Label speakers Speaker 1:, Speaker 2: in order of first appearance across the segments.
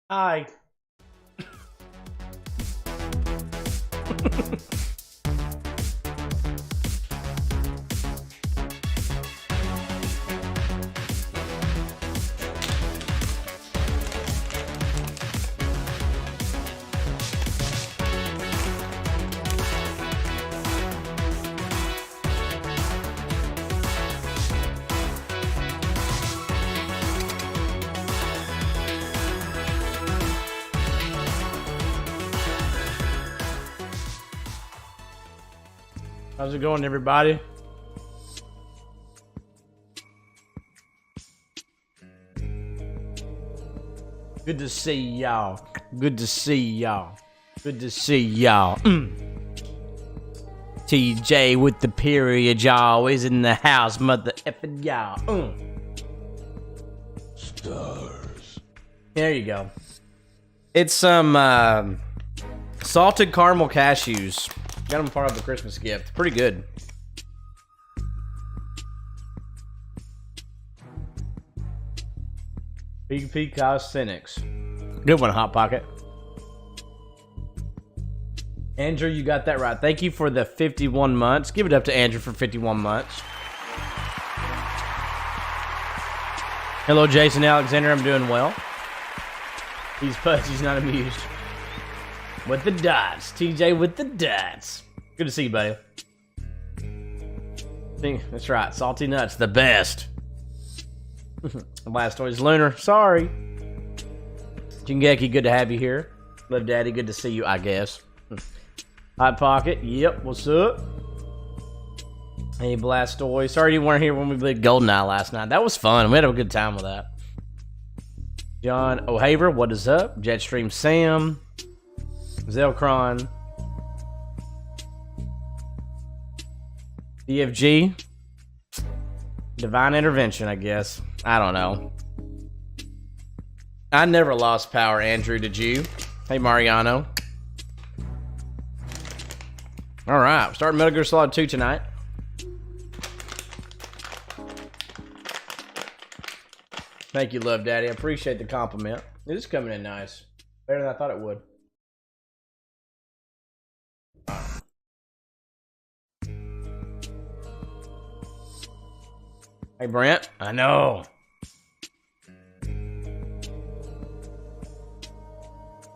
Speaker 1: Hi. How's it going, everybody? Good to see y'all. Good to see y'all. Good to see y'all. TJ with the period, y'all. Is in the house, mother effing y'all. Stars. There you go. It's some salted caramel cashews. Got them part of the Christmas gift. Pretty good. PvP Calisthenics. Good one, Hot Pocket. Andrew, you got that right. Thank you for the 51 months. Give it up to Andrew for 51 months. Hello, Jason Alexander. I'm doing well. He's Pudge. He's not amused. With the dots. TJ with the dots. Good to see you, buddy. That's right. Salty nuts. The best. Blastoise Lunar. Sorry. Jingeki, good to have you here. Love Daddy. Good to see you, I guess. Hot Pocket. Yep. What's up? Hey, Blastoise. Sorry you weren't here when we played GoldenEye last night. That was fun. We had a good time with that. John O'Haver. What is up? Jetstream Sam. Zelkron, DFG, Divine Intervention, I guess. I don't know. I never lost power, Andrew, did you? Hey, Mariano. Alright, we're starting Metal Gear Solid 2 tonight. Thank you, Love Daddy. I appreciate the compliment. It is coming in nice. Better than I thought it would. Hey, Brent. I know. Oh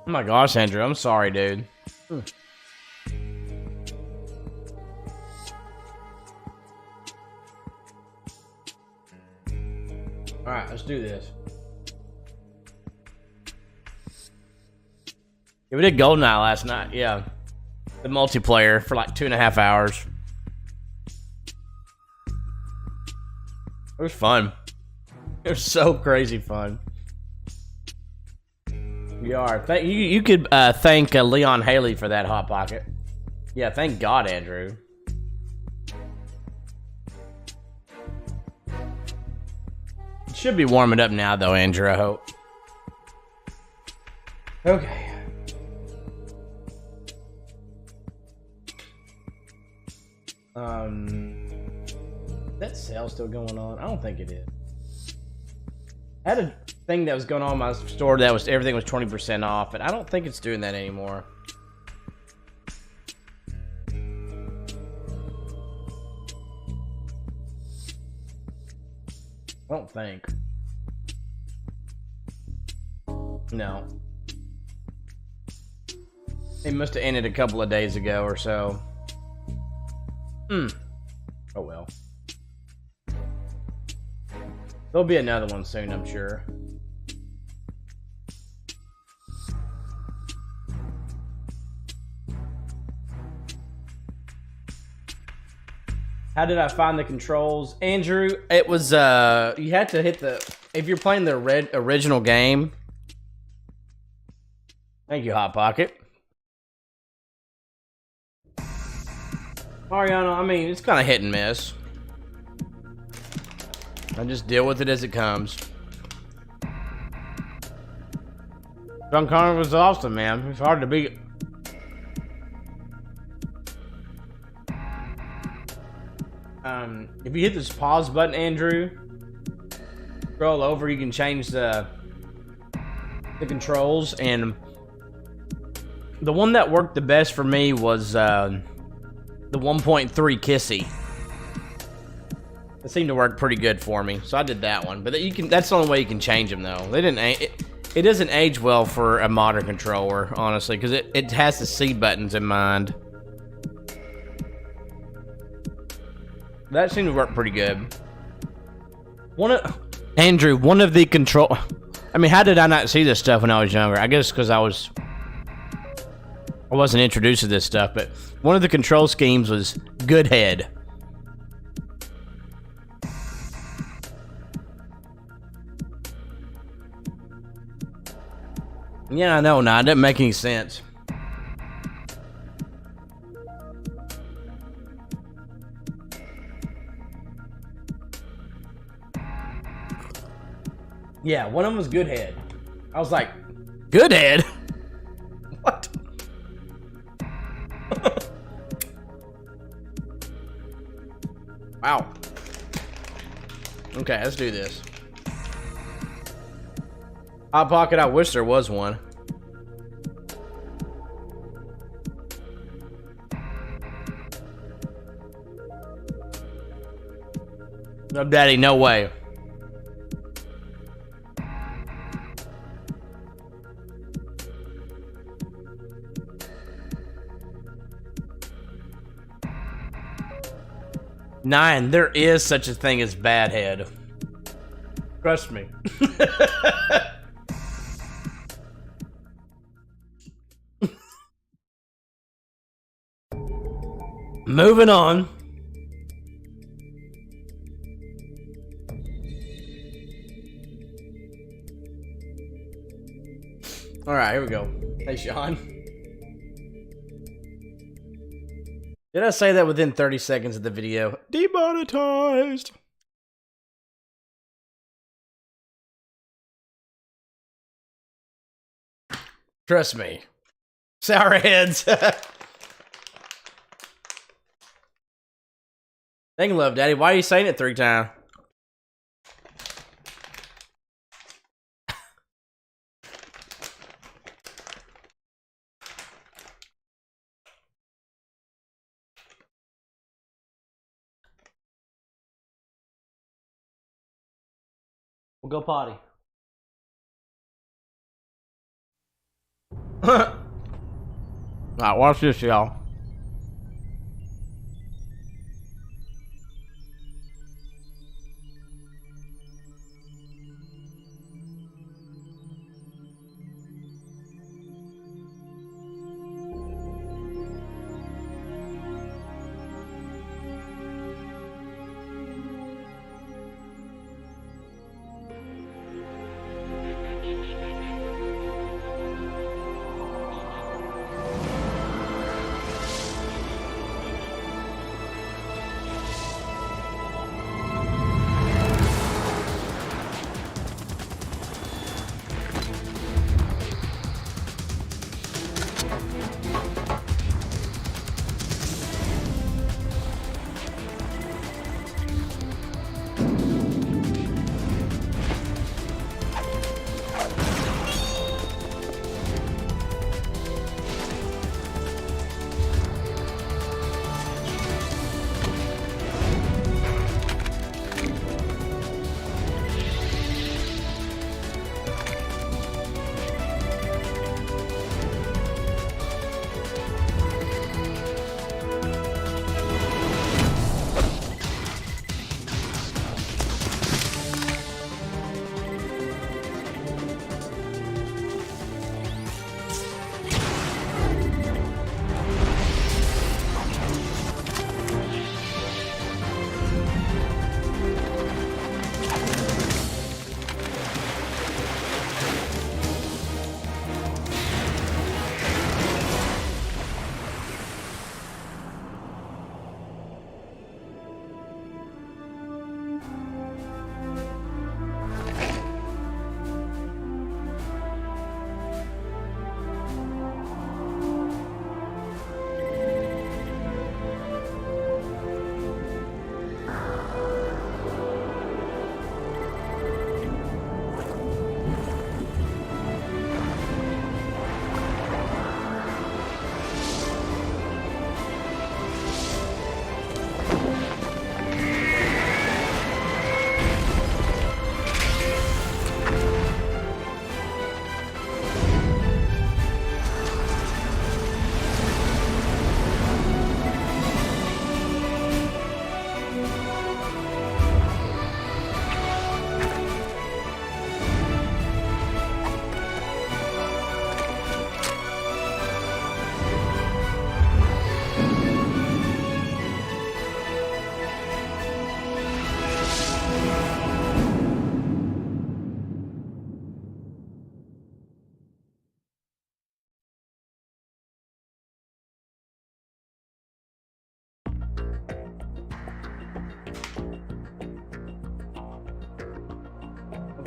Speaker 1: my gosh, Andrew. I'm sorry, dude. Alright, let's do this. Yeah, we did GoldenEye last night. Yeah. The multiplayer for like 2.5 hours. It was fun. It was so crazy fun. We are. You could thank Leon Haley for that, Hot Pocket. Yeah, thank God, Andrew. It should be warming up now, though, Andrew, I hope. Okay. That sale still going on? I don't think it is. I had a thing that was going on in my store that was everything was 20% off, but I don't think it's doing that anymore. I don't think. No. It must have ended a couple of days ago or so. Oh well. There'll be another one soon, I'm sure. How did I find the controls? Andrew, it was, you had to hit the, if you're playing the original game. Thank you, Hot Pocket. Mariano, I mean, it's kind of hit and miss. I just deal with it as it comes. John Connor was awesome, man. It's hard to beat. If you hit this pause button, Andrew, scroll over, you can change the the controls, and the one that worked the best for me was the 1.3 Kissy. It seemed to work pretty good for me, so I did that one. But that's the only way you can change them, though. They didn't. It doesn't age well for a modern controller, honestly, because it has the C buttons in mind. That seemed to work pretty good. Andrew, one of the control. I mean, how did I not see this stuff when I was younger? I guess because I wasn't introduced to this stuff. But one of the control schemes was good head. Yeah, I know. Nah, it doesn't make any sense. Yeah, one of them was good head. I was like, good head? What? Wow. Okay, let's do this. Hot Pocket, I wish there was one. No, Daddy, no way. Nine, there is such a thing as bad head. Trust me. Moving on. Alright, here we go. Hey, Sean. Did I say that within 30 seconds of the video? Demonetized! Trust me. Sour heads. Thank you, love, Daddy. Why are you saying it 3 times? We'll go potty. Alright, watch this, y'all.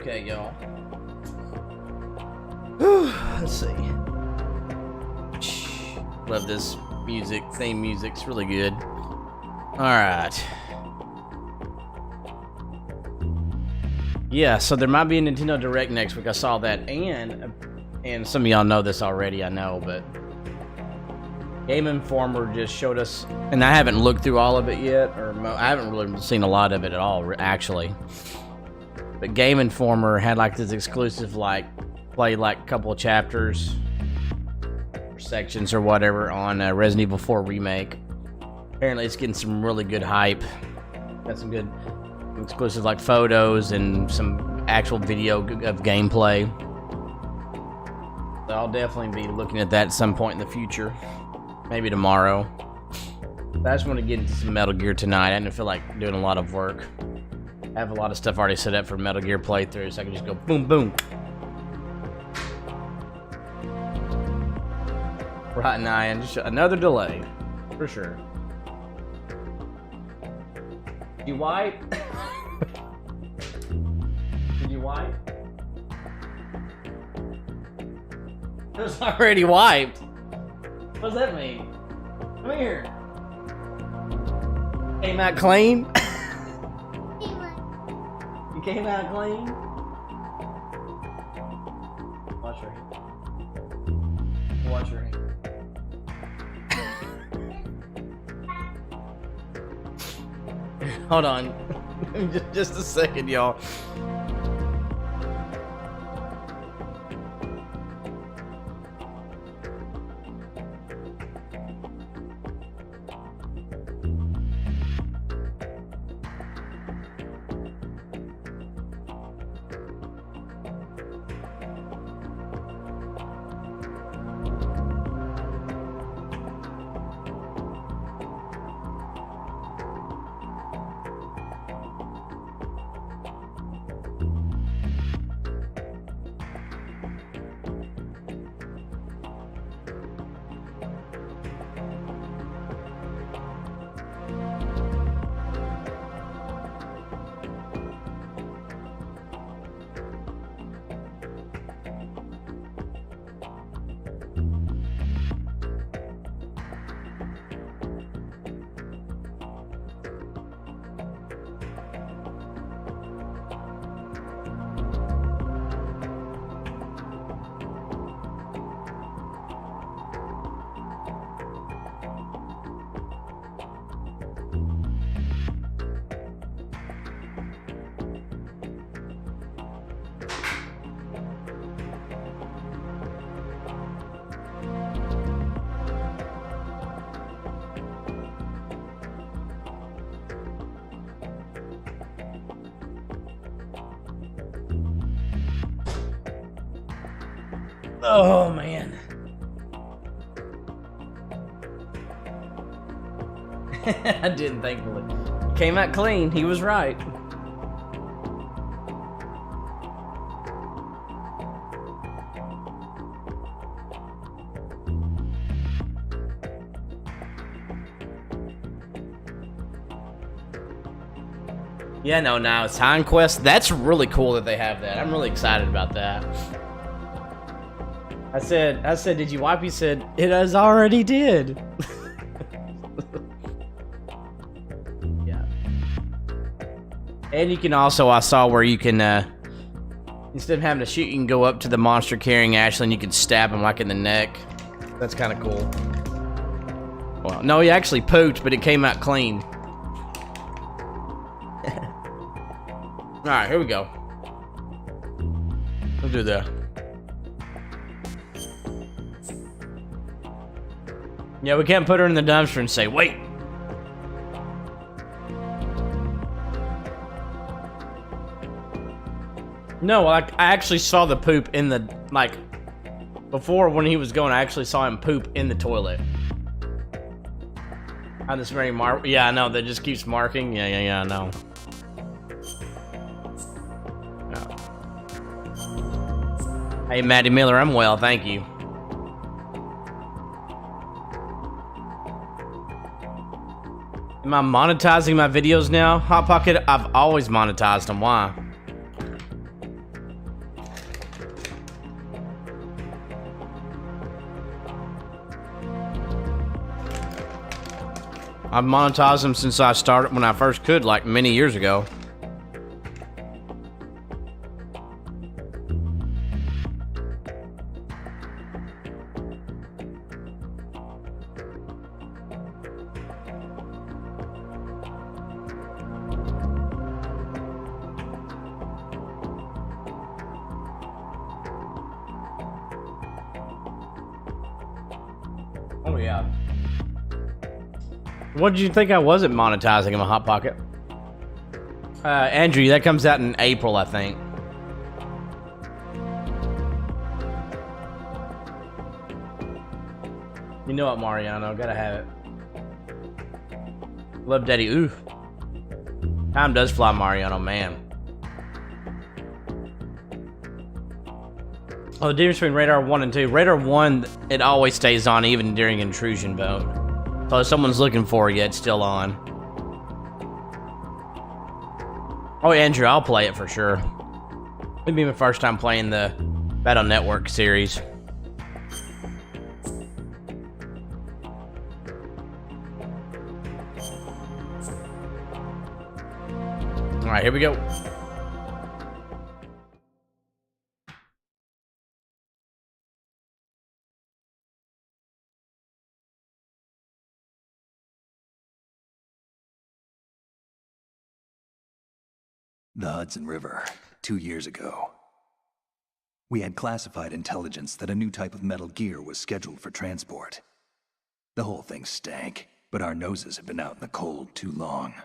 Speaker 1: Okay, y'all. Let's see. Love this music. Theme music's really good. Alright. Yeah, so there might be a Nintendo Direct next week. I saw that. And some of y'all know this already, I know, but Game Informer just showed us, and I haven't looked through all of it yet, or I haven't really seen a lot of it at all, actually. But Game Informer had like this exclusive, like, play like a couple of chapters or sections or whatever on Resident Evil 4 Remake. Apparently it's getting some really good hype. Got some good exclusive like photos and some actual video of gameplay. So I'll definitely be looking at that at some point in the future. Maybe tomorrow. But I just want to get into some Metal Gear tonight. I didn't feel like doing a lot of work. I have a lot of stuff already set up for Metal Gear playthroughs, so I can just go boom, boom. Right now, and just another delay, for sure. Did you wipe? Did you wipe? It was already wiped. What does that mean? Come here. Came out clean? You came out clean? Wash your hand. Wash your hand. Hold on. Just a second, y'all. Oh, man. I didn't, thankfully. Came out clean. He was right. Yeah, no, now it's Time Quest. That's really cool that they have that. I'm really excited about that. I said, did you wipe? He said, it has already did. Yeah. And you can also, I saw where you can, instead of having to shoot, you can go up to the monster carrying Ashley and you can stab him like in the neck. That's kind of cool. Well, no, he actually pooped, but it came out clean. Alright, here we go. We'll do that. Yeah, we can't put her in the dumpster and say, wait. No, I actually saw the poop in the, like, before when he was going, I actually saw him poop in the toilet. I just very yeah, I know, that just keeps marking. Yeah, I know. Hey, Maddie Miller, I'm well, thank you. Am I monetizing my videos now? Hot Pocket, I've always monetized them. Why? I've monetized them since I started when I first could, like many years ago. Oh yeah. What did you think I wasn't monetizing in my Hot Pocket? Andrew, that comes out in April, I think. You know what, Mariano? Gotta have it. Love Daddy. Ooh. Time does fly, Mariano, man. Oh, the difference between Radar 1 and 2. Radar 1, it always stays on even during intrusion mode. So if someone's looking for you, it's still on. Oh, Andrew, I'll play it for sure. It'll be my first time playing the Battle Network series. Alright, here we go.
Speaker 2: The Hudson River, 2 years ago. We had classified intelligence that a new type of metal gear was scheduled for transport. The whole thing stank, but our noses had been out in the cold too long.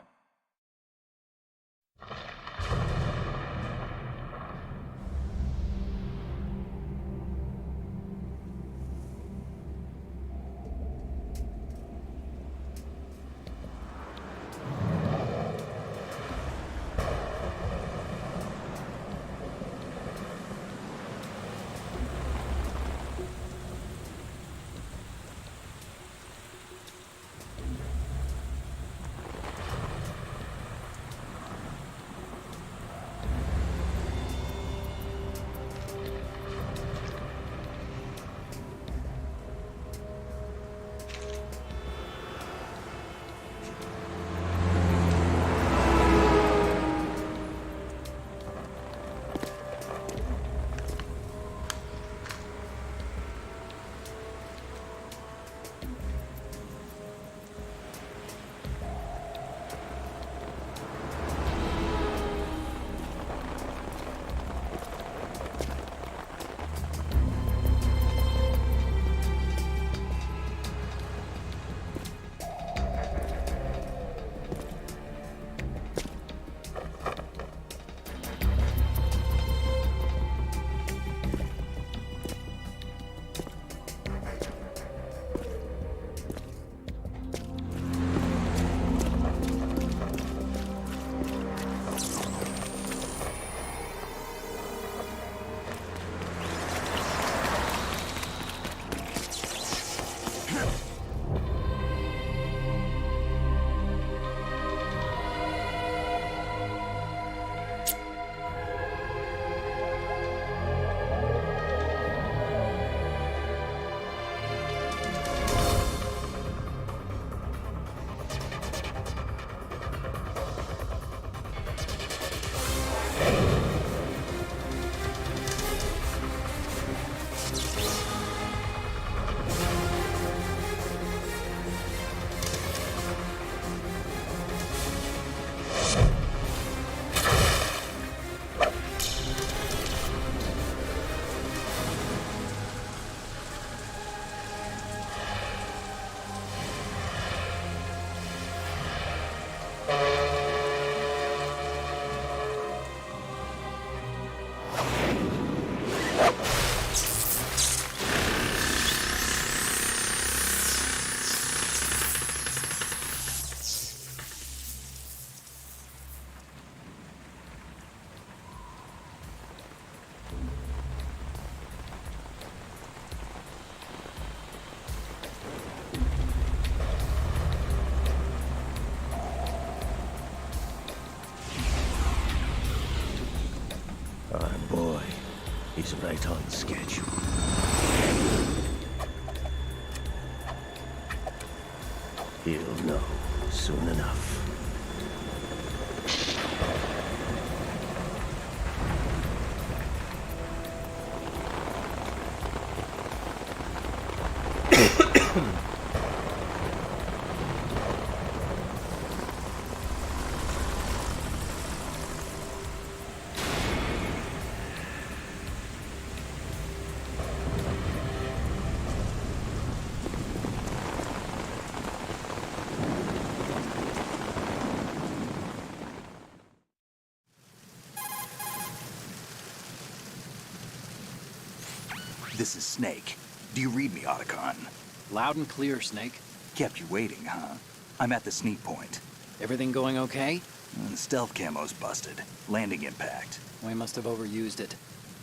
Speaker 3: He's right on schedule. He'll know soon enough.
Speaker 2: This is Snake. Do you read me, Otacon?
Speaker 4: Loud and clear, Snake.
Speaker 2: Kept you waiting, huh? I'm at the sneak point.
Speaker 4: Everything going okay?
Speaker 2: The stealth camo's busted. Landing impact.
Speaker 4: We must have overused it.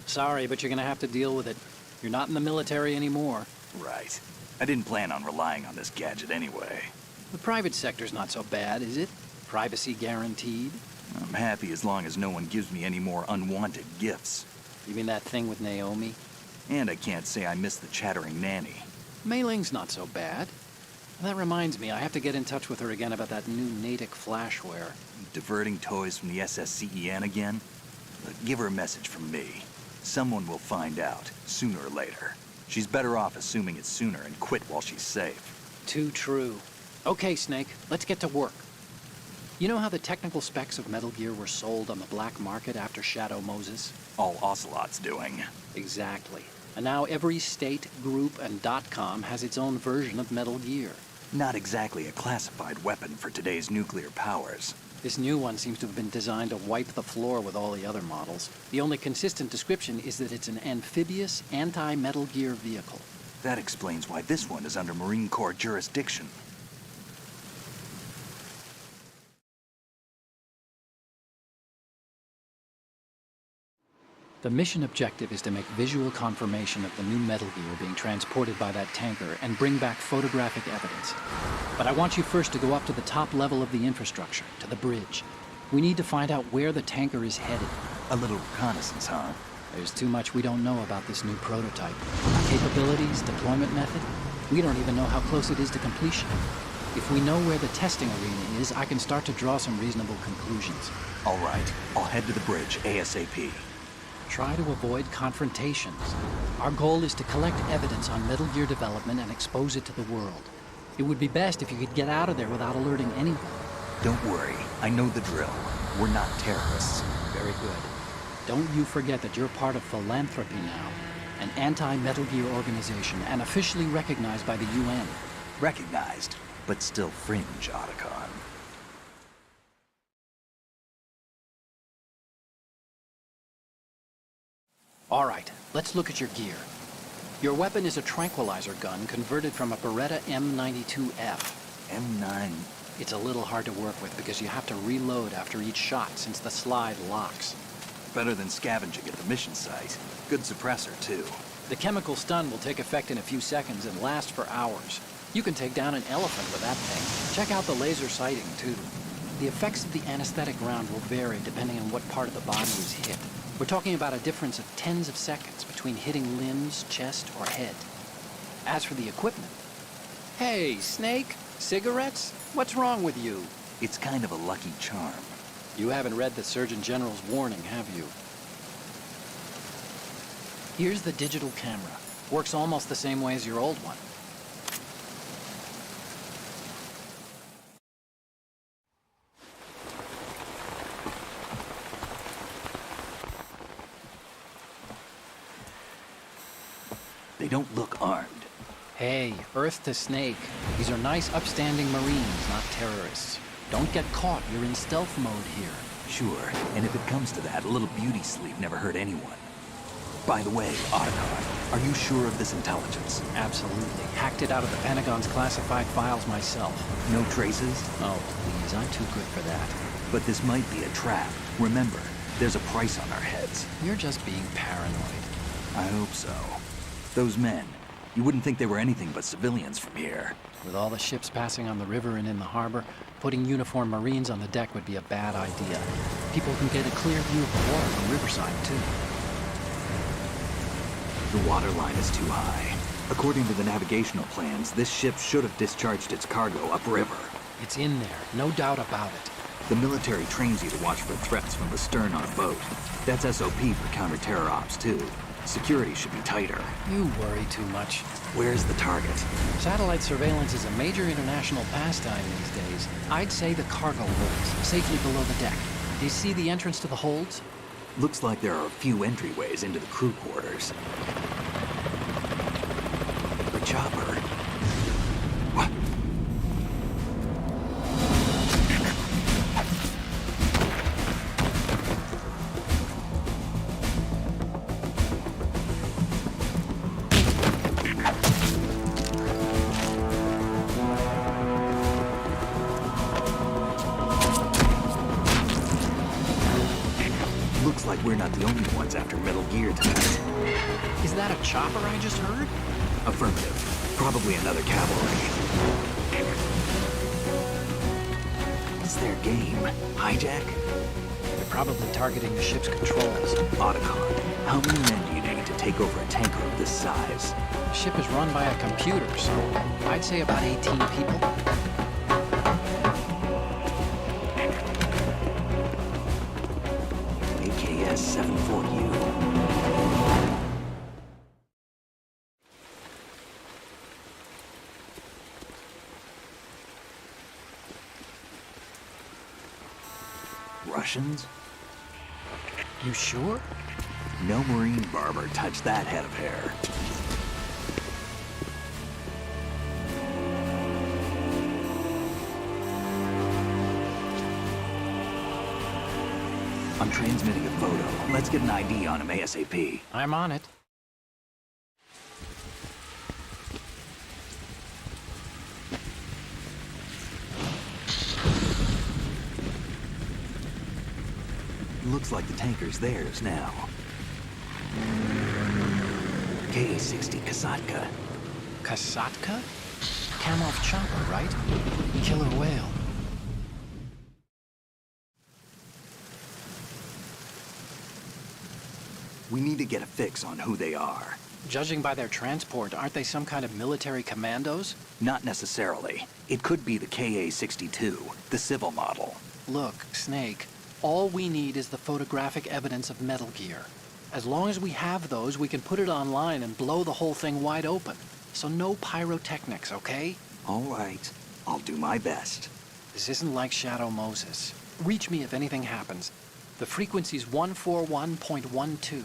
Speaker 4: Sorry, but you're gonna have to deal with it. You're not in the military anymore.
Speaker 2: Right. I didn't plan on relying on this gadget anyway.
Speaker 4: The private sector's not so bad, is it? Privacy guaranteed?
Speaker 2: I'm happy as long as no one gives me any more unwanted gifts.
Speaker 4: You mean that thing with Naomi?
Speaker 2: And I can't say I miss the chattering nanny.
Speaker 4: Mei Ling's not so bad. That reminds me, I have to get in touch with her again about that new Natick flashware.
Speaker 2: Diverting toys from the SSCEN again? Give her a message from me. Someone will find out, sooner or later. She's better off assuming it sooner and quit while she's safe.
Speaker 4: Too true. Okay, Snake, let's get to work. You know how the technical specs of Metal Gear were sold on the black market after Shadow Moses?
Speaker 2: All Ocelot's doing.
Speaker 4: Exactly. And now every state, group, and .com has its own version of Metal Gear.
Speaker 2: Not exactly a classified weapon for today's nuclear powers.
Speaker 4: This new one seems to have been designed to wipe the floor with all the other models. The only consistent description is that it's an amphibious, anti-Metal Gear vehicle.
Speaker 2: That explains why this one is under Marine Corps jurisdiction.
Speaker 4: The mission objective is to make visual confirmation of the new Metal Gear being transported by that tanker and bring back photographic evidence. But I want you first to go up to the top level of the infrastructure, to the bridge. We need to find out where the tanker is headed.
Speaker 2: A little reconnaissance, huh?
Speaker 4: There's too much we don't know about this new prototype. Capabilities, deployment method. We don't even know how close it is to completion. If we know where the testing arena is, I can start to draw some reasonable conclusions.
Speaker 2: All right, I'll head to the bridge ASAP.
Speaker 4: Try to avoid confrontations. Our goal is to collect evidence on Metal Gear development and expose it to the world. It would be best if you could get out of there without alerting anyone.
Speaker 2: Don't worry, I know the drill. We're not terrorists.
Speaker 4: Very good. Don't you forget that you're part of Philanthropy now, an anti-Metal Gear organization and officially recognized by the UN.
Speaker 2: Recognized, but still fringe, Otacon.
Speaker 4: All right, let's look at your gear. Your weapon is a tranquilizer gun converted from a Beretta M92F.
Speaker 2: M9.
Speaker 4: It's a little hard to work with because you have to reload after each shot since the slide locks.
Speaker 2: Better than scavenging at the mission site. Good suppressor, too.
Speaker 4: The chemical stun will take effect in a few seconds and last for hours. You can take down an elephant with that thing. Check out the laser sighting, too. The effects of the anesthetic round will vary depending on what part of the body is hit. We're talking about a difference of tens of seconds between hitting limbs, chest, or head. As for the equipment... Hey, Snake! Cigarettes? What's wrong with you?
Speaker 2: It's kind of a lucky charm.
Speaker 4: You haven't read the Surgeon General's warning, have you? Here's the digital camera. Works almost the same way as your old one.
Speaker 2: They don't look armed.
Speaker 4: Hey, Earth to Snake. These are nice, upstanding Marines, not terrorists. Don't get caught. You're in stealth mode here.
Speaker 2: Sure, and if it comes to that, a little beauty sleep never hurt anyone. By the way, Otacon, are you sure of this intelligence?
Speaker 4: Absolutely. Hacked it out of the Pentagon's classified files myself.
Speaker 2: No traces?
Speaker 4: Oh, please, I'm too good for that.
Speaker 2: But this might be a trap. Remember, there's a price on our heads.
Speaker 4: You're just being paranoid.
Speaker 2: I hope so. Those men, you wouldn't think they were anything but civilians from here.
Speaker 4: With all the ships passing on the river and in the harbor, putting uniformed Marines on the deck would be a bad idea. People can get a clear view of the water from Riverside, too.
Speaker 2: The water line is too high. According to the navigational plans, this ship should have discharged its cargo upriver.
Speaker 4: It's in there, no doubt about it.
Speaker 2: The military trains you to watch for threats from the stern on a boat. That's SOP for counter-terror ops, too. Security should be tighter.
Speaker 4: You worry too much.
Speaker 2: Where's the target?
Speaker 4: Satellite surveillance is a major international pastime these days. I'd say the cargo holds, safely below the deck. Do you see the entrance to the holds?
Speaker 2: Looks like there are a few entryways into the crew quarters. The chopper. What? Looks like we're not the only ones after Metal Gear tonight.
Speaker 4: Is that a chopper I just heard?
Speaker 2: Affirmative. Probably another cavalry. What's their game? Hijack?
Speaker 4: They're probably targeting the ship's controls.
Speaker 2: Otacon. How many men do you need to take over a tanker of this size?
Speaker 4: The ship is run by a computer, so I'd say about 18 people.
Speaker 2: AKS 74U. Russians?
Speaker 4: You sure?
Speaker 2: No Marine barber touched that head of hair. I'm transmitting a photo. Let's get an ID on him ASAP.
Speaker 4: I'm on it.
Speaker 2: Looks like the tanker's theirs now. Ka-60 Kasatka.
Speaker 4: Kasatka? Kamov chopper, right? Killer whale.
Speaker 2: We need to get a fix on who they are.
Speaker 4: Judging by their transport, aren't they some kind of military commandos?
Speaker 2: Not necessarily. It could be the Ka-62, the civil model.
Speaker 4: Look, Snake, all we need is the photographic evidence of Metal Gear. As long as we have those, we can put it online and blow the whole thing wide open. So no pyrotechnics, okay?
Speaker 2: All right. I'll do my best.
Speaker 4: This isn't like Shadow Moses. Reach me if anything happens. The frequency's 141.12.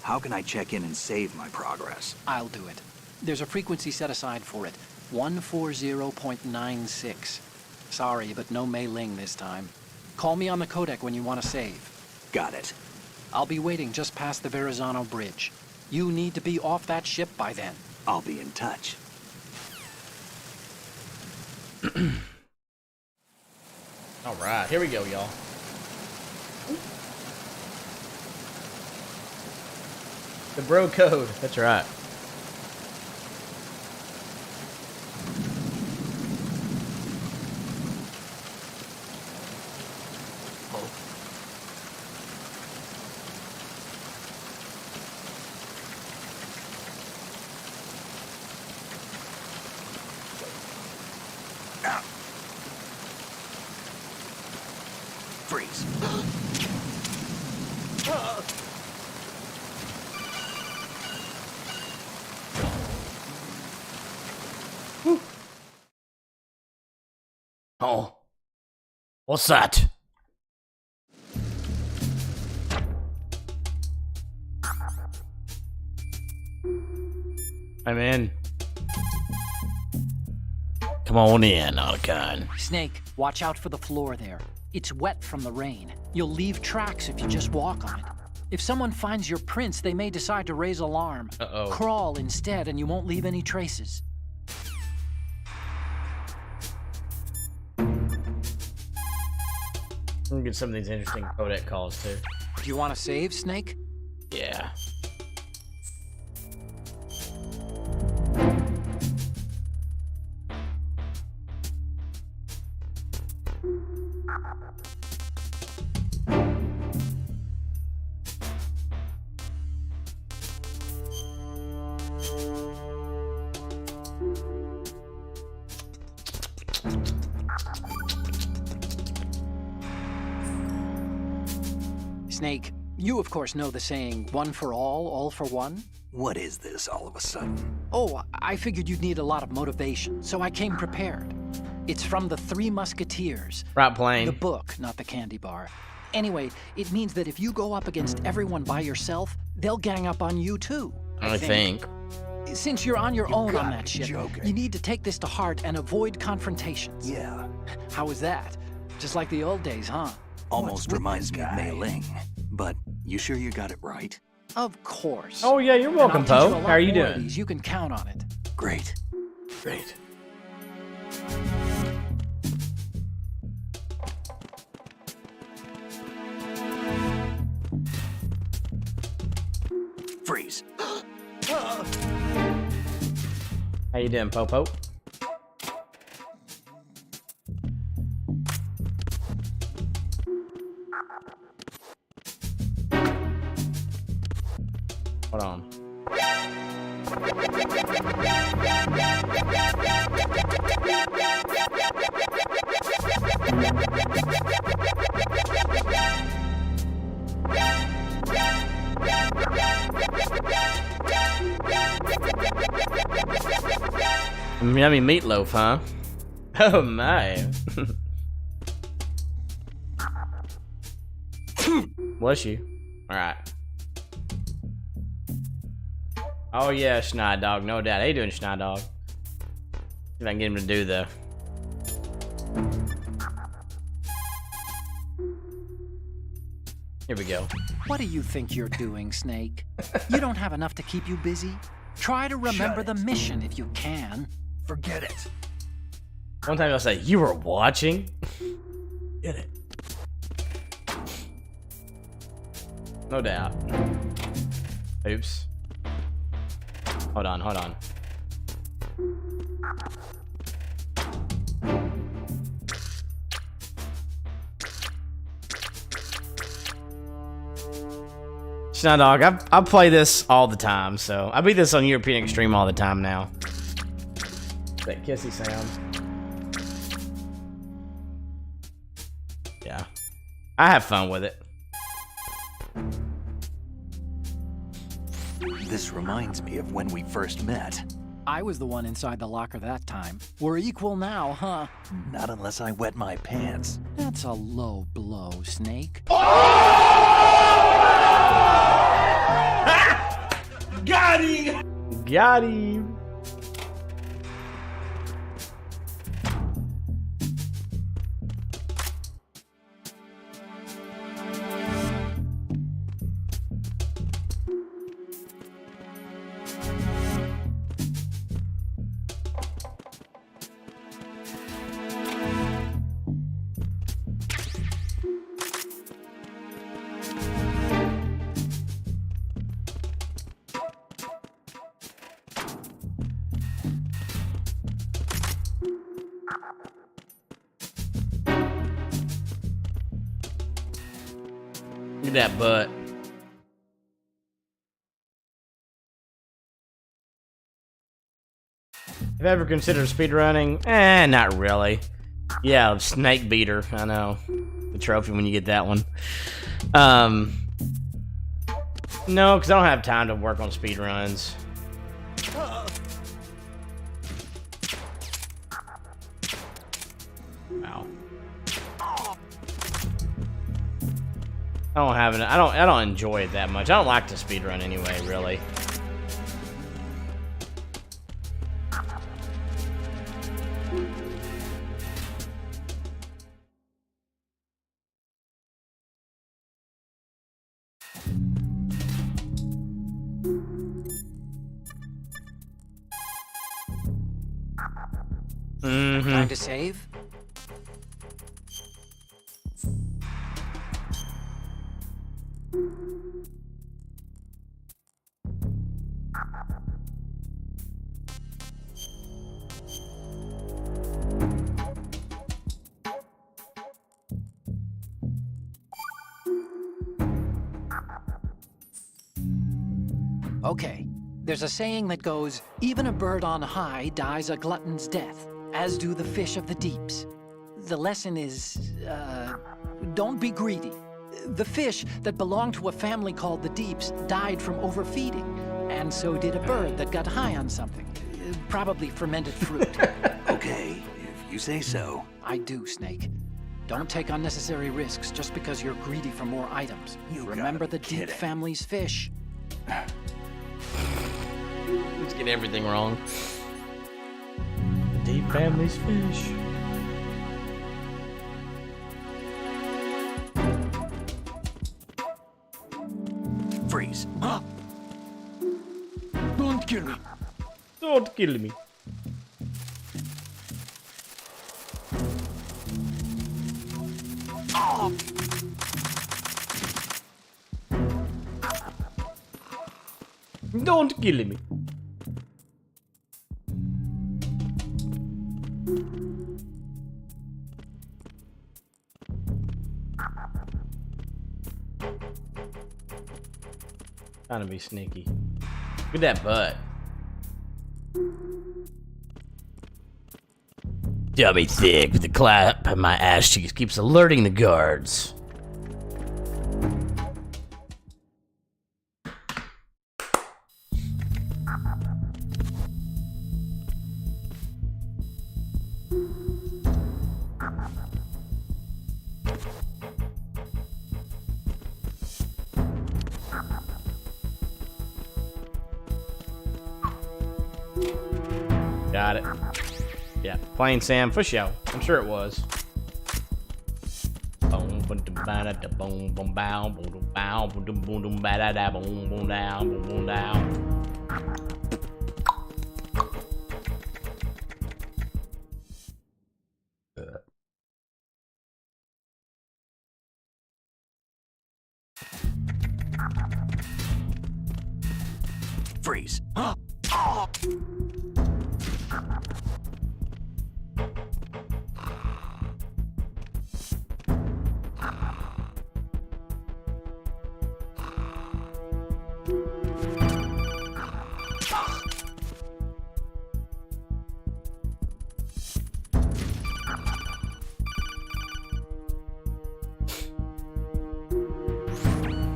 Speaker 2: How can I check in and save my progress?
Speaker 4: I'll do it. There's a frequency set aside for it. 140.96. Sorry, but no Mei Ling this time. Call me on the codec when you want to save.
Speaker 2: Got it.
Speaker 4: I'll be waiting just past the Verrazano Bridge. You need to be off that ship by then.
Speaker 2: I'll be in touch.
Speaker 1: All right, here we go, y'all. The bro code. That's right.
Speaker 2: Freeze.
Speaker 1: Oh. What's that? I'm in. Come on in, Otacon.
Speaker 4: Snake, watch out for the floor there. It's wet from the rain. You'll leave tracks if you just walk on it. If someone finds your prints, they may decide to raise alarm.
Speaker 1: Uh-oh.
Speaker 4: Crawl instead and you won't leave any traces.
Speaker 1: We'll get some of these interesting codec calls too.
Speaker 4: Do you want to save, Snake?
Speaker 1: Yeah.
Speaker 4: Snake, you of course know the saying, one for all for one?
Speaker 2: What is this all of a sudden?
Speaker 4: Oh, I figured you'd need a lot of motivation, so I came prepared. It's from the Three Musketeers.
Speaker 1: Right plane.
Speaker 4: The book, not the candy bar. Anyway, it means that if you go up against everyone by yourself, they'll gang up on you too.
Speaker 1: I think.
Speaker 4: Since you're on your own on
Speaker 2: gotta
Speaker 4: that
Speaker 2: be
Speaker 4: ship,
Speaker 2: joking.
Speaker 4: you need to take this to heart and avoid confrontations.
Speaker 2: Yeah.
Speaker 4: How was that? Just like the old days, huh?
Speaker 2: Almost
Speaker 3: with
Speaker 2: reminds
Speaker 3: this
Speaker 2: me of
Speaker 3: guy?
Speaker 2: Mei Ling. But you sure you got it right?
Speaker 4: Of course.
Speaker 1: Oh yeah, you're
Speaker 4: And
Speaker 1: welcome,
Speaker 4: I'll teach
Speaker 1: Poe.
Speaker 4: you a
Speaker 1: How are
Speaker 4: lot
Speaker 1: you
Speaker 4: more of
Speaker 1: doing?
Speaker 4: these. You can count on it.
Speaker 2: Great.
Speaker 3: Great.
Speaker 2: Freeze.
Speaker 1: How you doing, Popo? Hold on. Yummy meatloaf, huh? Oh my. Was you? Alright. Oh yeah, Schneid Dog, no doubt. How you doing, Schneid Dog? See if I can get him to do the... Here we go.
Speaker 4: What do you think you're doing, Snake? You don't have enough to keep you busy? Try to remember the mission if you can.
Speaker 2: Forget it.
Speaker 1: One time I'll say, you were watching?
Speaker 3: Get it.
Speaker 1: No doubt. Oops. Hold on, hold on. Schneid Dog, I play this all the time, so I beat this on European Extreme all the time now. That kissy sound. Yeah. I have fun with it.
Speaker 2: This reminds me of when we first met.
Speaker 4: I was the one inside the locker that time. We're equal now, huh?
Speaker 2: Not unless I wet my pants.
Speaker 4: That's a low blow, Snake.
Speaker 3: Got him!
Speaker 1: Got him. Look at that butt. Have you ever considered speedrunning? Not really. Yeah, Snake Beater. I know. The trophy when you get that one. No, because I don't have time to work on speedruns. Wow. I don't have it. I don't enjoy it that much. I don't like to speedrun anyway, really.
Speaker 4: Time to save? Okay, there's a saying that goes, even a bird on high dies a glutton's death, as do the fish of the deeps. The lesson is, don't be greedy. The fish that belonged to a family called the Deeps died from overfeeding. And so did a bird that got high on something. Probably fermented fruit.
Speaker 2: Okay, if you say so.
Speaker 4: I do, Snake. Don't take unnecessary risks just because you're greedy for more items.
Speaker 2: You
Speaker 4: Remember the
Speaker 2: gotta be
Speaker 4: Deep
Speaker 2: kidding.
Speaker 4: family's fish.
Speaker 1: Let's get everything wrong. The Deep family's fish.
Speaker 2: Freeze.
Speaker 3: Don't kill me.
Speaker 1: Don't kill me. Don't kill me. Trying to be sneaky. Look at that butt. Dummy thick with the clap on my ass cheeks keeps alerting the guards. Got it. Yeah, plain Sam for show. I'm sure it was.
Speaker 2: Freeze.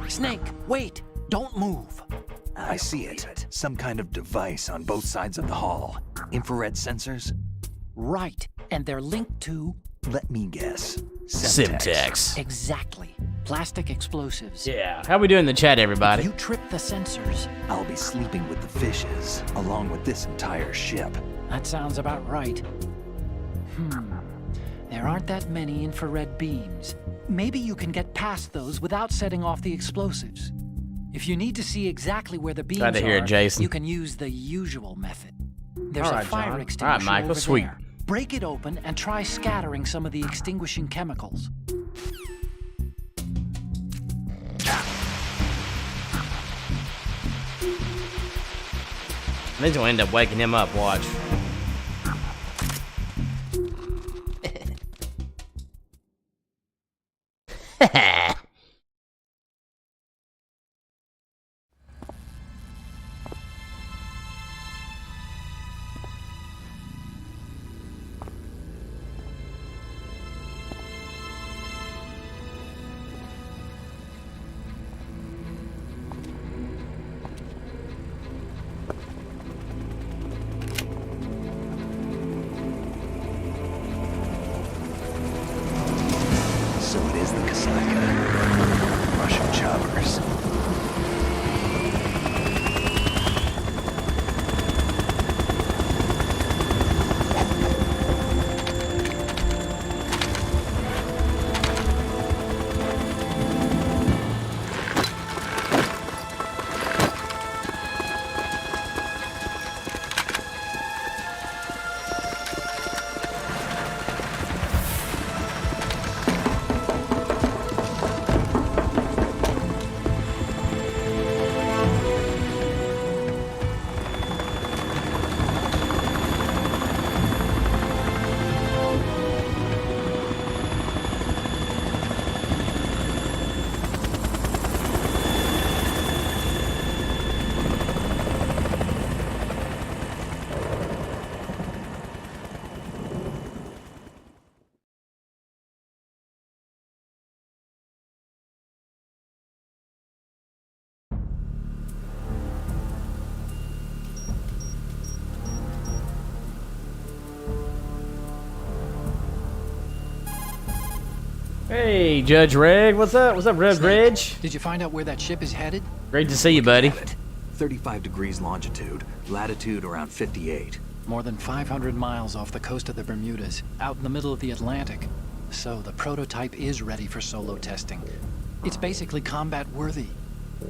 Speaker 4: Snake, wait! Don't move!
Speaker 2: I see it. Some kind of device on both sides of the hall. Infrared sensors?
Speaker 4: Right, and they're linked to...
Speaker 2: Let me guess.
Speaker 1: Simtex.
Speaker 4: Exactly. Plastic explosives.
Speaker 1: Yeah. How we doing in the chat, everybody?
Speaker 4: You trip the sensors.
Speaker 2: I'll be sleeping with the fishes, along with this entire ship.
Speaker 4: That sounds about right. There aren't that many infrared beams. Maybe you can get past those without setting off the explosives. If you need to see exactly where the beams
Speaker 1: Glad to hear it,
Speaker 4: are,
Speaker 1: Jason.
Speaker 4: you can use the usual method. There's
Speaker 1: All
Speaker 4: a
Speaker 1: right,
Speaker 4: fire
Speaker 1: John.
Speaker 4: extinguisher
Speaker 1: All right, Michael,
Speaker 4: over
Speaker 1: sweet.
Speaker 4: there. Break it open and try scattering some of the extinguishing chemicals.
Speaker 1: This will end up waking him up, watch. Hey, Judge Reg. What's up? What's up, Rev Reg?
Speaker 4: Did you find out where that ship is headed?
Speaker 1: Great to see you, buddy.
Speaker 2: 35 degrees longitude, latitude around 58.
Speaker 4: More than 500 miles off the coast of the Bermudas, out in the middle of the Atlantic. So the prototype is ready for solo testing. It's basically combat worthy.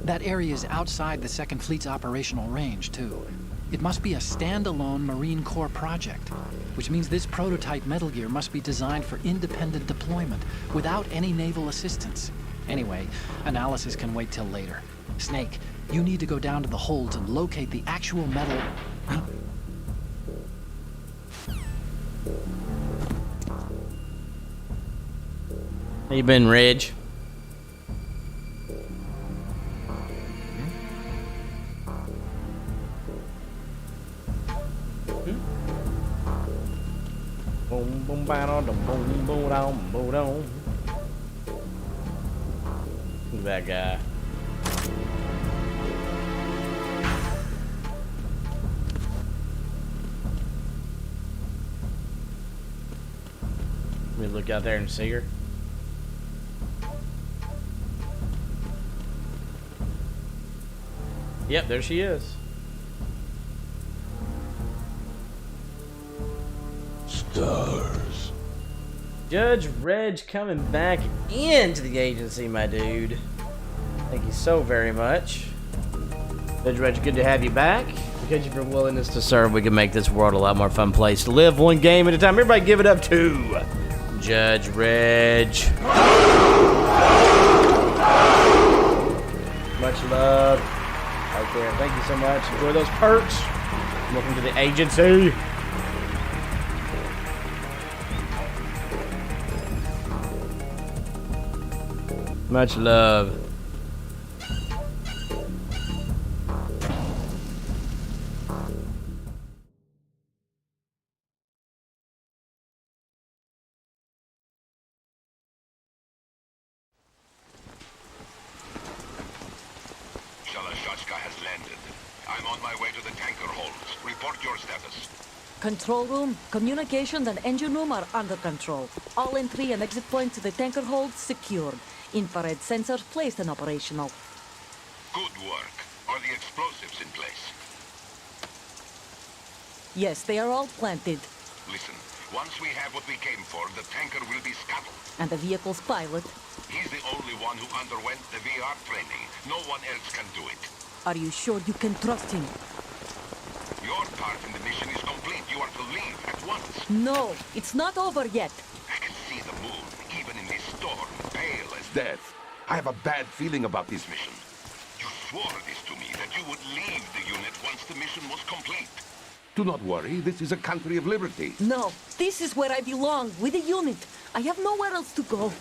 Speaker 4: That area is outside the Second Fleet's operational range, too. It must be a standalone Marine Corps project, which means this prototype Metal Gear must be designed for independent deployment, without any naval assistance. Anyway, analysis can wait till later. Snake, you need to go down to the holds and locate the actual metal...
Speaker 1: How you been, Reg? Boom, boom, boom, boom, boom, down, boom, down. Who's that guy? Let me look out there and see her. Yep, there she is.
Speaker 3: Stars.
Speaker 1: Judge Reg coming back into the agency, my dude. Thank you so very much. Judge Reg, good to have you back. Because of your willingness to serve, we can make this world a lot more fun place to live, one game at a time. Everybody give it up to Judge Reg. Much love. Right there. Thank you so much. Enjoy those perks. Welcome to the agency. Much love.
Speaker 5: Has landed. I'm on my way to the tanker holds. Report your status.
Speaker 6: Control room, communications and engine room are under control. All entry and exit points to the tanker hold secured. Infrared sensors placed and operational.
Speaker 5: Good work. Are the explosives in place?
Speaker 6: Yes, they are all planted.
Speaker 5: Listen, once we have what we came for, the tanker will be scuttled.
Speaker 6: And the vehicle's pilot.
Speaker 5: He's the only one who underwent the VR training. No one else can do it.
Speaker 6: Are you sure you can trust him?
Speaker 5: Your part in the mission is complete. You are to leave at once.
Speaker 6: No, it's not over yet.
Speaker 5: I can see the moon, even in this storm, pale as death. I have a bad feeling about this mission. You swore this to me, that you would leave the unit once the mission was complete. Do not worry, this is a country of liberty.
Speaker 6: No, this is where I belong, with the unit. I have nowhere else to go.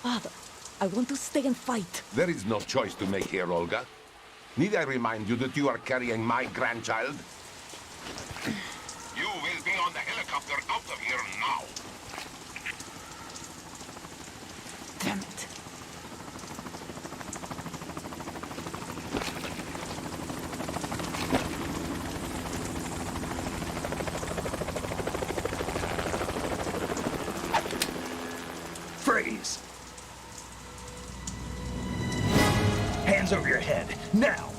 Speaker 6: Father, I want to stay and fight.
Speaker 5: There is no choice to make here, Olga. Need I remind you that you are carrying my grandchild? You will be on the helicopter out of here now.
Speaker 6: Damn it.
Speaker 2: Freeze! Hands over your head, now!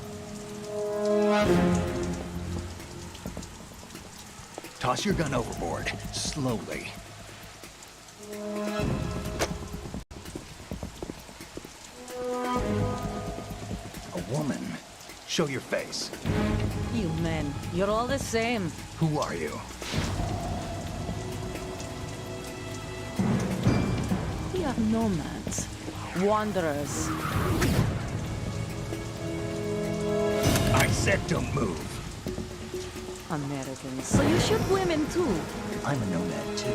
Speaker 2: Toss your gun overboard, slowly. A woman. Show your face.
Speaker 6: You men, you're all the same.
Speaker 2: Who are you?
Speaker 6: We are nomads. Wanderers.
Speaker 2: I said don't move.
Speaker 6: Americans. So you shoot women too.
Speaker 2: I'm a nomad too.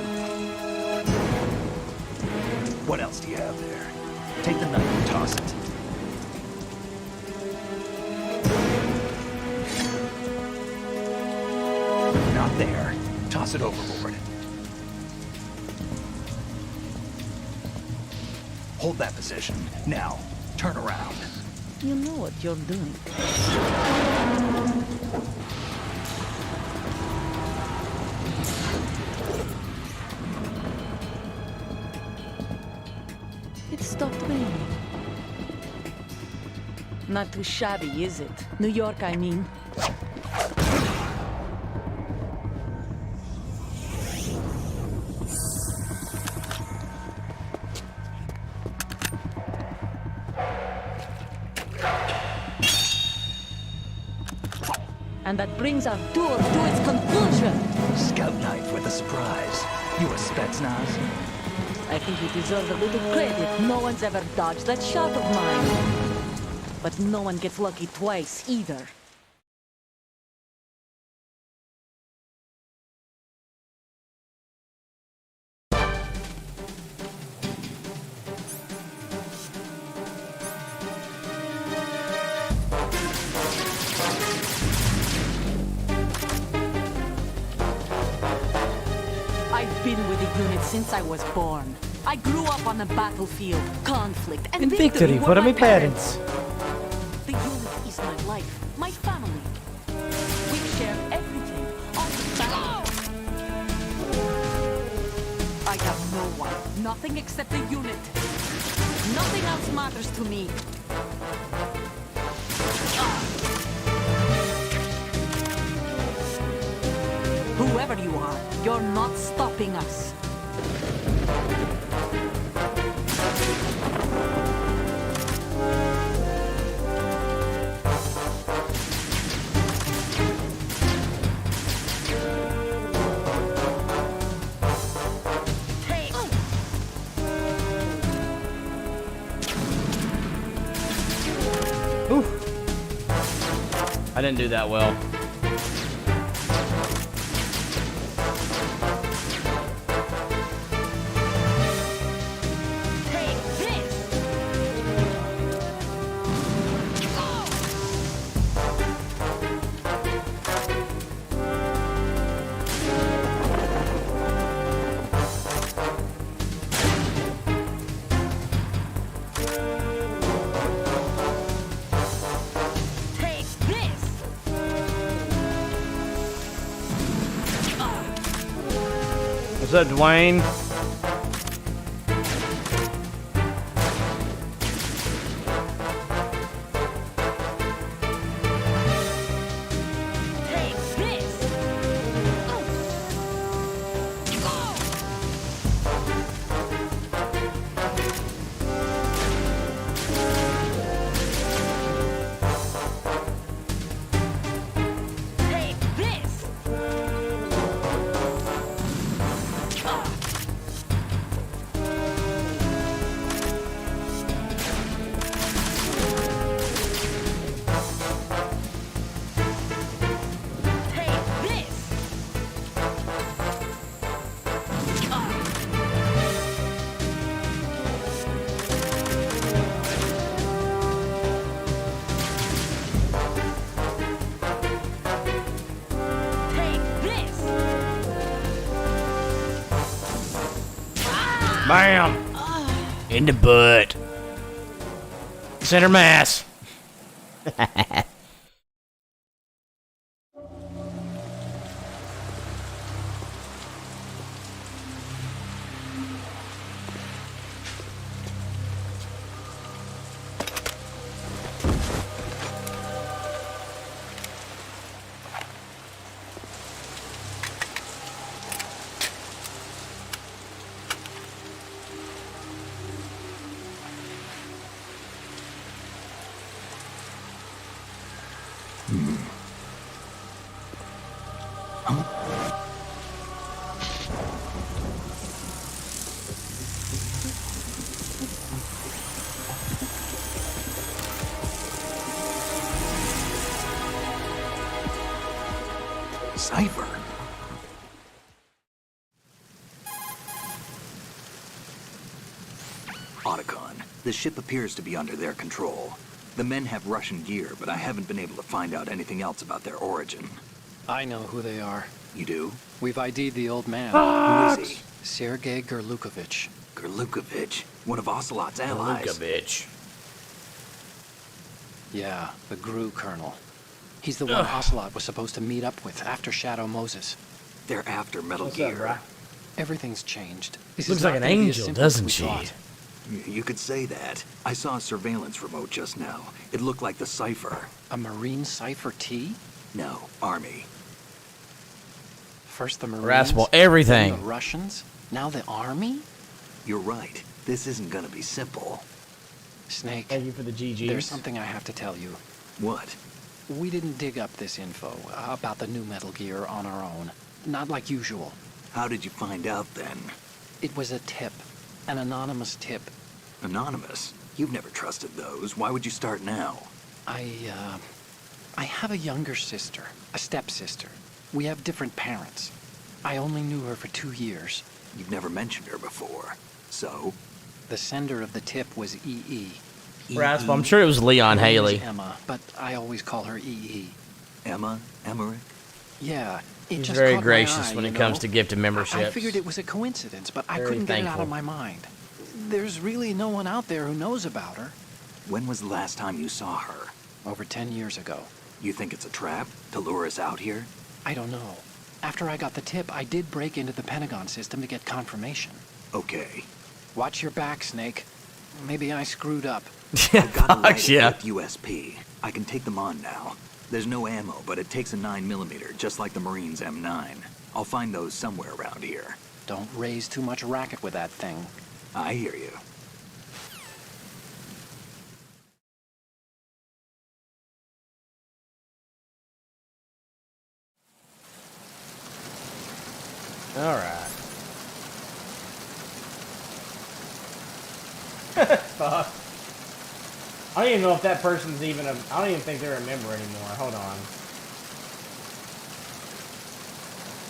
Speaker 2: What else do you have there? Take the knife and toss it. Not there. Toss it overboard. Hold that position. Now, turn around.
Speaker 6: You know what you're doing. Not too shabby, is it? New York, I mean. And that brings our tour to its conclusion.
Speaker 2: Scout knife with a surprise. You a Spetsnaz?
Speaker 6: I think you deserve a little credit. No one's ever dodged that shot of mine. But no one gets lucky twice, either. I've been with the unit since I was born. I grew up on the battlefield, conflict, and victory
Speaker 1: for
Speaker 6: were
Speaker 1: my
Speaker 6: my
Speaker 1: parents.
Speaker 6: The unit is my life, my family. We share everything, all the battle. I have no one, nothing except the unit. Nothing else matters to me. Whoever you are, you're not stopping us.
Speaker 1: Ooh. I didn't do that well. What's up, Dwayne? Bam! In the butt. Center mass.
Speaker 2: Cipher. Otacon, the ship appears to be under their control. The men have Russian gear, but I haven't been able to find out anything else about their origin.
Speaker 4: I know who they are.
Speaker 2: You do?
Speaker 4: We've ID'd the old man.
Speaker 2: Who is he?
Speaker 4: Sergei Gerlukovich.
Speaker 2: Gerlukovich, one of Ocelot's allies.
Speaker 1: Lukovich.
Speaker 4: Yeah, the GRU colonel. He's the one Ocelot was supposed to meet up with after Shadow Moses.
Speaker 2: They're after Metal
Speaker 1: What's
Speaker 2: Gear.
Speaker 1: up, bro?
Speaker 4: Everything's changed. This
Speaker 1: Looks
Speaker 4: is
Speaker 1: like
Speaker 4: not
Speaker 1: an
Speaker 4: gonna be as
Speaker 1: angel,
Speaker 4: simple as
Speaker 1: doesn't
Speaker 4: we
Speaker 1: she?
Speaker 4: thought.
Speaker 2: You could say that. I saw a surveillance remote just now. It looked like the cipher.
Speaker 4: A Marine Cipher T?
Speaker 2: No, Army.
Speaker 4: First the Marines,
Speaker 1: Rascal, everything.
Speaker 4: then the Russians, now the Army?
Speaker 2: You're right. This isn't gonna be simple.
Speaker 4: Snake,
Speaker 1: Thank you for the GGs.
Speaker 4: there's something I have to tell you.
Speaker 2: What?
Speaker 4: We didn't dig up this info about the new Metal Gear on our own. Not like usual.
Speaker 2: How did you find out then?
Speaker 4: It was a tip. An anonymous tip.
Speaker 2: Anonymous? You've never trusted those. Why would you start now?
Speaker 4: I have a younger sister, a stepsister. We have different parents. I only knew her for 2 years.
Speaker 2: You've never mentioned her before. So?
Speaker 4: The sender of the tip was EE.
Speaker 1: Rascal, I'm sure it was Leon
Speaker 4: Her name
Speaker 1: Haley.
Speaker 4: is Emma, but I always call her EE.
Speaker 2: Emma? Emmerich?
Speaker 4: Yeah, it
Speaker 1: He's
Speaker 4: just
Speaker 1: very
Speaker 4: caught my
Speaker 1: gracious
Speaker 4: eye,
Speaker 1: when
Speaker 4: you
Speaker 1: it comes
Speaker 4: know?
Speaker 1: to gifted
Speaker 4: I
Speaker 1: memberships.
Speaker 4: figured it was a coincidence, but I
Speaker 1: Very
Speaker 4: couldn't get it out
Speaker 1: thankful.
Speaker 4: of my mind. There's really no one out there who knows about her.
Speaker 2: When was the last time you saw her?
Speaker 4: Over 10 years ago.
Speaker 2: You think it's a trap? To lure us out here?
Speaker 4: I don't know. After I got the tip, I did break into the Pentagon system to get confirmation.
Speaker 2: Okay.
Speaker 4: Watch your back, Snake. Maybe I screwed up.
Speaker 2: I've got a light
Speaker 1: Fuck yeah.
Speaker 2: equipped USP. I can take them on now. There's no ammo, but it takes a 9mm, just like the Marines' M9. I'll find those somewhere around here.
Speaker 4: Don't raise too much racket with that thing.
Speaker 2: I hear you.
Speaker 1: All right. Fuck. I don't even know if that person's even a... I don't even think they're a member anymore. Hold on.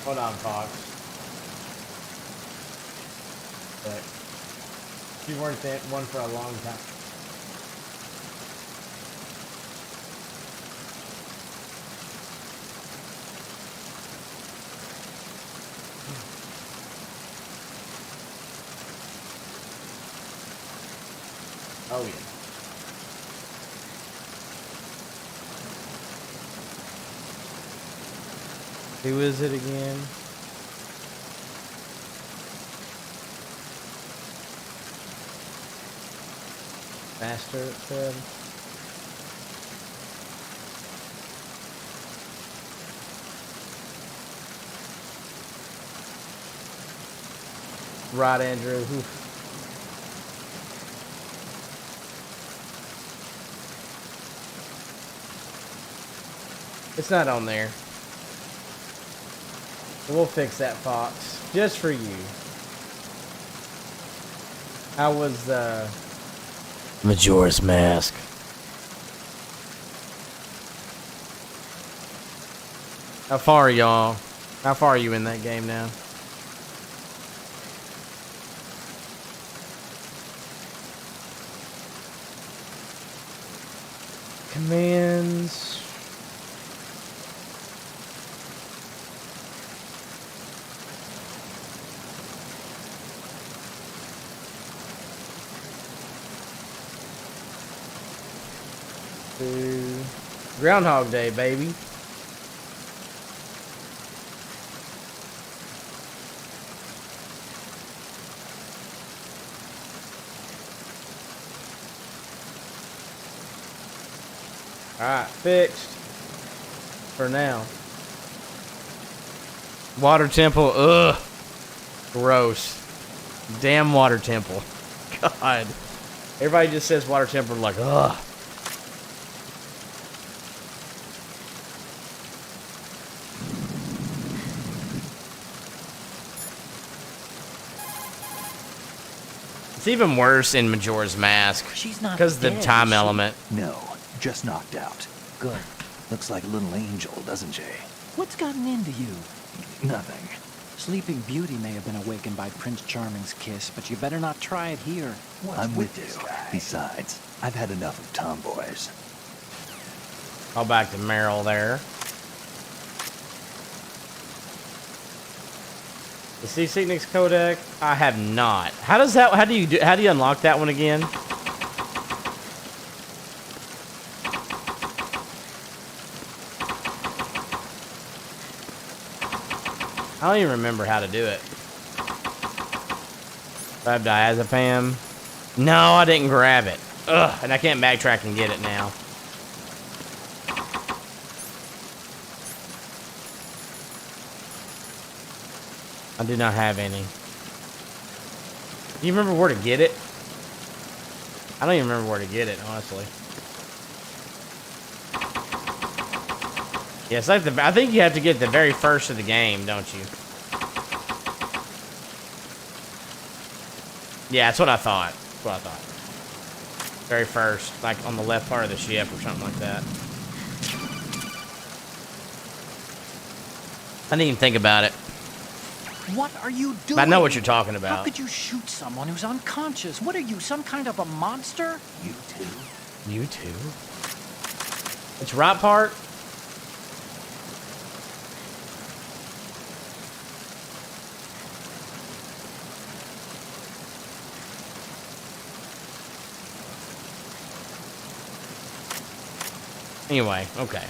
Speaker 1: Hold on, Fox. But you weren't that one for a long time. Oh, yeah. Who is it again? Master, it said. Right, Andrew. Oof. It's not on there. We'll fix that, Fox. Just for you. How was Majora's Mask? How far, y'all? How far are you in that game now? Commands. Groundhog Day, baby. Alright, fixed. For now. Water temple, ugh. Gross. Damn water temple. God. Everybody just says water temple like, ugh. It's even worse in Majora's Mask.
Speaker 4: She's not
Speaker 1: Because of the
Speaker 4: dead,
Speaker 1: time
Speaker 4: is she?
Speaker 1: element.
Speaker 2: No, just knocked out.
Speaker 4: Good.
Speaker 2: Looks like a little angel, doesn't she?
Speaker 4: What's gotten into you?
Speaker 2: Nothing.
Speaker 4: Sleeping Beauty may have been awakened by Prince Charming's kiss, but you better not try it here.
Speaker 2: I'm with you. Besides, I've had enough of tomboys.
Speaker 1: Call back to Meryl there. The C-Signix codec? I have not. How does that, how do you unlock that one again? I don't even remember how to do it. Diazepam. No, I didn't grab it. Ugh, and I can't backtrack and get it now. I do not have any. Do you remember where to get it? I don't even remember where to get it, honestly. Yeah, it's like I think you have to get the very first of the game, don't you? Yeah, that's what I thought. That's what I thought. Very first, like on the left part of the ship or something like that. I didn't even think about it.
Speaker 4: What are you doing?
Speaker 1: But I know what you're talking
Speaker 4: How
Speaker 1: about.
Speaker 4: could you shoot someone who's unconscious? What are you, some kind of a monster?
Speaker 2: You too.
Speaker 1: You too? It's right part. Anyway, okay.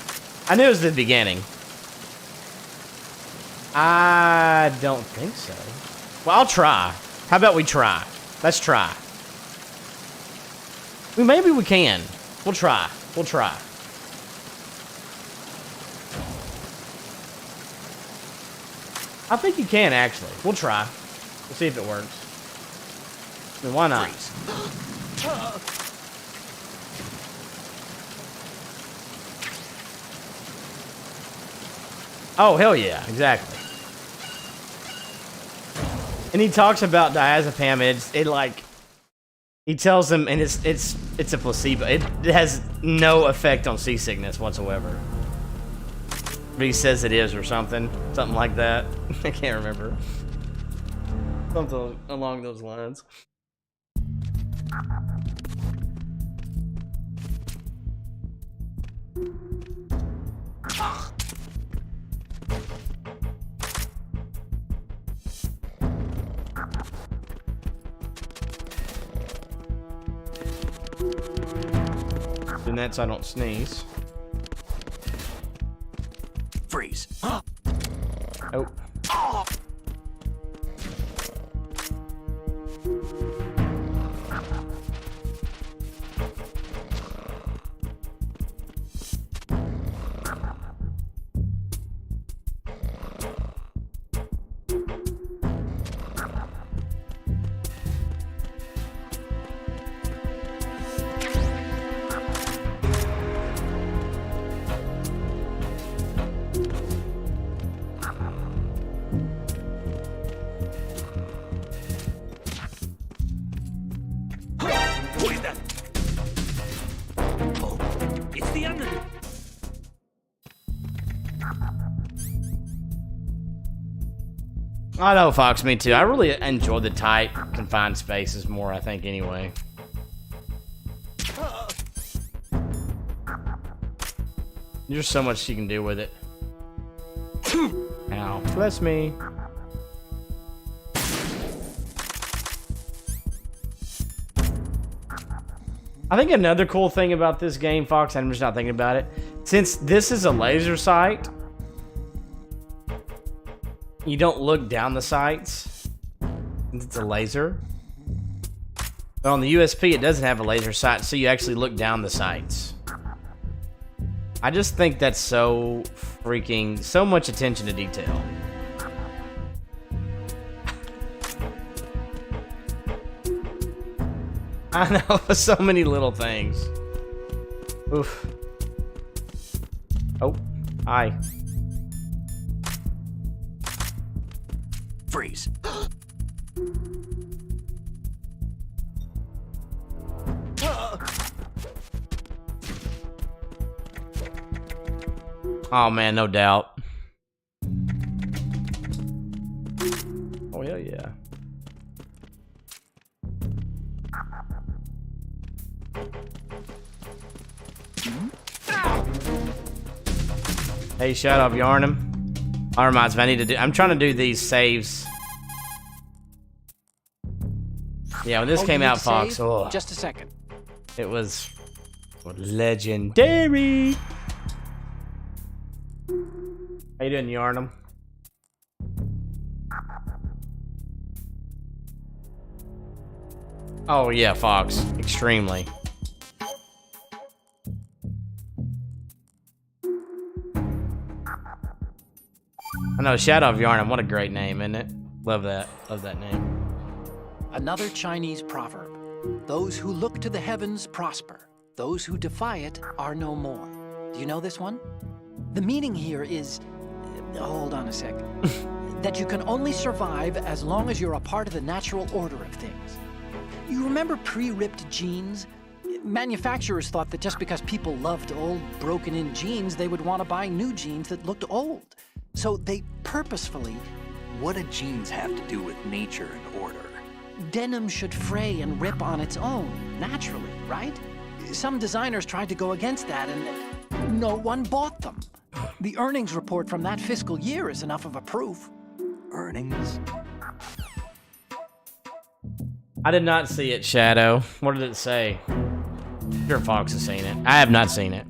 Speaker 1: I knew it was the beginning. I don't think so. Well, I'll try. How about we try? Let's try. Well, maybe we can. We'll try. We'll try. I think you can, actually. We'll try. We'll see if it works. I mean, why not? Oh, hell yeah. Exactly. And he talks about diazepam, and it like, he tells them, and it's a placebo. It has no effect on seasickness whatsoever. But he says it is, or something like that. I can't remember. Something along those lines. Doing that so I don't sneeze.
Speaker 2: Freeze.
Speaker 1: Oh. I know, Fox, me too. I really enjoy the tight, confined spaces more, I think, anyway. There's so much you can do with it. Ow. Bless me. I think another cool thing about this game, Fox, I'm just not thinking about it. Since this is a laser sight, you don't look down the sights. It's a laser. But on the USP, it doesn't have a laser sight, so you actually look down the sights. I just think that's so freaking... so much attention to detail. I know, so many little things. Oof. Oh, hi.
Speaker 2: Freeze.
Speaker 1: Oh man, no doubt. Oh hell yeah. Hey, shut up, Yarnum. That reminds me, I need to do... I'm trying to do these saves. Yeah, when this came out, Fox, oh,
Speaker 4: Just a second.
Speaker 1: it was legendary. How you doing, Yarnum? Oh yeah, Fox. Extremely. I know, Shadow of Yarnum. What a great name, isn't it? Love that. Love that name.
Speaker 4: Another Chinese proverb. Those who look to the heavens prosper. Those who defy it are no more. Do you know this one? The meaning here is... hold on a sec. That you can only survive as long as you're a part of the natural order of things. You remember pre-ripped jeans? Manufacturers thought that just because people loved old, broken-in jeans, they would want to buy new jeans that looked old. So they purposefully...
Speaker 2: What do jeans have to do with nature and order?
Speaker 4: Denim should fray and rip on its own, naturally, right? Some designers tried to go against that and no one bought them. The earnings report from that fiscal year is enough of a proof.
Speaker 2: Earnings?
Speaker 1: I did not see it, Shadow. What did it say? Sure, Fox has seen it. I have not seen it.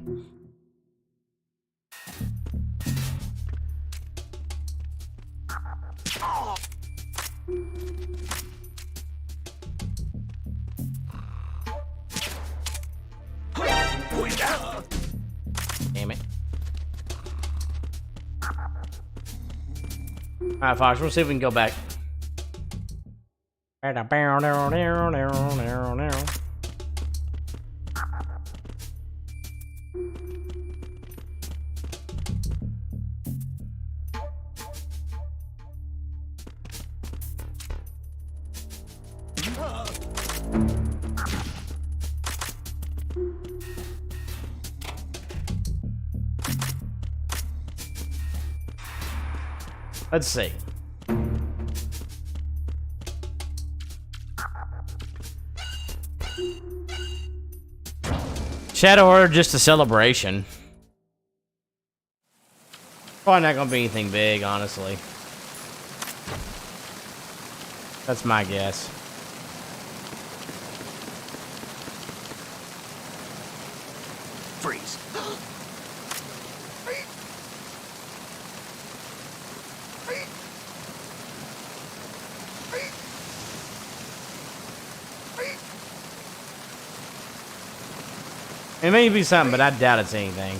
Speaker 1: Damn it. Alright, Fox, we'll see if we can go back. Let's see. Shadow Order, just a celebration. Probably not gonna be anything big, honestly. That's my guess.
Speaker 2: Freeze.
Speaker 1: It may be something, but I doubt it's anything.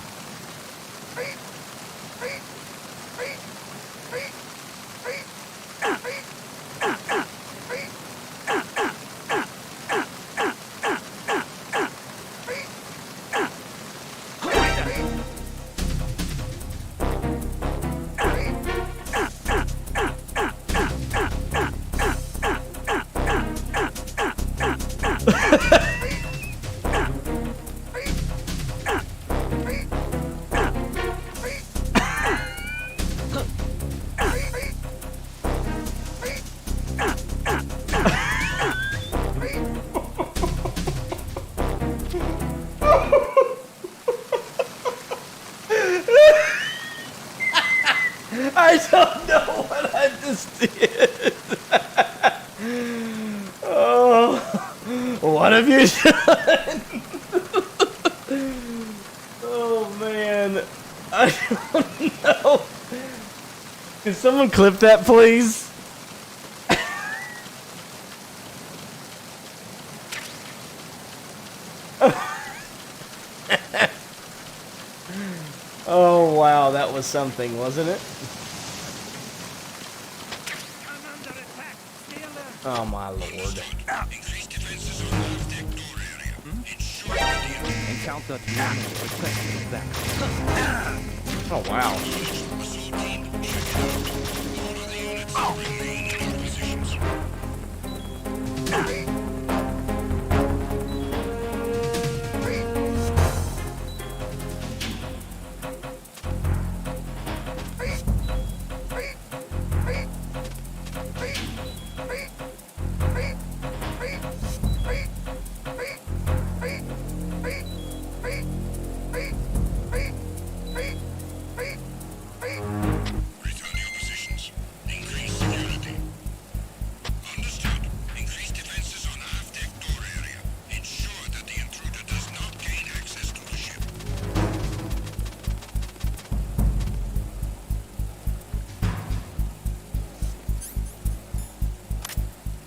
Speaker 1: I don't know what I just did. Oh, what have you done? Oh man, I don't know. Can someone clip that, please? Oh wow, that was something, wasn't it? Oh my lord. Oh wow.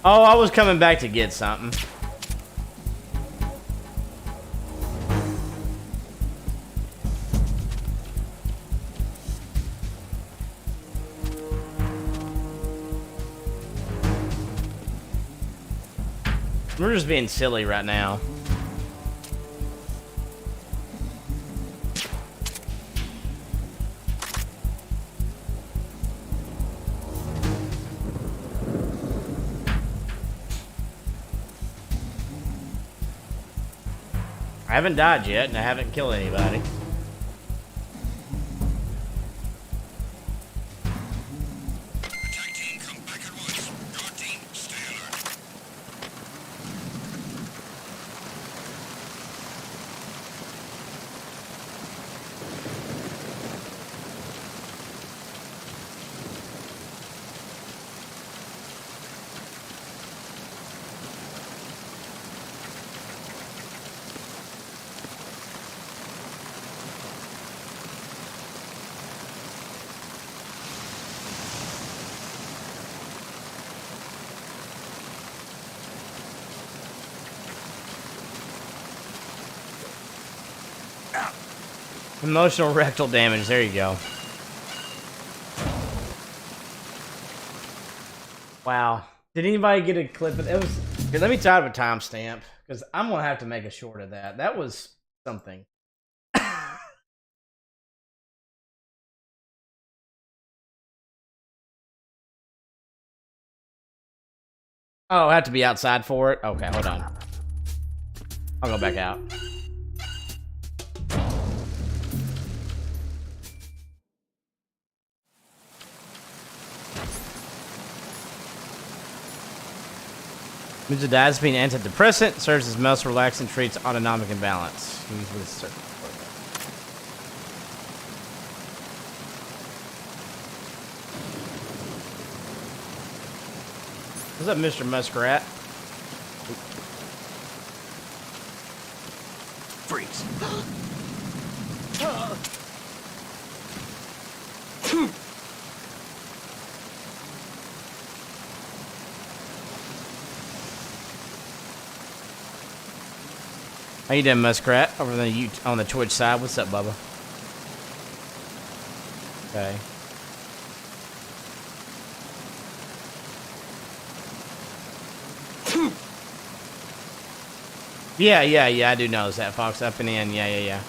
Speaker 1: Oh, I was coming back to get something. We're just being silly right now. I haven't died yet, and I haven't killed anybody. Emotional rectal damage, there you go. Wow. Did anybody get a clip of it? Was, here, let me try to have a timestamp, because I'm gonna have to make a short of that. That was something. Oh, I have to be outside for it? Okay, hold on. I'll go back out. Benzodiazepine antidepressant serves as most relaxant, treats autonomic imbalance. Used with certain. What's up, Mr. Muskrat?
Speaker 2: Freeze.
Speaker 1: How you doing, Muskrat? Over on the Twitch side. What's up, Bubba? Okay. Yeah, I do notice that, Fox. Up and in, yeah.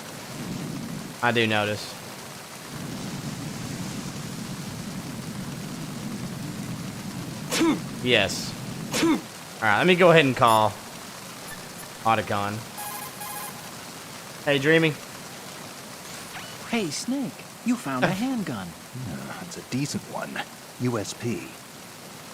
Speaker 1: I do notice. Yes. Alright, let me go ahead and call Otacon. Hey, Dreamy.
Speaker 4: Hey, Snake, you found a handgun.
Speaker 2: It's a decent one. USP.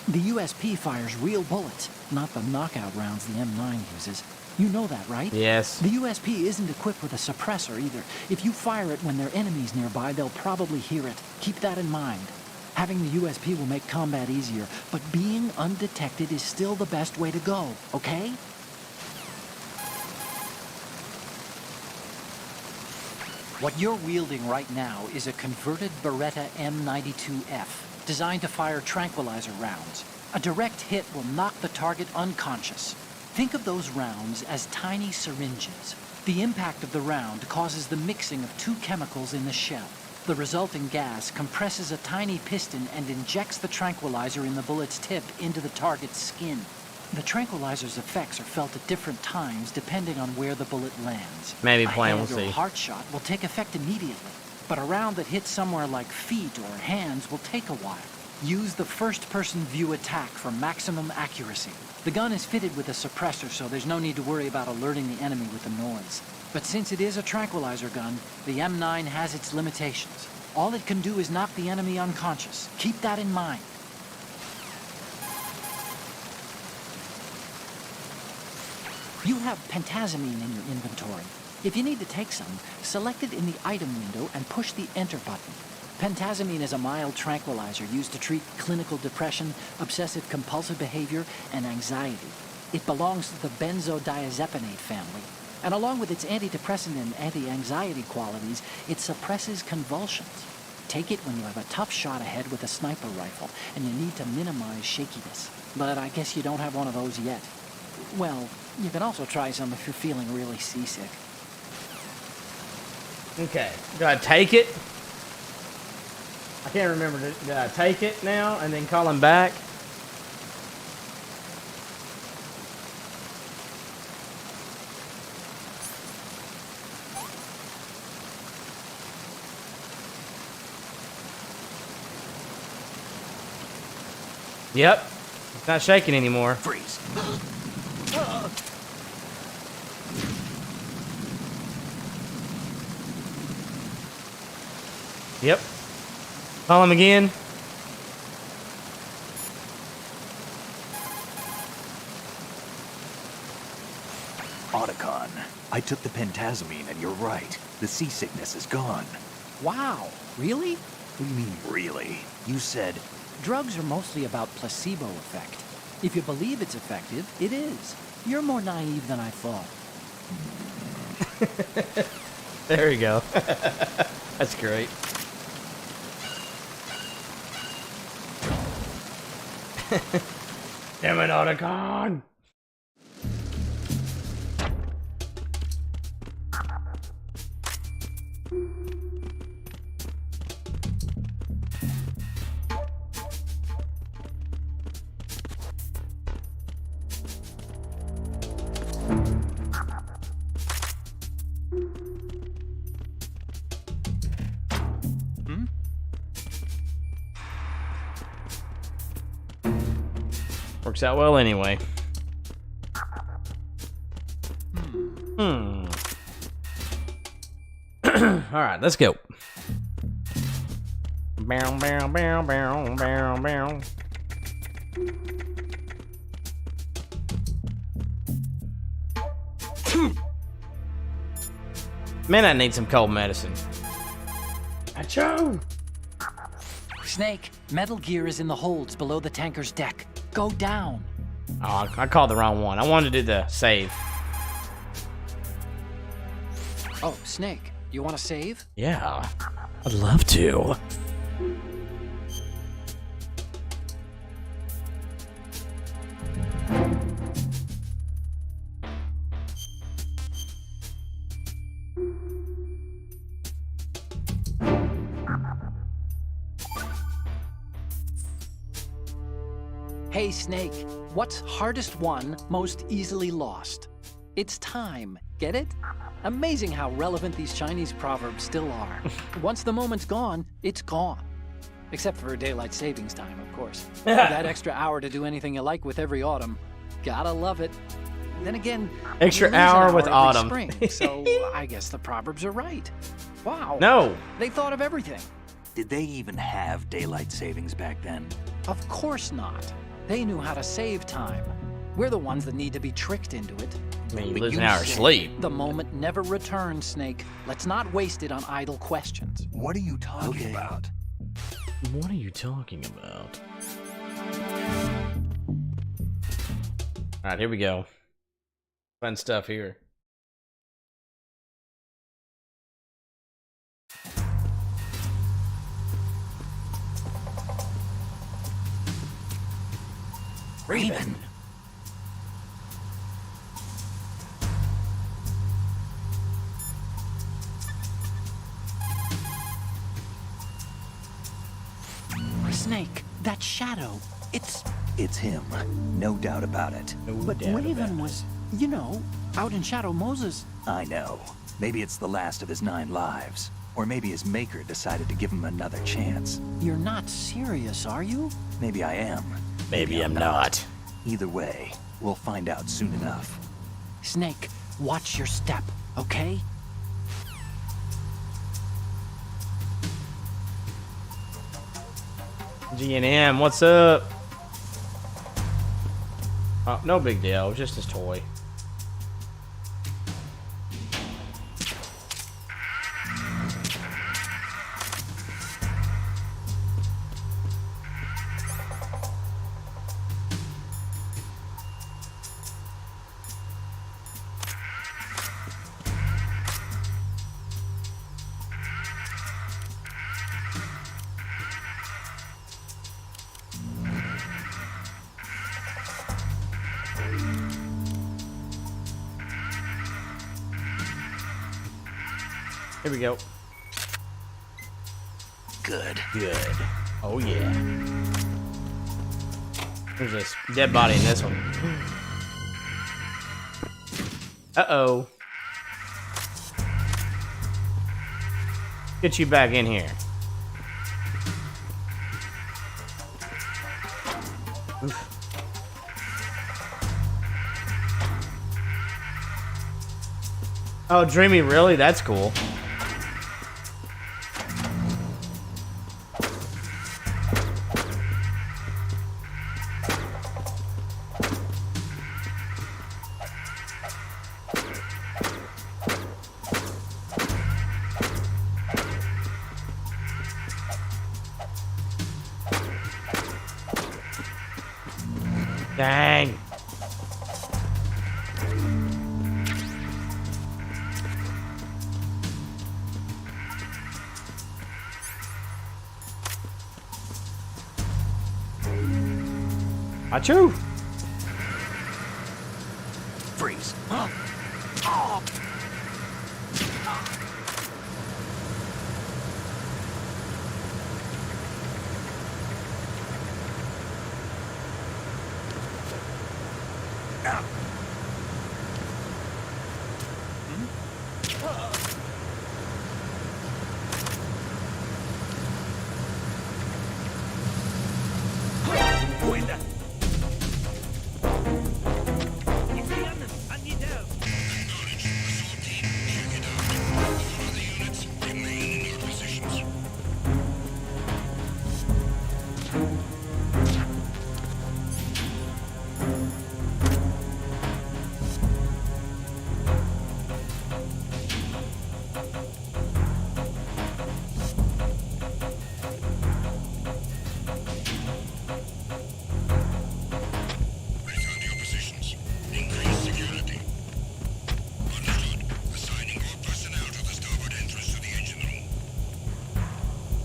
Speaker 4: The USP fires real bullets, not the knockout rounds the M9 uses. You know that, right?
Speaker 1: Yes.
Speaker 4: The USP isn't equipped with a suppressor either. If you fire it when there are enemies nearby, they'll probably hear it. Keep that in mind. Having the USP will make combat easier, but being undetected is still the best way to go, okay? What you're wielding right now is a converted Beretta M92F, designed to fire tranquilizer rounds. A direct hit will knock the target unconscious. Think of those rounds as tiny syringes. The impact of the round causes the mixing of two chemicals in the shell. The resulting gas compresses a tiny piston and injects the tranquilizer in the bullet's tip into the target's skin. The tranquilizer's effects are felt at different times depending on where the bullet lands.
Speaker 1: Maybe
Speaker 4: A
Speaker 1: playing, we'll
Speaker 4: head or
Speaker 1: see.
Speaker 4: heart shot will take effect immediately, but a round that hits somewhere like feet or hands will take a while. Use the first-person view attack for maximum accuracy. The gun is fitted with a suppressor, so there's no need to worry about alerting the enemy with the noise. But since it is a tranquilizer gun, the M9 has its limitations. All it can do is knock the enemy unconscious. Keep that in mind. You have pentazamine in your inventory. If you need to take some, select it in the item window and push the enter button. Pentazamine is a mild tranquilizer used to treat clinical depression, obsessive-compulsive behavior, and anxiety. It belongs to the benzodiazepinate family, and along with its antidepressant and anti-anxiety qualities, it suppresses convulsions. Take it when you have a tough shot ahead with a sniper rifle, and you need to minimize shakiness. But I guess you don't have one of those yet. Well, you can also try some if you're feeling really seasick.
Speaker 1: Okay. Do I take it? I can't remember. Did I take it now and then call him back? Yep. It's not shaking anymore.
Speaker 2: Freeze.
Speaker 1: Yep. Call him again.
Speaker 2: Otacon, I took the pentazamine and you're right. The seasickness is gone.
Speaker 4: Wow, really?
Speaker 2: What do you mean, really? You said...
Speaker 4: Drugs are mostly about placebo effect. If you believe it's effective, it is. You're more naive than I thought.
Speaker 1: There you go. That's great. Damn it, Otacon! Works out well anyway. Alright, let's go. Bow, bow, bow, bow, bow, bow. Man, I need some cold medicine. Achoo!
Speaker 4: Snake, Metal Gear is in the holds below the tanker's deck. Go down.
Speaker 1: Oh, I called the wrong one. I wanted to do the save.
Speaker 4: Oh, Snake, you want to save?
Speaker 1: Yeah, I'd love to.
Speaker 4: Hey, Snake, what's hardest won, most easily lost? It's time. Get it? Amazing how relevant these Chinese proverbs still are. Once the moment's gone, it's gone. Except for daylight savings time, of course. That extra hour to do anything you like with every autumn. Gotta love it. Then again,
Speaker 1: Extra
Speaker 4: you lose an
Speaker 1: hour with
Speaker 4: every
Speaker 1: autumn.
Speaker 4: Spring, so I guess the proverbs are right. Wow.
Speaker 1: No.
Speaker 4: They thought of everything.
Speaker 2: Did they even have daylight savings back then?
Speaker 4: Of course not. They knew how to save time. We're the ones that need to be tricked into it.
Speaker 1: I mean, you
Speaker 2: But
Speaker 1: lose
Speaker 2: you
Speaker 1: an hour of
Speaker 2: said-
Speaker 1: sleep.
Speaker 4: The moment never returns, Snake. Let's not waste it on idle questions.
Speaker 2: What are you talking about?
Speaker 1: What are you talking about? Alright, here we go. Fun stuff here.
Speaker 2: Raven.
Speaker 4: Snake, that shadow, it's...
Speaker 2: It's him. No doubt about it.
Speaker 4: But Raven was, you know, out in Shadow Moses.
Speaker 2: I know. Maybe it's the last of his 9 lives. Or maybe his maker decided to give him another chance.
Speaker 4: You're not serious, are you?
Speaker 2: Maybe I am.
Speaker 1: Maybe I'm not.
Speaker 2: Either way, we'll find out soon enough.
Speaker 4: Snake, watch your step, okay?
Speaker 1: G&M, what's up? Oh, no big deal. It was just his toy. Here we go.
Speaker 2: Good.
Speaker 1: Good. Oh yeah. There's this dead body in this one. Uh-oh. Get you back in here. Oh, Dreamy, really? That's cool. Dang. Achoo!
Speaker 2: Freeze.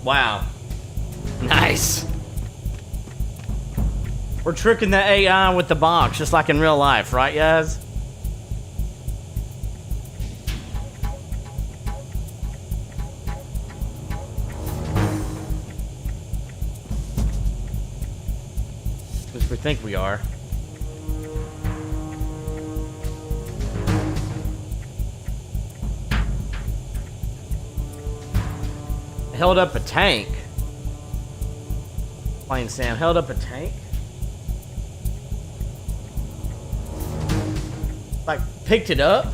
Speaker 1: Wow. Nice. We're tricking the AI with the box, just like in real life, right, guys? At least we think we are. Held up a tank. Plain Sam held up a tank. Like, picked it up.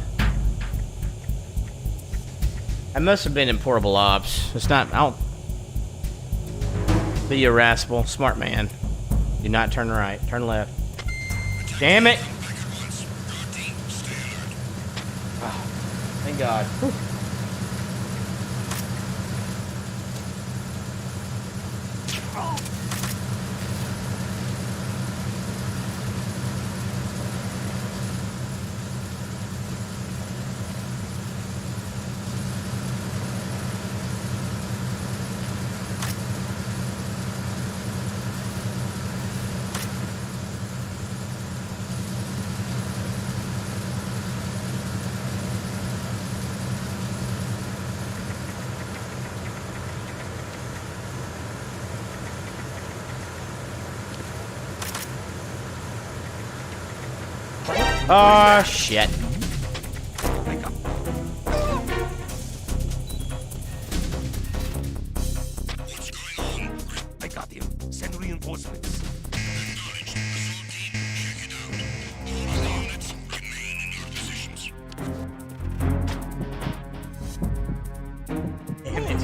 Speaker 1: That must have been in portable ops. It's not. I don't. Be irascible, smart man. Do not turn right. Turn left. Damn it! Oh, thank God. Whew. Oh, shit.
Speaker 5: What's going on? I got him. Send reinforcements. Acknowledged. Assault team, check it out. All other units, remain in your positions.
Speaker 1: Damn it.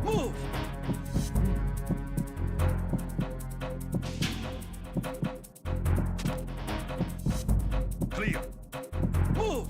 Speaker 5: Move! Clear. Move!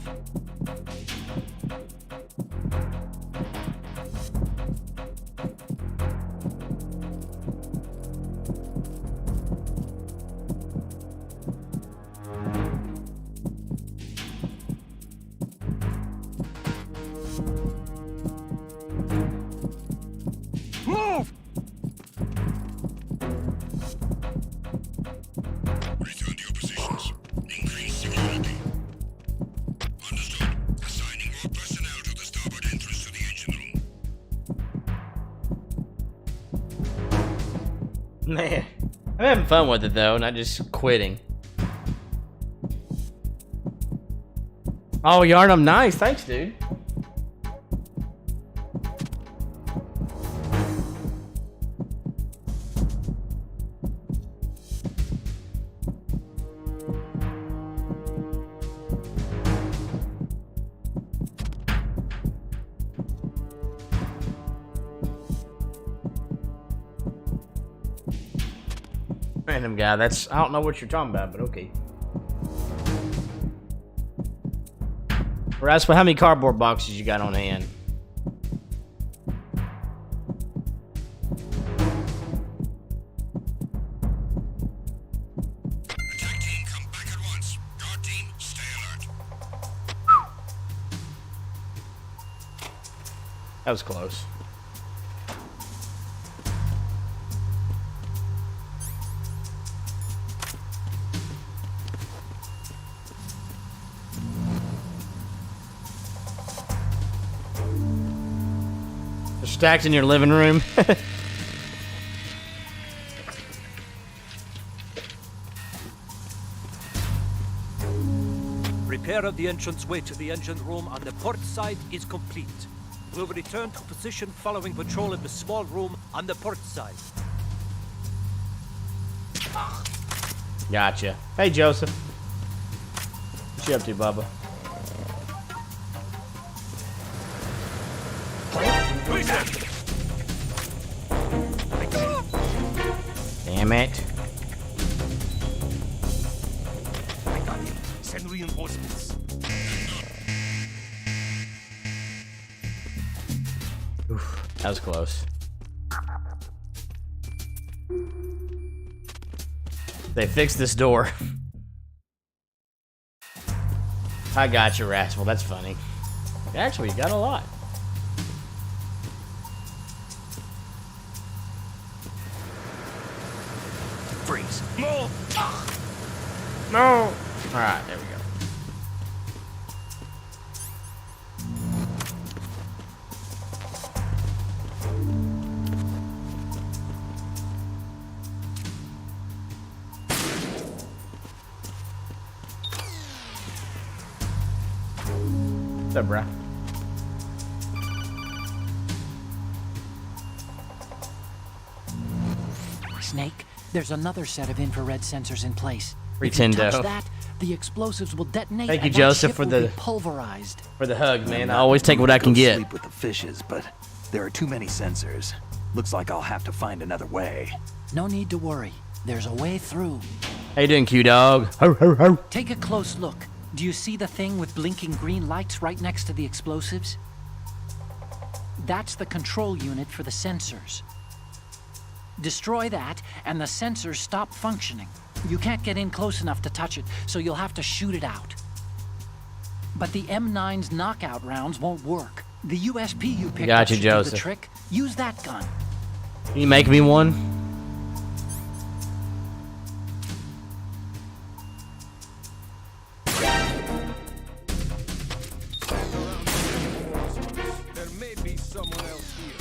Speaker 5: Move! Return to your positions. Increase security. Understood. Assigning more personnel to the starboard entrance to the engine room.
Speaker 1: Man. I'm having fun with it, though, not just quitting. Oh, Yarnum, nice. Thanks, dude. Random guy. That's, I don't know what you're talking about, but okay. Rascal, how many cardboard boxes you got on hand?
Speaker 7: Attack team, come back at once. Guard team, stay alert.
Speaker 1: That was close. They're stacked in your living room.
Speaker 8: Repair of the entranceway to the engine room on the port side is complete. We'll return to position following patrol in the small room on the port side.
Speaker 1: Gotcha. Hey, Joseph. What you up to, Bubba? Damn it.
Speaker 7: Send reinforcements.
Speaker 1: Oof, that was close. They fixed this door. I got you, Rascal. That's funny. Actually, you got a lot.
Speaker 7: Freeze. No!
Speaker 1: No! Alright, there we go. What's up, bruh?
Speaker 4: Snake, there's another set of infrared sensors in place.
Speaker 1: Pretendo.
Speaker 4: If you touch that, the explosives will detonate.
Speaker 1: Thank you,
Speaker 4: and that
Speaker 1: Joseph,
Speaker 4: ship
Speaker 1: for
Speaker 4: will
Speaker 1: the-
Speaker 4: be pulverized.
Speaker 1: For the hug, man. I always take what I can get.
Speaker 2: Sleep with the fishes, but there are too many sensors. Looks like I'll have to find another way.
Speaker 4: No need to worry. There's a way through.
Speaker 1: How you doing, Q-Dog? Ho, ho, ho.
Speaker 4: Take a close look. Do you see the thing with blinking green lights right next to the explosives? That's the control unit for the sensors. Destroy that, and the sensors stop functioning. You can't get in close enough to touch it, so you'll have to shoot it out. But the M9's knockout rounds won't work. The USP you picked up
Speaker 1: Gotcha,
Speaker 4: should do the
Speaker 1: Joseph.
Speaker 4: trick. Use that gun.
Speaker 1: Can you make me one?
Speaker 3: There may be someone else here.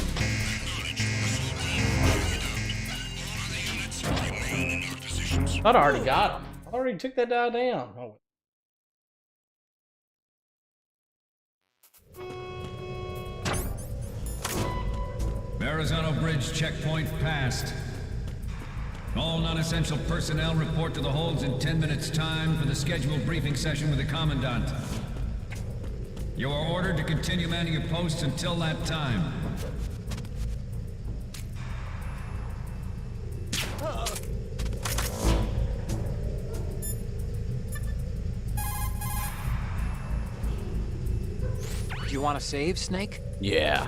Speaker 1: Thought I already got him. I already took that guy down. Oh.
Speaker 9: Verrazano Bridge checkpoint passed. All non-essential personnel report to the holds in 10 minutes' time for the scheduled briefing session with the commandant. You are ordered to continue manning your posts until that time.
Speaker 4: Do you want to save, Snake?
Speaker 1: Yeah.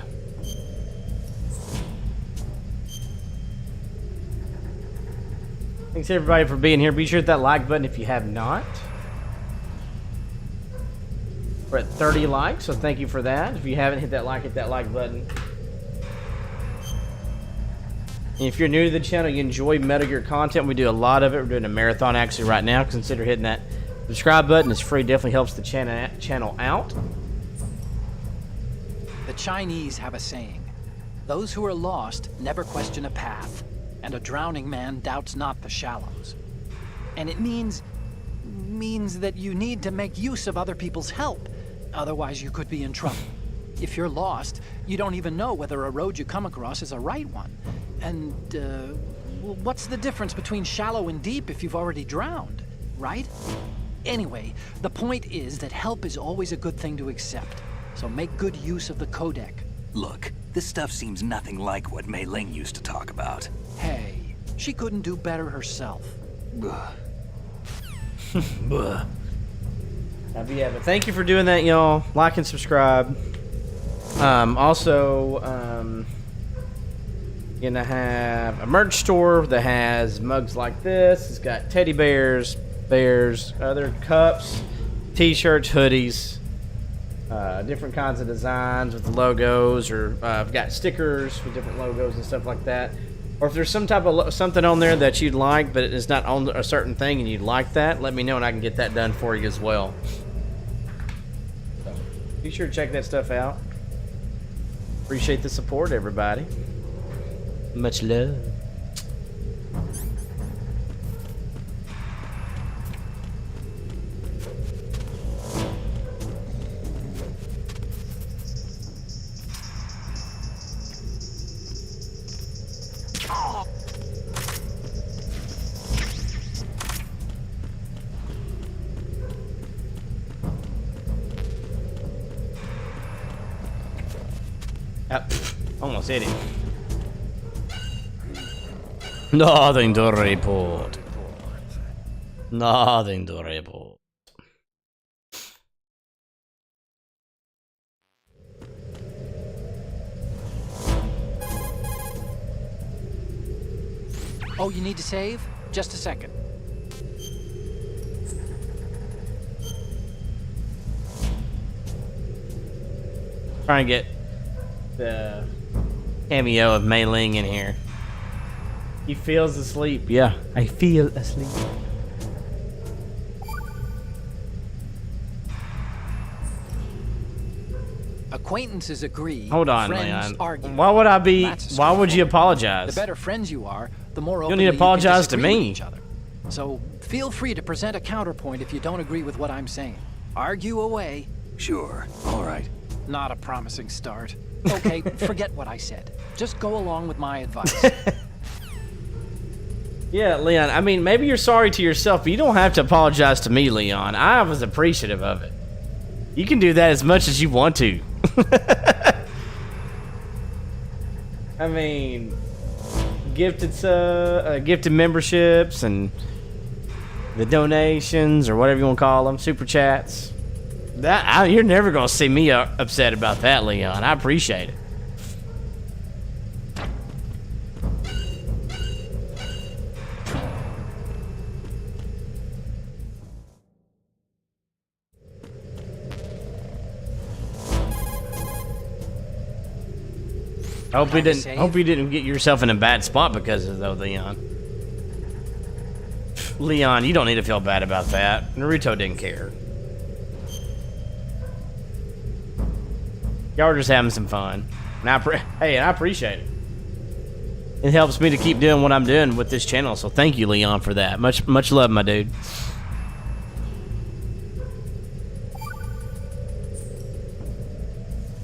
Speaker 1: Thanks everybody for being here. Be sure to hit that like button if you have not. We're at 30 likes, so thank you for that. If you haven't hit that like button. And if you're new to the channel, you enjoy Metal Gear content, we do a lot of it. We're doing a marathon actually right now. Consider hitting that subscribe button. It's free, definitely helps the channel out.
Speaker 4: The Chinese have a saying, those who are lost never question a path, and a drowning man doubts not the shallows. And it means that you need to make use of other people's help, otherwise you could be in trouble. If you're lost, you don't even know whether a road you come across is a right one. And, well, what's the difference between shallow and deep if you've already drowned, right? Anyway, the point is that help is always a good thing to accept. So make good use of the codec.
Speaker 2: Look, this stuff seems nothing like what Mei Ling used to talk about.
Speaker 4: Hey, She couldn't do better herself.
Speaker 1: But thank you for doing that, y'all. Like and subscribe. Also, gonna have a merch store that has mugs like this. It's got teddy bears, other cups, t-shirts, hoodies, different kinds of designs with the logos, or I've got stickers with different logos and stuff like that. Or if there's some type of something on there that you'd like, but it's not on a certain thing and you'd like that, let me know and I can get that done for you as well. So, be sure to check that stuff out. Appreciate the support, everybody. Much love. Almost hit him. Nothing to report. Nothing to report.
Speaker 4: Oh, you need to save? Just a second.
Speaker 1: Trying to get the cameo of Mei Ling in here. He feels asleep. Yeah, I feel asleep.
Speaker 4: Acquaintances agree.
Speaker 1: Hold on,
Speaker 4: friends
Speaker 1: Leon.
Speaker 4: argue.
Speaker 1: Why would I be?
Speaker 4: That's
Speaker 1: Why would you
Speaker 4: straightforward.
Speaker 1: apologize?
Speaker 4: The better friends you are, the more
Speaker 1: You
Speaker 4: openly
Speaker 1: don't need to apologize to
Speaker 4: can disagree with
Speaker 1: me.
Speaker 4: each other. So feel free to present a counterpoint if you don't agree with what I'm saying. Argue away.
Speaker 2: Sure, all right.
Speaker 4: Not a promising start. Okay, forget what I said. Just go along with my advice.
Speaker 1: Yeah, Leon. I mean, maybe you're sorry to yourself, but you don't have to apologize to me, Leon. I was appreciative of it. You can do that as much as you want to. I mean, gifted memberships and the donations, or whatever you want to call them, super chats. You're never gonna see me upset about that, Leon. I appreciate it. I hope you didn't get yourself in a bad spot because of that, Leon. Leon, you don't need to feel bad about that. Naruto didn't care. Y'all are just having some fun. And I appreciate it. It helps me to keep doing what I'm doing with this channel, so thank you, Leon, for that. Much love, my dude.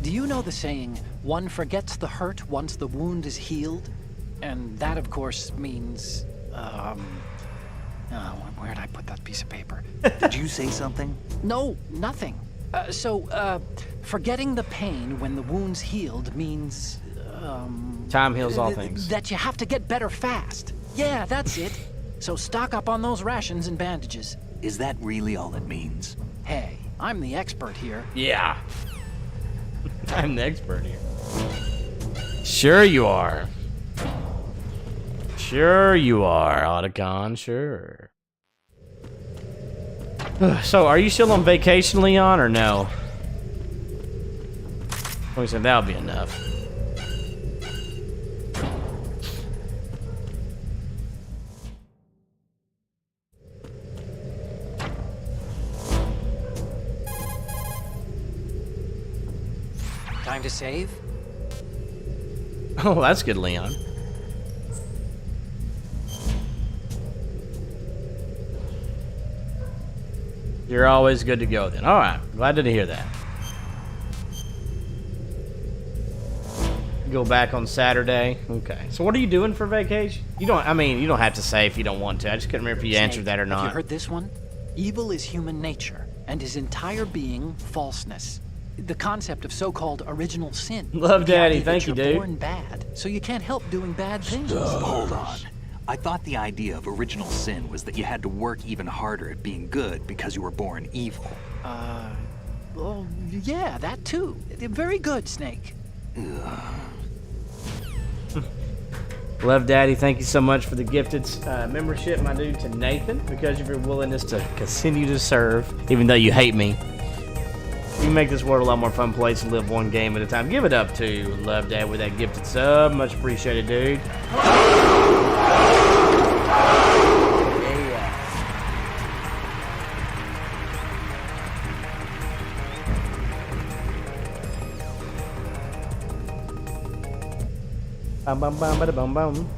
Speaker 4: Do you know the saying, one forgets the hurt once the wound is healed? And that, of course, means, where'd I put that piece of paper?
Speaker 2: Did you say something?
Speaker 4: No, nothing. Forgetting the pain when the wound's healed means,
Speaker 1: Time heals all things.
Speaker 4: that you have to get better fast. Yeah, that's it. So stock up on those rations and bandages.
Speaker 2: Is that really all it means?
Speaker 4: Hey, I'm the expert here.
Speaker 1: Yeah. I'm the expert here. Sure you are. Sure you are, Otacon, sure. So, are you still on vacation, Leon, or no? We said that'll be enough.
Speaker 4: Time to save?
Speaker 1: Oh, that's good, Leon. You're always good to go then. Alright, glad to hear that. Go back on Saturday. Okay. So what are you doing for vacation? You don't have to say if you don't want to. I just couldn't remember if you answered that or not.
Speaker 4: Have you heard this one? Evil is human nature, and his entire being falseness. The concept of so-called original sin.
Speaker 1: Love, Daddy.
Speaker 4: The idea that
Speaker 1: Thank you,
Speaker 4: you're
Speaker 1: dude.
Speaker 4: born bad, so you can't help doing bad things.
Speaker 2: Hold on.
Speaker 10: I thought the idea of original sin was that you had to work even harder at being good because you were born evil.
Speaker 4: Well, yeah, that too. Very good, Snake.
Speaker 1: Love Daddy, thank you so much for the gifted membership, my dude, to Nathan, because of your willingness to continue to serve, even though you hate me. You can make this world a lot more fun place and live one game at a time. Give it up to Love Dad with that gifted sub. Much appreciated, dude. Bum bum bum bada bum bum.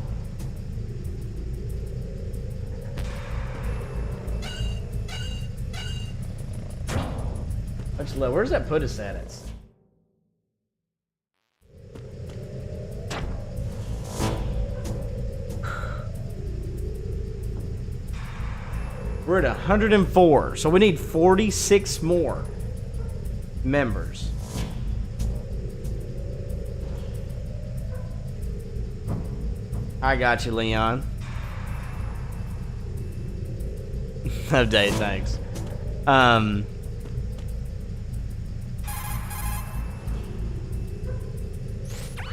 Speaker 1: Much low. Where's that put us at? We're at 104, so we need 46 more members. I got you, Leon. Have day, thanks.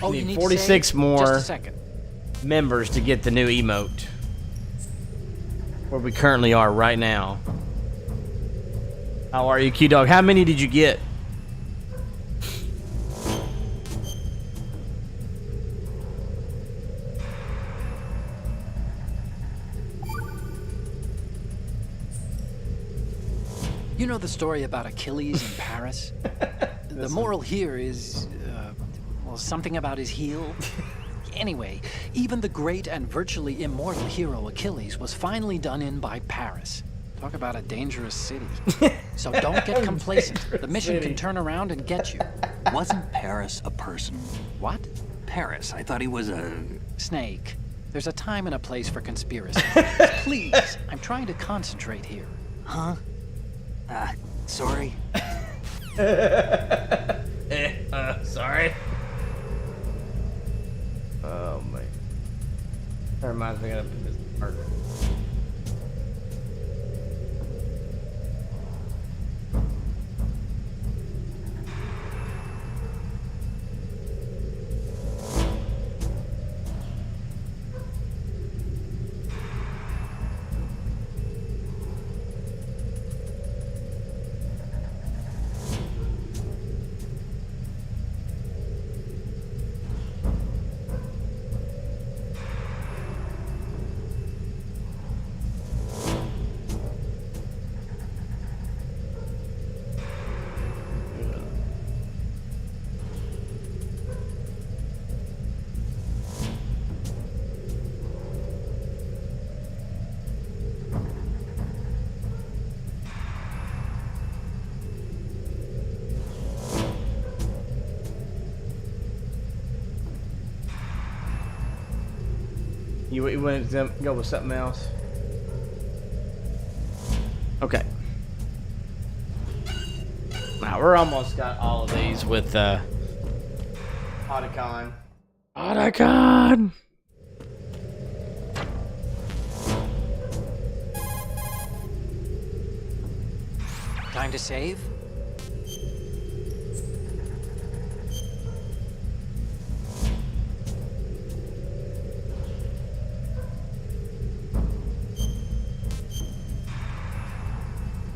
Speaker 4: You need
Speaker 1: 46
Speaker 4: to
Speaker 1: more
Speaker 4: just a second.
Speaker 1: members to get the new emote. Where we currently are right now. How are you, Q-Dog? How many did you get?
Speaker 4: You know the story about Achilles in Paris? The moral here is, well, something about his heel. Anyway, even the great and virtually immortal hero Achilles was finally done in by Paris. Talk about a dangerous city. So don't get complacent. The mission can turn around and get you.
Speaker 10: Wasn't Paris a person?
Speaker 4: What?
Speaker 10: Paris. I thought he was a...
Speaker 4: Snake. There's a time and a place for conspiracy. Please, I'm trying to concentrate here.
Speaker 10: Huh? Sorry.
Speaker 1: Sorry. Oh, man. That reminds me of this part. You want to go with something else? Okay. Now we're almost got all of these with Otacon. Otacon!
Speaker 4: Time to save?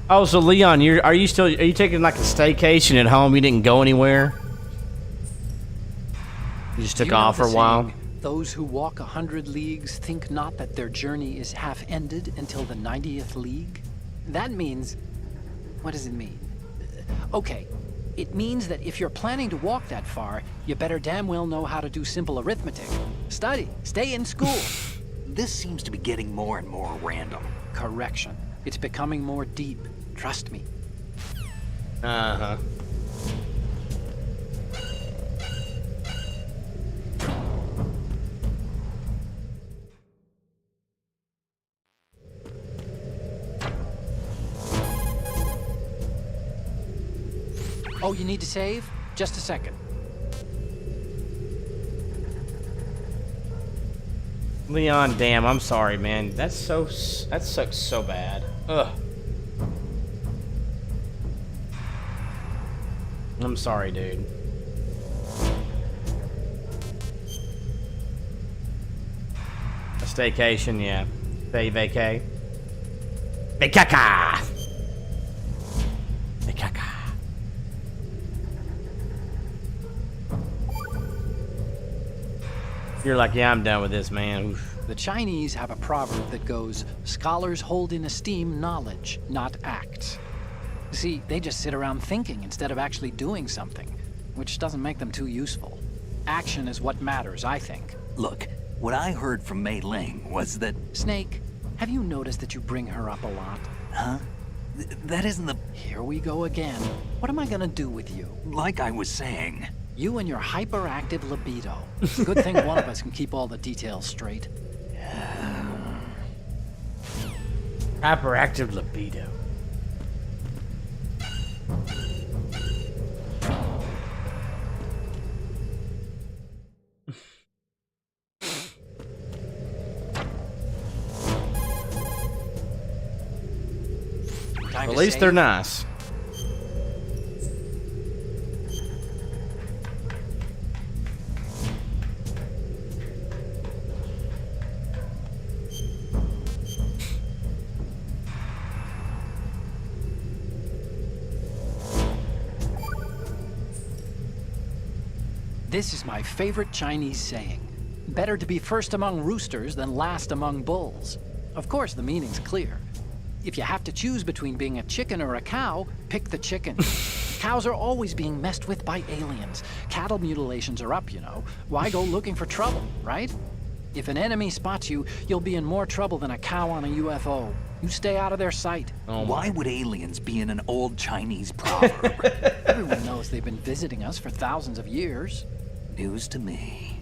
Speaker 1: Oh, so Leon, are you taking like a staycation at home? You didn't go anywhere? You just took off for a while?
Speaker 4: Those who walk 100 leagues think not that their journey is half ended until the 90th league. That means, what does it mean? Okay, it means that if you're planning to walk that far, you better damn well know how to do simple arithmetic. Study, stay in school.
Speaker 10: This seems to be getting more and more random.
Speaker 4: Correction. It's becoming more deep. Trust me.
Speaker 1: Uh-huh.
Speaker 4: Oh, you need to save? Just a second.
Speaker 1: Leon, damn, I'm sorry, man. That sucks so bad. Ugh. I'm sorry, dude. A staycation, yeah. Vacay. Vacaka! Vacaka. You're like, yeah, I'm done with this, man. Oof.
Speaker 4: The Chinese have a proverb that goes, scholars hold in esteem knowledge, not acts. See, they just sit around thinking instead of actually doing something, which doesn't make them too useful. Action is what matters, I think.
Speaker 10: Look, what I heard from Mei Ling was that...
Speaker 4: Snake, have you noticed that you bring her up a lot?
Speaker 10: Huh? That isn't the...
Speaker 4: Here we go again. What am I gonna do with you?
Speaker 10: Like I was saying...
Speaker 4: You and your hyperactive libido. Good thing one of us can keep all the details straight.
Speaker 1: Hyperactive libido. At least they're nice.
Speaker 4: This is my favorite Chinese saying. Better to be first among roosters than last among bulls. Of course, the meaning's clear. If you have to choose between being a chicken or a cow, pick the chicken. Cows are always being messed with by aliens. Cattle mutilations are up, you know. Why go looking for trouble, right? If an enemy spots you, you'll be in more trouble than a cow on a UFO. You stay out of their sight.
Speaker 10: Why would aliens be in an old Chinese proverb?
Speaker 4: Everyone knows they've been visiting us for thousands of years.
Speaker 10: News to me.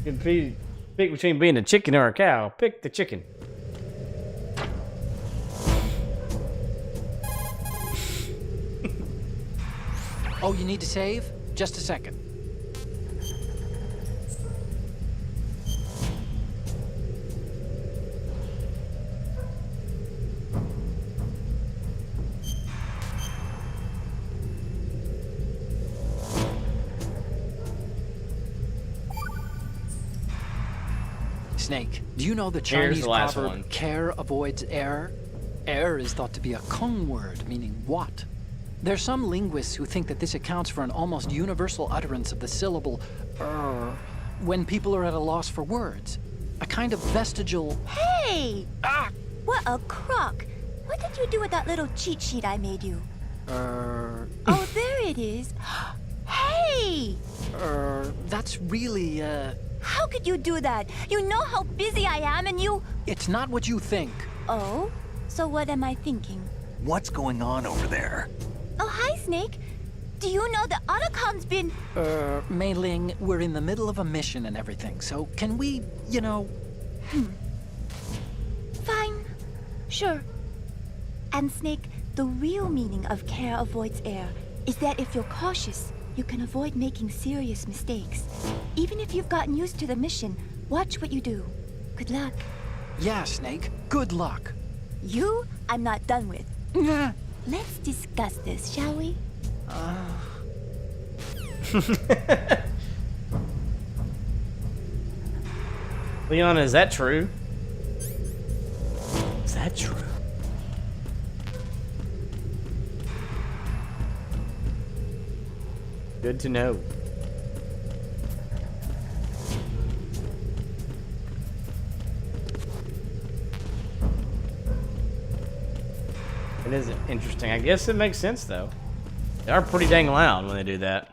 Speaker 1: You can pick between being a chicken or a cow. Pick the chicken.
Speaker 4: Oh, you need to save? Just a second. Snake, do you know the Chinese proverb, care avoids error? Error is thought to be a Kung word, meaning what? There's some linguists who think that this accounts for an almost universal utterance of the syllable when people are at a loss for words. A kind of vestigial...
Speaker 11: Hey! Ah! What a crock! What did you do with that little cheat sheet I made you? Oh, there it is. Hey!
Speaker 4: That's really,
Speaker 11: How could you do that? You know how busy I am and you...
Speaker 4: It's not what you think.
Speaker 11: Oh? So what am I thinking?
Speaker 10: What's going on over there?
Speaker 11: Oh, hi, Snake. Do you know the Otacon's been...
Speaker 4: Mei Ling, we're in the middle of a mission and everything, so can we, you know...
Speaker 11: Fine. Sure. And Snake, the real meaning of care avoids error is that if you're cautious, you can avoid making serious mistakes. Even if you've gotten used to the mission, watch what you do. Good luck.
Speaker 4: Yeah, Snake. Good luck.
Speaker 11: You, I'm not done with. Let's discuss this, shall we?
Speaker 1: Leon, is that true? Is that true? Good to know. It is interesting. I guess it makes sense, though. They are pretty dang loud when they do that.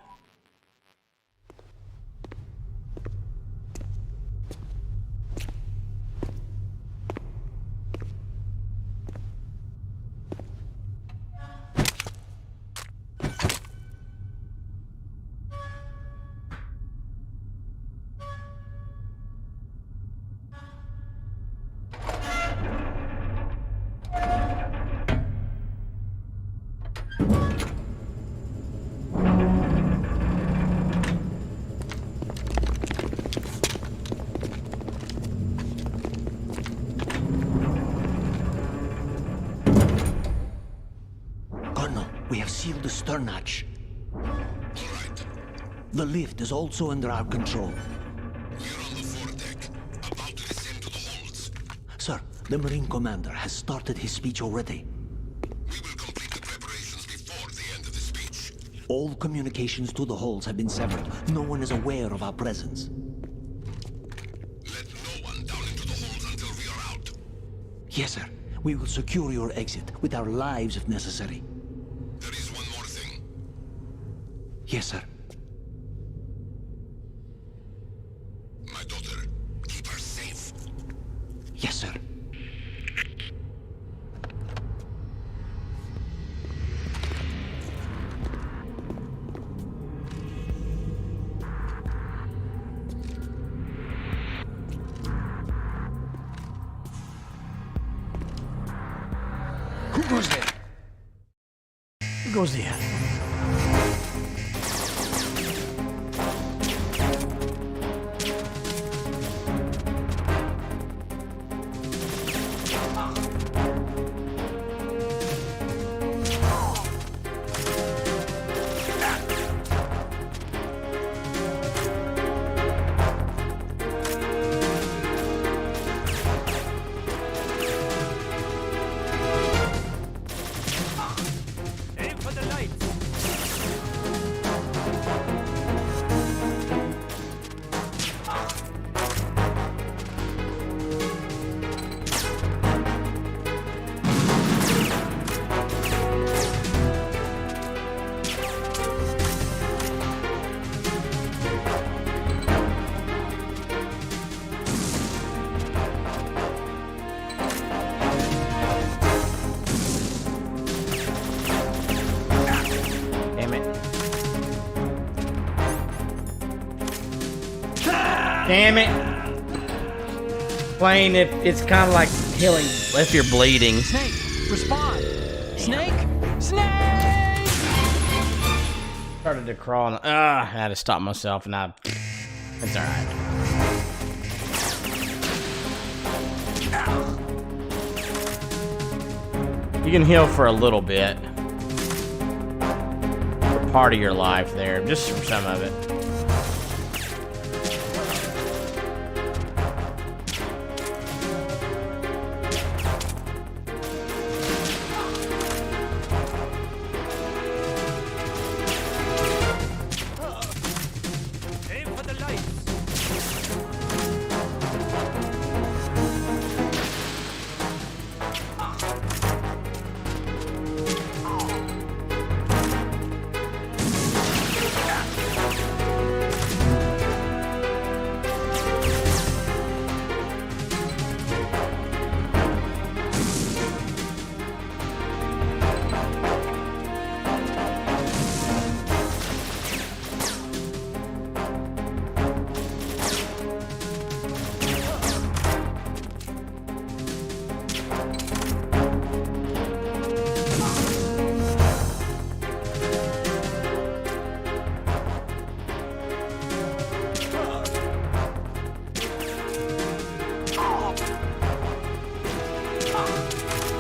Speaker 12: Colonel, we have sealed the stern hatch.
Speaker 7: All right.
Speaker 12: The lift is also under our control.
Speaker 7: We're on the foredeck, about to descend to the holds.
Speaker 12: Sir, the Marine Commander has started his speech already.
Speaker 7: We will complete the preparations before the end of the speech.
Speaker 12: All communications to the holds have been severed. No one is aware of our presence.
Speaker 7: Let no one down into the holds until we are out.
Speaker 12: Yes, sir. We will secure your exit with our lives if necessary.
Speaker 7: There is one more thing.
Speaker 12: Yes, sir.
Speaker 7: My daughter, keep her safe.
Speaker 12: Yes, sir.
Speaker 1: Who goes there? Who goes there?
Speaker 8: Aim for the lights.
Speaker 1: Damn it. Damn it. Playing it, it's kind of like healing if you're bleeding.
Speaker 4: Snake, respond! Snake! Snake!
Speaker 1: Started to crawl and I had to stop myself and it's alright. You can heal for a little bit. For part of your life there, just for some of it.
Speaker 8: Aim for the lights.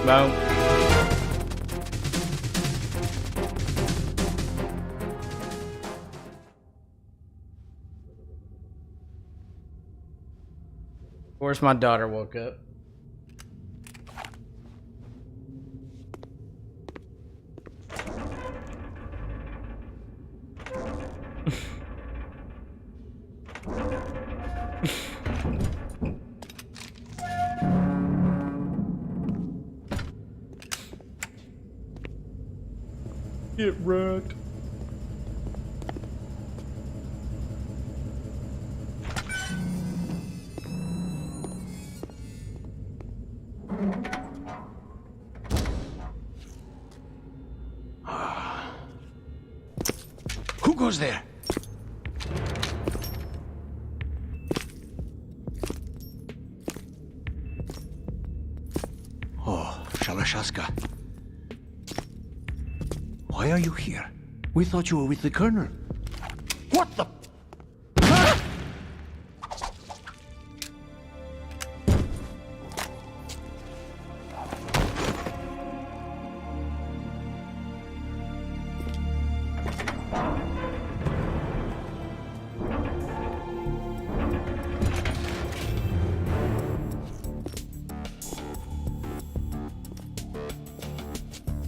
Speaker 1: Boom. Of course, my daughter woke up. Get wrecked.
Speaker 12: Who goes there? Oh, Shalashaska. Why are you here? We thought you were with the Colonel. What the?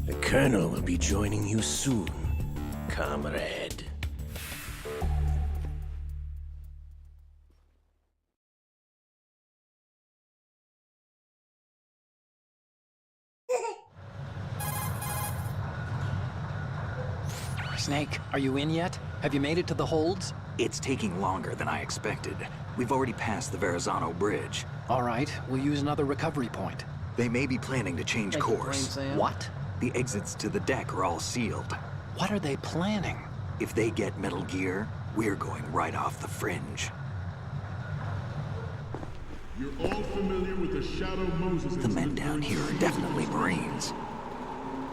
Speaker 13: The Colonel will be joining you soon, comrade.
Speaker 4: Snake, are you in yet? Have you made it to the holds?
Speaker 10: It's taking longer than I expected. We've already passed the Verrazano Bridge.
Speaker 4: All right, we'll use another recovery point.
Speaker 10: They may be planning to change course.
Speaker 4: What?
Speaker 10: The exits to the deck are all sealed.
Speaker 4: What are they planning?
Speaker 10: If they get Metal Gear, we're going right off the fringe.
Speaker 14: You're all familiar with the Shadow Moses.
Speaker 10: The men down here are definitely Marines.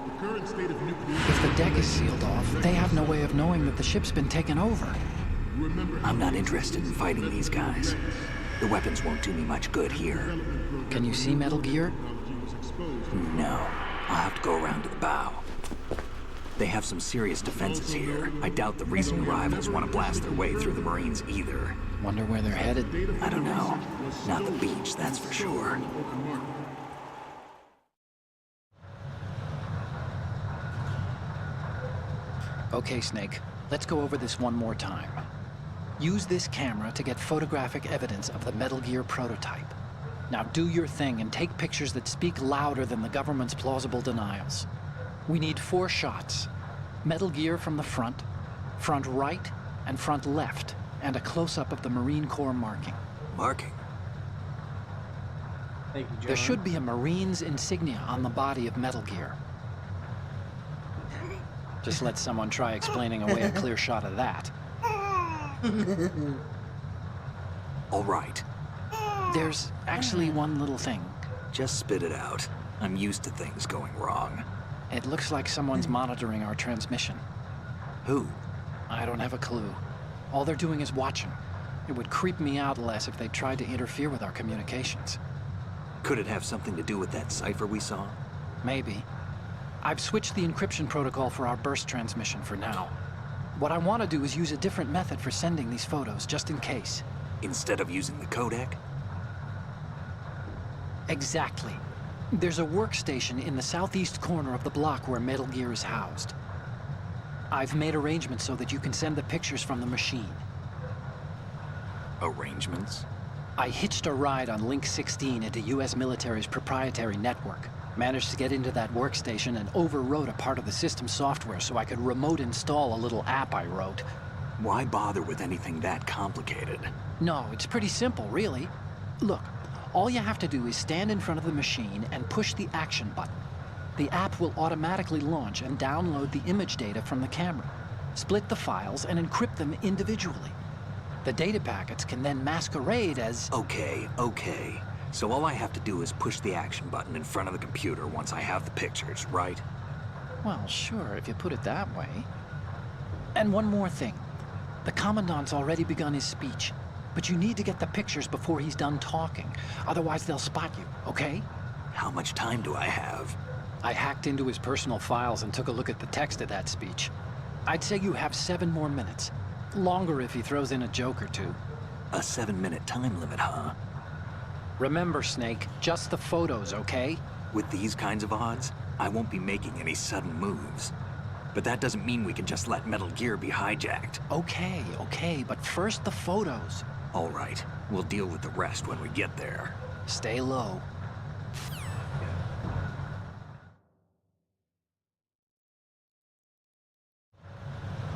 Speaker 14: The current state of nuclear...
Speaker 4: If the deck is sealed off, they have no way of knowing that the ship's been taken over.
Speaker 10: I'm not interested in fighting these guys. The weapons won't do me much good here.
Speaker 4: Can you see Metal Gear?
Speaker 10: No. I'll have to go around to the bow. They have some serious defenses here. I doubt the recent arrivals want to blast their way through the Marines either.
Speaker 4: Wonder where they're headed?
Speaker 10: I don't know. Not the beach, that's for sure.
Speaker 4: Okay, Snake. Let's go over this one more time. Use this camera to get photographic evidence of the Metal Gear prototype. Now do your thing and take pictures that speak louder than the government's plausible denials. We need 4 shots. Metal Gear from the front right, and front left, and a close-up of the Marine Corps marking.
Speaker 10: Marking?
Speaker 1: Thank you, John.
Speaker 4: There should be a Marine's insignia on the body of Metal Gear. Just let someone try explaining away a clear shot of that.
Speaker 10: All right.
Speaker 4: There's actually one little thing.
Speaker 10: Just spit it out. I'm used to things going wrong.
Speaker 4: It looks like someone's monitoring our transmission.
Speaker 10: Who?
Speaker 4: I don't have a clue. All they're doing is watching. It would creep me out less if they tried to interfere with our communications.
Speaker 10: Could it have something to do with that cipher we saw?
Speaker 4: Maybe. I've switched the encryption protocol for our burst transmission for now. What I want to do is use a different method for sending these photos, just in case.
Speaker 10: Instead of using the codec?
Speaker 4: Exactly. There's a workstation in the southeast corner of the block where Metal Gear is housed. I've made arrangements so that you can send the pictures from the machine.
Speaker 10: Arrangements?
Speaker 4: I hitched a ride on Link 16 into U.S. military's proprietary network. Managed to get into that workstation and overwrote a part of the system software so I could remote install a little app I wrote.
Speaker 10: Why bother with anything that complicated?
Speaker 4: No, it's pretty simple, really. Look, all you have to do is stand in front of the machine and push the action button. The app will automatically launch and download the image data from the camera, split the files, and encrypt them individually. The data packets can then masquerade as...
Speaker 10: Okay. So all I have to do is push the action button in front of the computer once I have the pictures, right?
Speaker 4: Well, sure, if you put it that way. And one more thing. The Commandant's already begun his speech, but you need to get the pictures before he's done talking. Otherwise, they'll spot you, okay?
Speaker 10: How much time do I have?
Speaker 4: I hacked into his personal files and took a look at the text of that speech. I'd say you have 7 more minutes. Longer if he throws in a joke or two.
Speaker 10: A 7-minute time limit, huh?
Speaker 4: Remember, Snake, just the photos, okay?
Speaker 10: With these kinds of odds, I won't be making any sudden moves. But that doesn't mean we can just let Metal Gear be hijacked.
Speaker 4: Okay, but first the photos.
Speaker 10: All right, we'll deal with the rest when we get there.
Speaker 4: Stay low.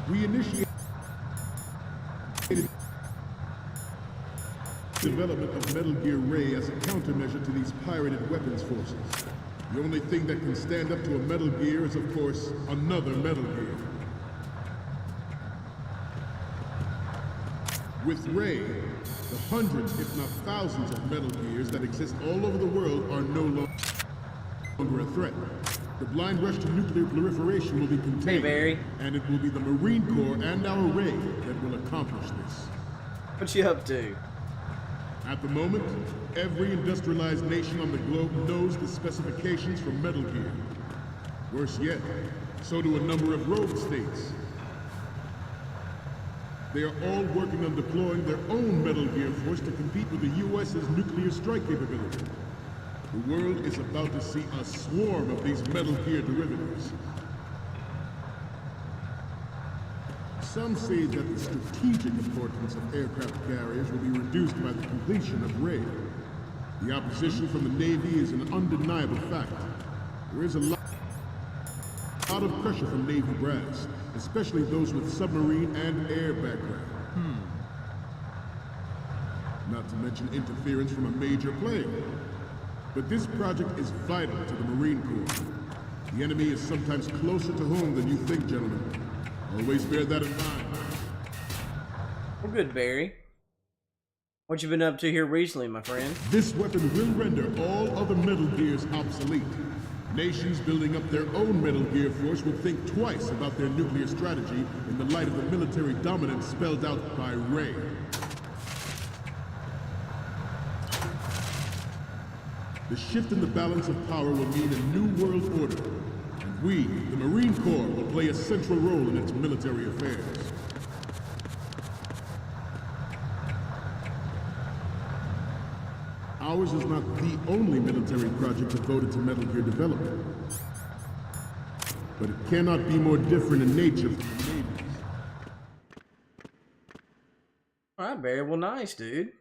Speaker 14: We initiated development of Metal Gear Ray as a countermeasure to these pirated weapons forces. The only thing that can stand up to a Metal Gear is, of course, another Metal Gear. With Ray, the hundreds, if not thousands of Metal Gears that exist all over the world are no longer a threat. The blind rush to nuclear proliferation will be contained.
Speaker 1: Hey, Barry.
Speaker 14: And it will be the Marine Corps and our Ray that will accomplish this.
Speaker 1: What you up to?
Speaker 14: At the moment, every industrialized nation on the globe knows the specifications for Metal Gear. Worse yet, so do a number of rogue states. They are all working on deploying their own Metal Gear force to compete with the U.S.'s nuclear strike capability. The world is about to see a swarm of these Metal Gear derivatives. Some say that the strategic importance of aircraft carriers will be reduced by the completion of Ray. The opposition from the Navy is an undeniable fact. There is a lot of pressure from Navy brass, especially those with submarine and air background. Not to mention interference from a major player. But this project is vital to the Marine Corps. The enemy is sometimes closer to home than you think, gentlemen. Always bear that in mind.
Speaker 1: Well, good, Barry. What you been up to here recently, my friend?
Speaker 14: This weapon will render all other Metal Gears obsolete. Nations building up their own Metal Gear force will think twice about their nuclear strategy in the light of the military dominance spelled out by Ray. The shift in the balance of power will mean a new world order, and we, the Marine Corps, will play a central role in its military affairs. Ours is not the only military project devoted to Metal Gear development, but it cannot be more different in nature from the Navy's.
Speaker 1: All right, Barry. Well, nice, dude.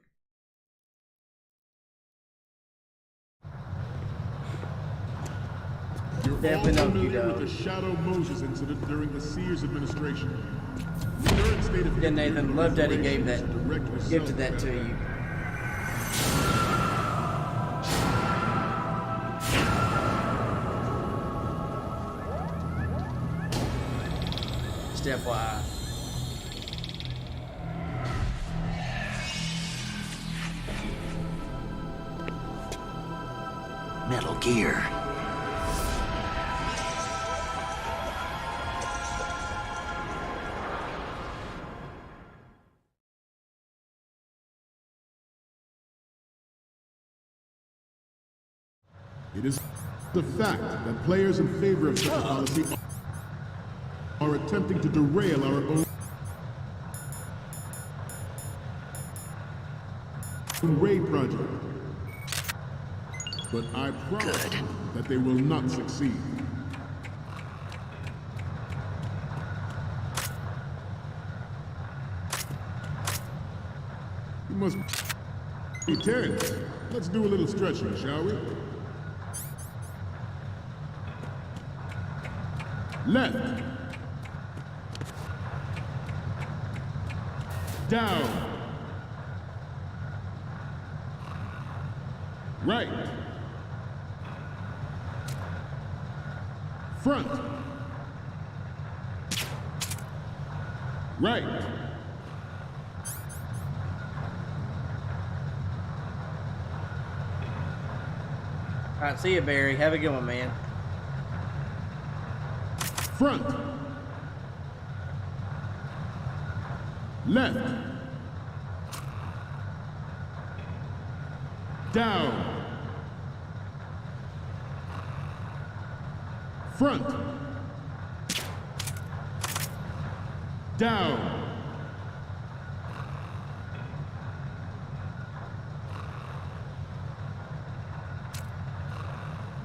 Speaker 14: You're
Speaker 1: Definitely
Speaker 14: all
Speaker 1: know you
Speaker 14: familiar
Speaker 1: don't.
Speaker 14: with the Shadow Moses incident during the Sears administration. The current state of
Speaker 1: Yeah, Nathan.
Speaker 14: nuclear
Speaker 1: Love that he gave
Speaker 14: proliferation
Speaker 1: that,
Speaker 14: is direct
Speaker 1: gifted
Speaker 14: result
Speaker 1: that to you. Just FYI.
Speaker 10: Metal Gear.
Speaker 14: It is the fact that players in favor of such a policy are attempting to derail our own Ray project. But I promise you that they will not succeed. You must be tense. Let's do a little stretching, shall we? Left. Down. Right. Front. Right.
Speaker 1: All right, see you, Barry. Have a good one, man.
Speaker 14: Front. Left. Down. Front. Down.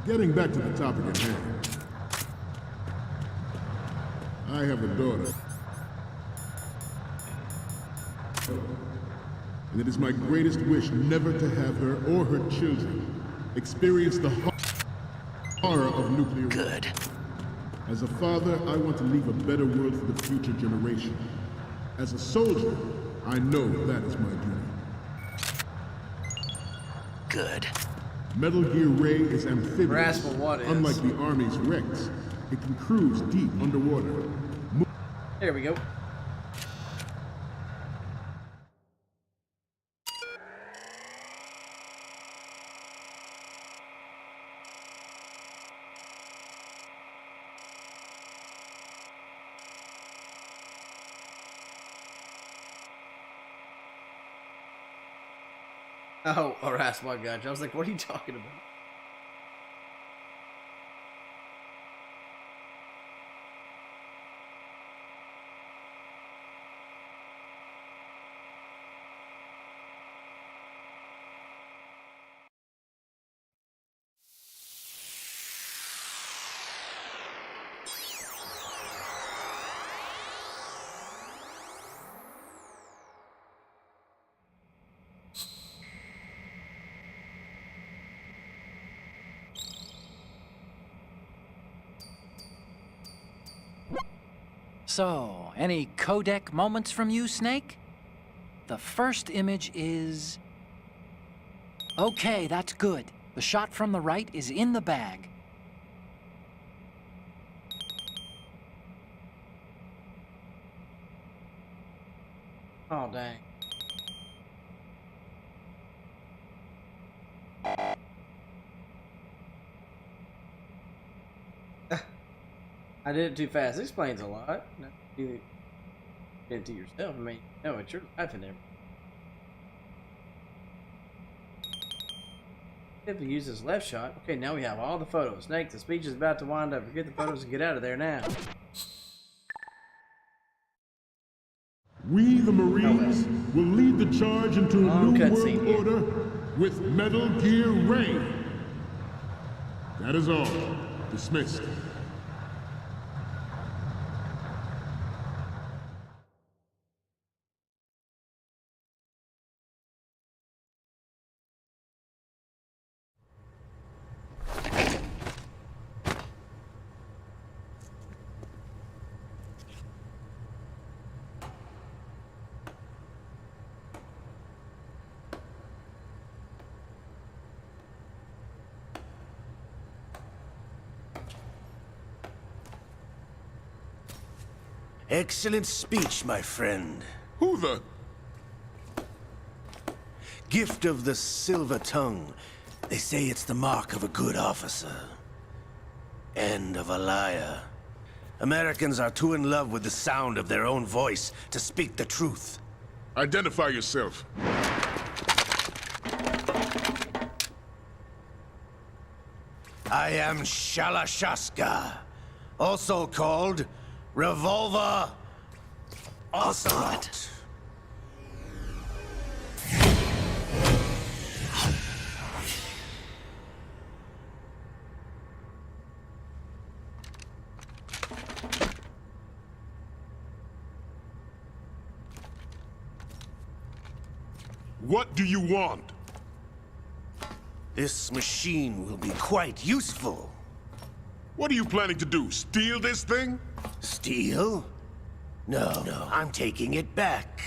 Speaker 14: Getting back to the topic at hand. I have a daughter. And it is my greatest wish never to have her or her children experience the horror of nuclear war.
Speaker 10: Good.
Speaker 14: As a father, I want to leave a better world for the future generation. As a soldier, I know that is my duty.
Speaker 10: Good.
Speaker 14: Metal Gear Ray is amphibious.
Speaker 1: Grasp of what is.
Speaker 14: Unlike the Army's Rex, it can cruise deep underwater.
Speaker 1: There we go. Oh, Rascal, I got you. I was like, what are you talking about?
Speaker 4: So, any codec moments from you, Snake? The first image is... Okay, that's good. The shot from the right is in the bag.
Speaker 1: Oh, dang. I did it too fast. It explains a lot. You did it to yourself. I mean, no, it's your life in there. You have to use this left shot. Okay, now we have all the photos. Snake, the speech is about to wind up. Forget the photos and get out of there now.
Speaker 14: We, the Marines, will lead the charge into a new world order with Metal Gear Ray. That is all. Dismissed.
Speaker 13: Excellent speech, my friend.
Speaker 14: Who the?
Speaker 13: Gift of the silver tongue. They say it's the mark of a good officer. And of a liar. Americans are too in love with the sound of their own voice to speak the truth.
Speaker 14: Identify yourself.
Speaker 13: I am Shalashaska, also called Revolver Ocelot.
Speaker 14: What do you want?
Speaker 13: This machine will be quite useful.
Speaker 14: What are you planning to do? Steal this thing?
Speaker 13: Steal? No, I'm taking it back.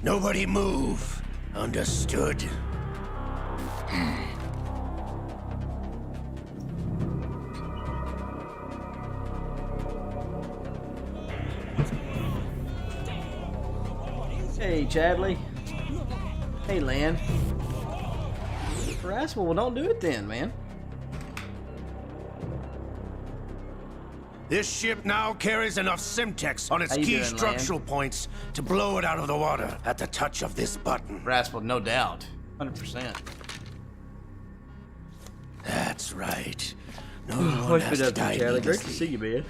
Speaker 13: Nobody move. Understood?
Speaker 1: Hey, Chadley. Hey, Lan. Rascal, well, don't do it then, man.
Speaker 13: This ship now carries enough Simtex on its key structural points to blow it out of the water at the touch of this button.
Speaker 1: Rascal, no doubt. 100%.
Speaker 13: That's right. No one
Speaker 1: What's
Speaker 13: has
Speaker 1: been
Speaker 13: to
Speaker 1: up to
Speaker 13: die
Speaker 1: you, Charlie? Great to
Speaker 13: needlessly.
Speaker 1: see you, man.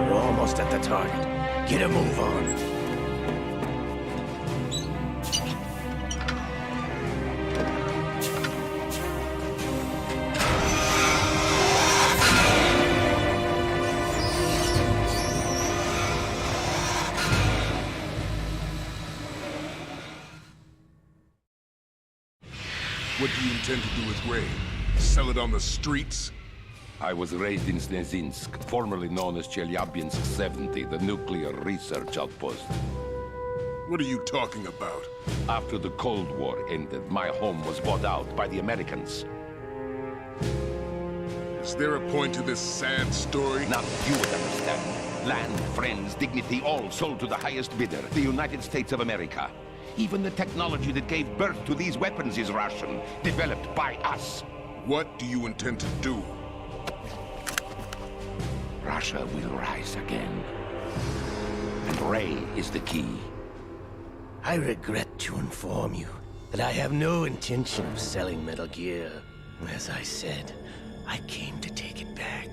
Speaker 13: We're almost at the target. Get a move on.
Speaker 7: do you intend to do with Ray? Sell it on the streets?
Speaker 5: I was raised in Snezinsk, formerly known as Chelyabinsk 70, the nuclear research outpost.
Speaker 7: What are you talking about?
Speaker 5: After the Cold War ended, my home was bought out by the Americans.
Speaker 7: Is there a point to this sad story?
Speaker 5: Now you would understand. Land, friends, dignity, all sold to the highest bidder, the United States of America. Even the technology that gave birth to these weapons is Russian, developed by us.
Speaker 7: What do you intend to do?
Speaker 5: Russia will rise again. And Ray is the key.
Speaker 13: I regret to inform you that I have no intention of selling Metal Gear. As I said, I came to take it back.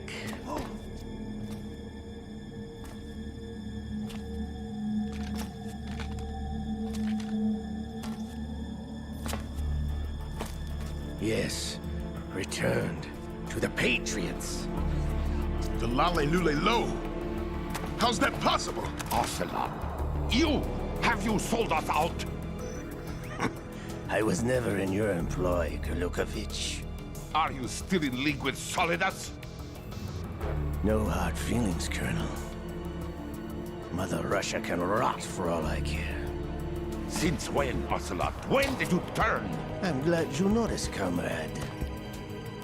Speaker 13: Yes, returned to the Patriots.
Speaker 7: The Lale Lule Lo? How's that possible?
Speaker 5: Ocelot, have you sold us out?
Speaker 13: I was never in your employ, Kurlukovich.
Speaker 5: Are you still in league with Solidus?
Speaker 13: No hard feelings, Colonel. Mother Russia can rot for all I care.
Speaker 5: Since when, Ocelot? When did you turn?
Speaker 13: I'm glad you noticed, comrade.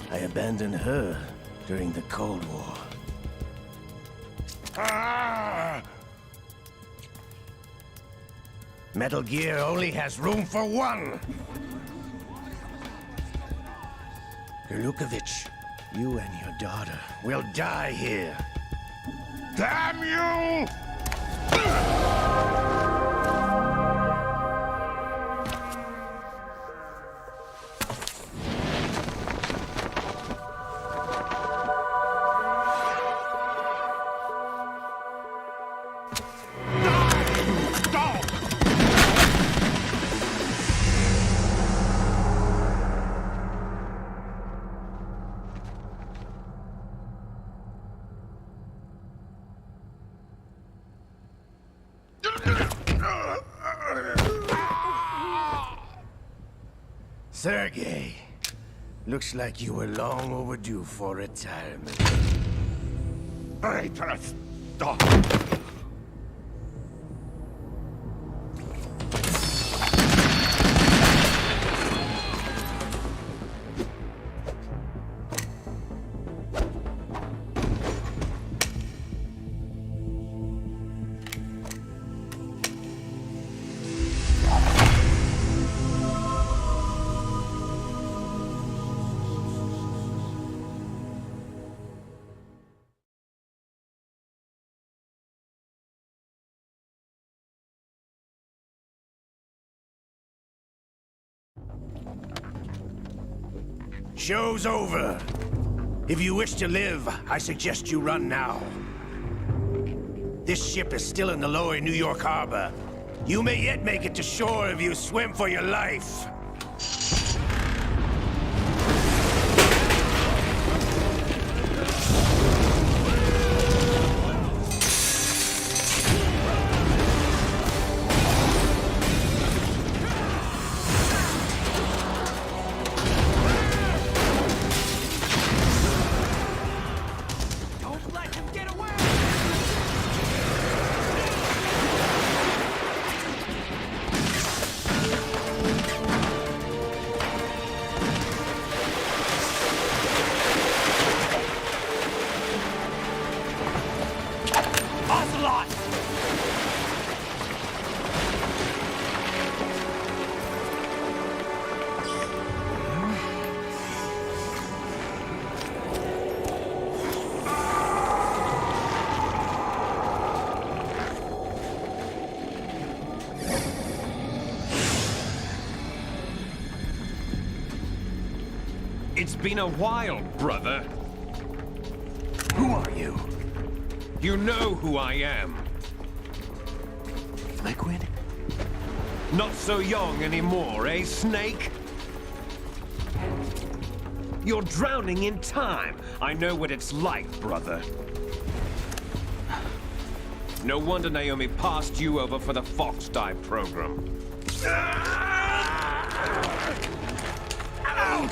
Speaker 13: I abandoned her during the Cold War.
Speaker 5: Ah!
Speaker 13: Metal Gear only has room for one! Kurlukovich, you and your daughter will die here.
Speaker 5: Damn you!
Speaker 13: Sergei, looks like you were long overdue for retirement.
Speaker 5: Traitorous dog!
Speaker 13: Show's over. If you wish to live, I suggest you run now. This ship is still in the lower New York harbor. You may yet make it to shore if you swim for your life.
Speaker 8: It's been a while, brother.
Speaker 2: Who are you?
Speaker 8: You know who I am.
Speaker 2: Liquid?
Speaker 8: Not so young anymore, eh, Snake? You're drowning in time. I know what it's like, brother. No wonder Naomi passed you over for the Fox Dive program.
Speaker 3: Out!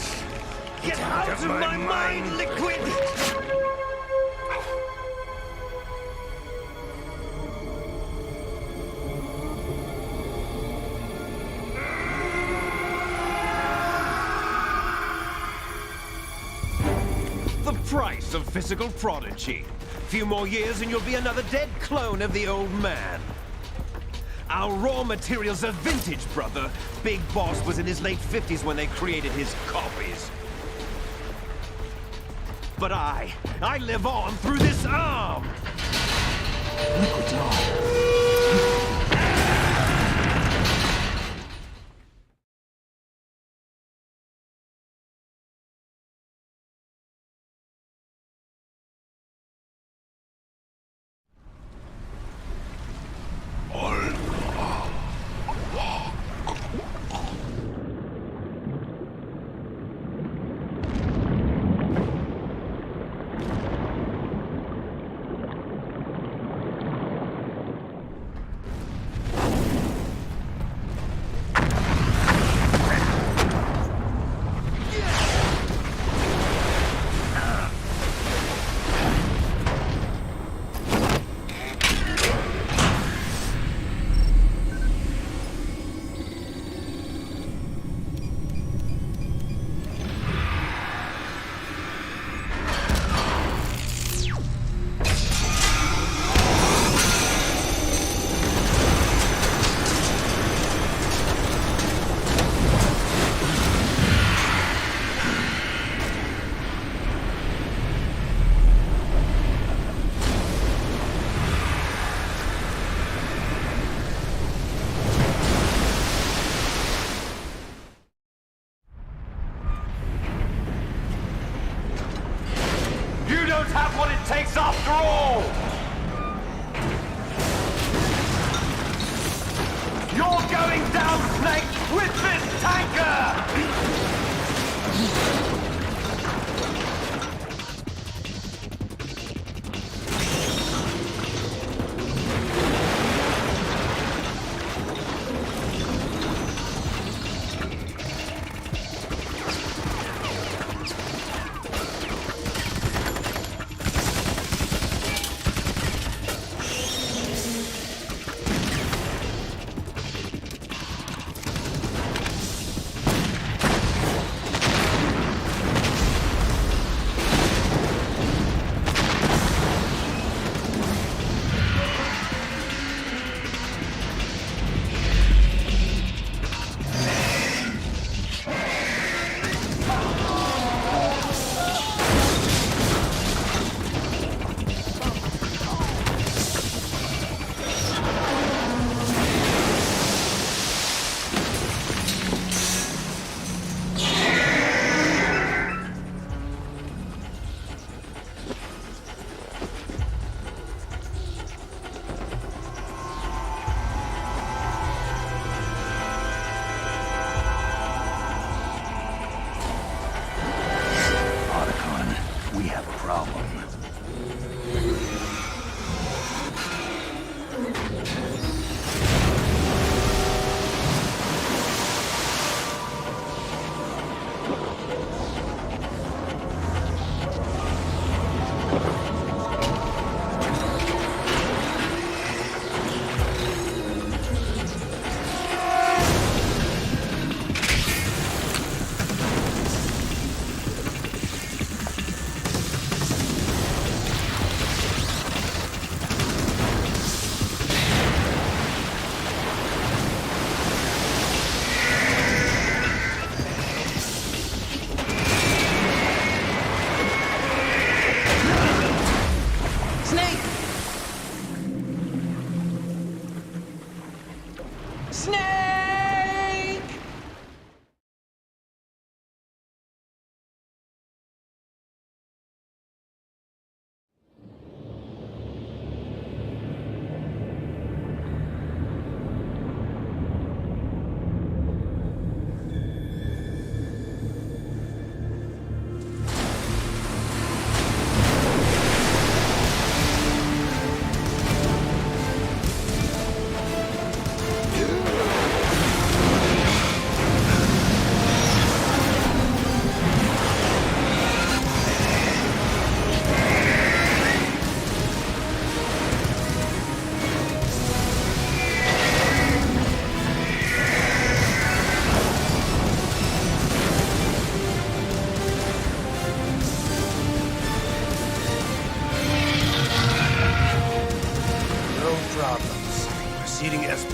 Speaker 3: Get out of my mind, Liquid! The price of physical prodigy. Few more years and you'll be another dead clone of the old man. Our raw materials are vintage, brother. Big Boss was in his late 50s when they created his copies. But I live on through this arm!
Speaker 10: Liquid's arm.
Speaker 3: Takes after all! You're going down, Snake, with this tanker!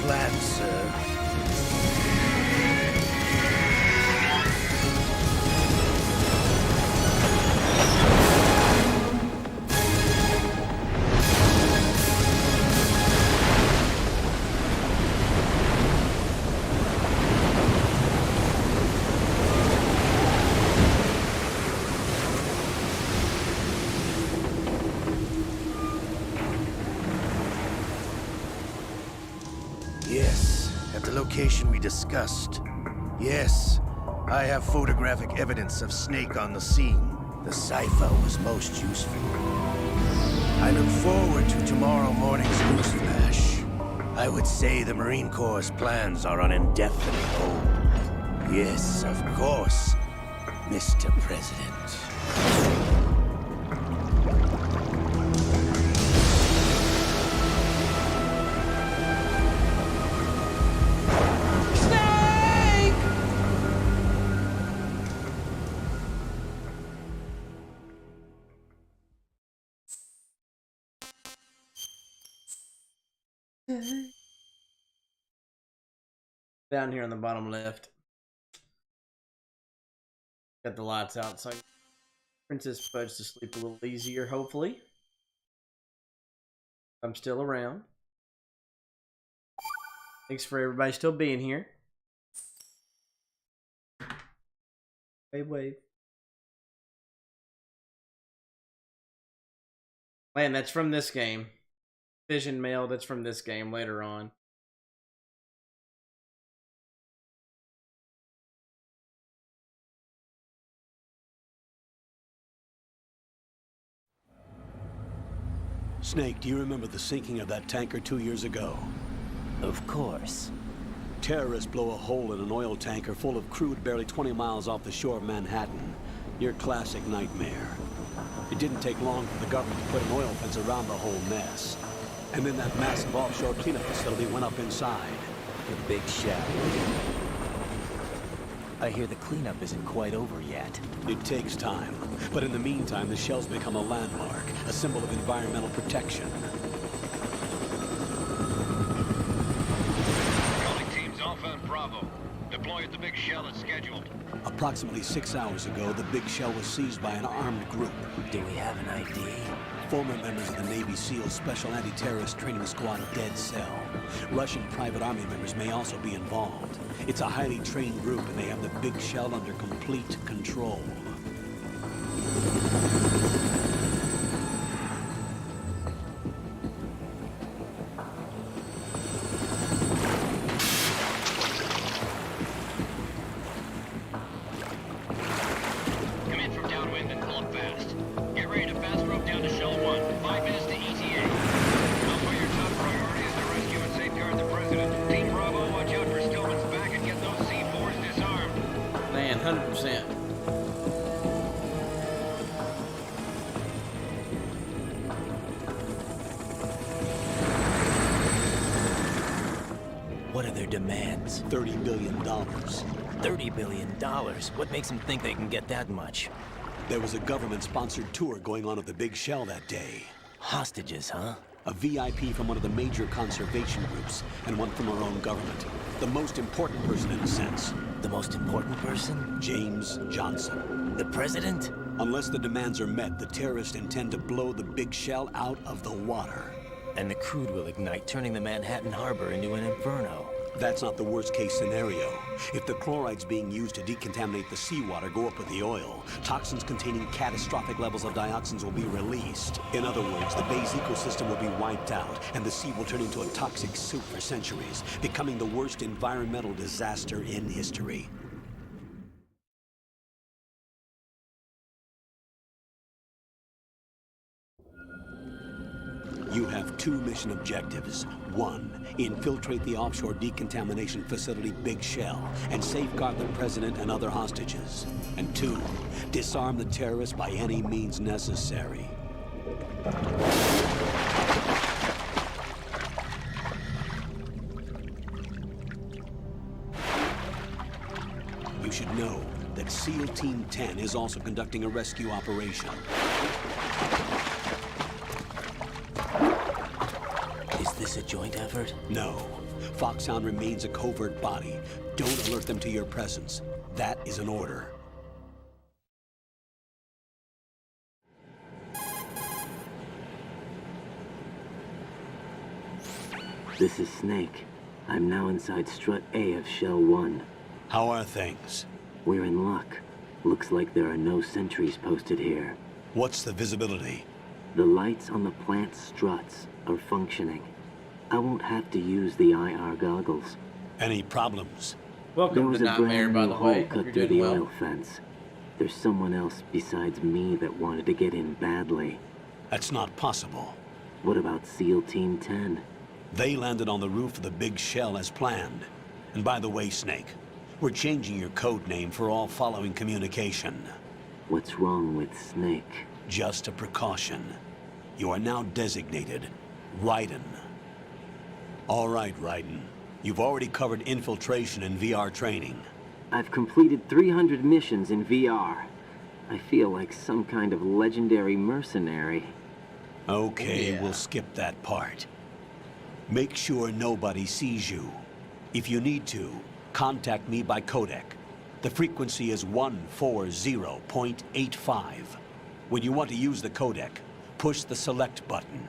Speaker 13: plan, sir. Yes, at the location we discussed. Yes, I have photographic evidence of Snake on the scene. The cipher was most useful. I look forward to tomorrow morning's news flash. I would say the Marine Corps' plans are on indefinite hold. Yes, of course, Mr. President.
Speaker 1: Down here on the bottom left. Got the lights out so I can Princess Pudge to sleep a little easier, hopefully. I'm still around. Thanks for everybody still being here. Wave, wave. Man, that's from this game. Vision mail, that's from this game later on.
Speaker 15: Snake, do you remember the sinking of that tanker 2 years ago?
Speaker 16: Of course.
Speaker 15: Terrorists blow a hole in an oil tanker full of crude barely 20 miles off the shore of Manhattan. Your classic nightmare. It didn't take long for the government to put an oil fence around the whole mess. And then that massive offshore cleanup facility went up inside.
Speaker 16: The big shell. I hear the cleanup isn't quite over yet.
Speaker 15: It takes time. But in the meantime, the shell's become a landmark, a symbol of environmental protection.
Speaker 9: Calling teams Alpha and Bravo. Deploy at the big shell as scheduled.
Speaker 15: Approximately 6 hours ago, the big shell was seized by an armed group.
Speaker 16: Do we have an ID?
Speaker 15: Former members of the Navy SEAL Special Anti-Terrorist Training Squad Dead Cell. Russian private army members may also be involved. It's a highly trained group, and they have the big shell under complete control.
Speaker 9: Come in from downwind and pull up fast. Get ready to fast rope down to Shell 1. 5 minutes to ETA. Alpha, your top priority is to rescue and safeguard the President. Team Bravo, watch out for Stillman's back and get those C4s disarmed.
Speaker 1: Man, 100%.
Speaker 16: What are their demands?
Speaker 15: $30 billion.
Speaker 16: $30 billion? What makes them think they can get that much?
Speaker 15: There was a government-sponsored tour going on at the big shell that day.
Speaker 16: Hostages, huh?
Speaker 15: A VIP from one of the major conservation groups, and one from our own government. The most important person in a sense.
Speaker 16: The most important person?
Speaker 15: James Johnson.
Speaker 16: The President?
Speaker 15: Unless the demands are met, the terrorists intend to blow the big shell out of the water.
Speaker 16: And the crude will ignite, turning the Manhattan Harbor into an inferno.
Speaker 15: That's not the worst-case scenario. If the chlorides being used to decontaminate the seawater go up with the oil, toxins containing catastrophic levels of dioxins will be released. In other words, the bay's ecosystem will be wiped out, and the sea will turn into a toxic soup for centuries, becoming the worst environmental disaster in history. You have 2 mission objectives. 1, infiltrate the offshore decontamination facility Big Shell and safeguard the President and other hostages. And 2, disarm the terrorists by any means necessary. You should know that SEAL Team 10 is also conducting a rescue operation.
Speaker 16: Is this a joint effort?
Speaker 15: No. Foxhound remains a covert body. Don't alert them to your presence. That is an order.
Speaker 17: This is Snake. I'm now inside Strut A of Shell 1.
Speaker 15: How are things?
Speaker 17: We're in luck. Looks like there are no sentries posted here.
Speaker 15: What's the visibility?
Speaker 17: The lights on the plant struts are functioning. I won't have to use the IR goggles.
Speaker 15: Any problems?
Speaker 1: Welcome
Speaker 17: to Nightmare, by the way. Cut through the oil fence. There's someone else besides me that wanted to get in badly.
Speaker 15: That's not possible.
Speaker 17: What about SEAL Team 10?
Speaker 15: They landed on the roof of the big shell as planned. And by the way, Snake, we're changing your code name for all following communication.
Speaker 17: What's wrong with Snake?
Speaker 15: Just a precaution. You are now designated Raiden. All right, Raiden. You've already covered infiltration and VR training.
Speaker 17: I've completed 300 missions in VR. I feel like some kind of legendary mercenary.
Speaker 15: Okay, we'll skip that part. Make sure nobody sees you. If you need to, contact me by codec. The frequency is 140.85. When you want to use the codec, push the select button.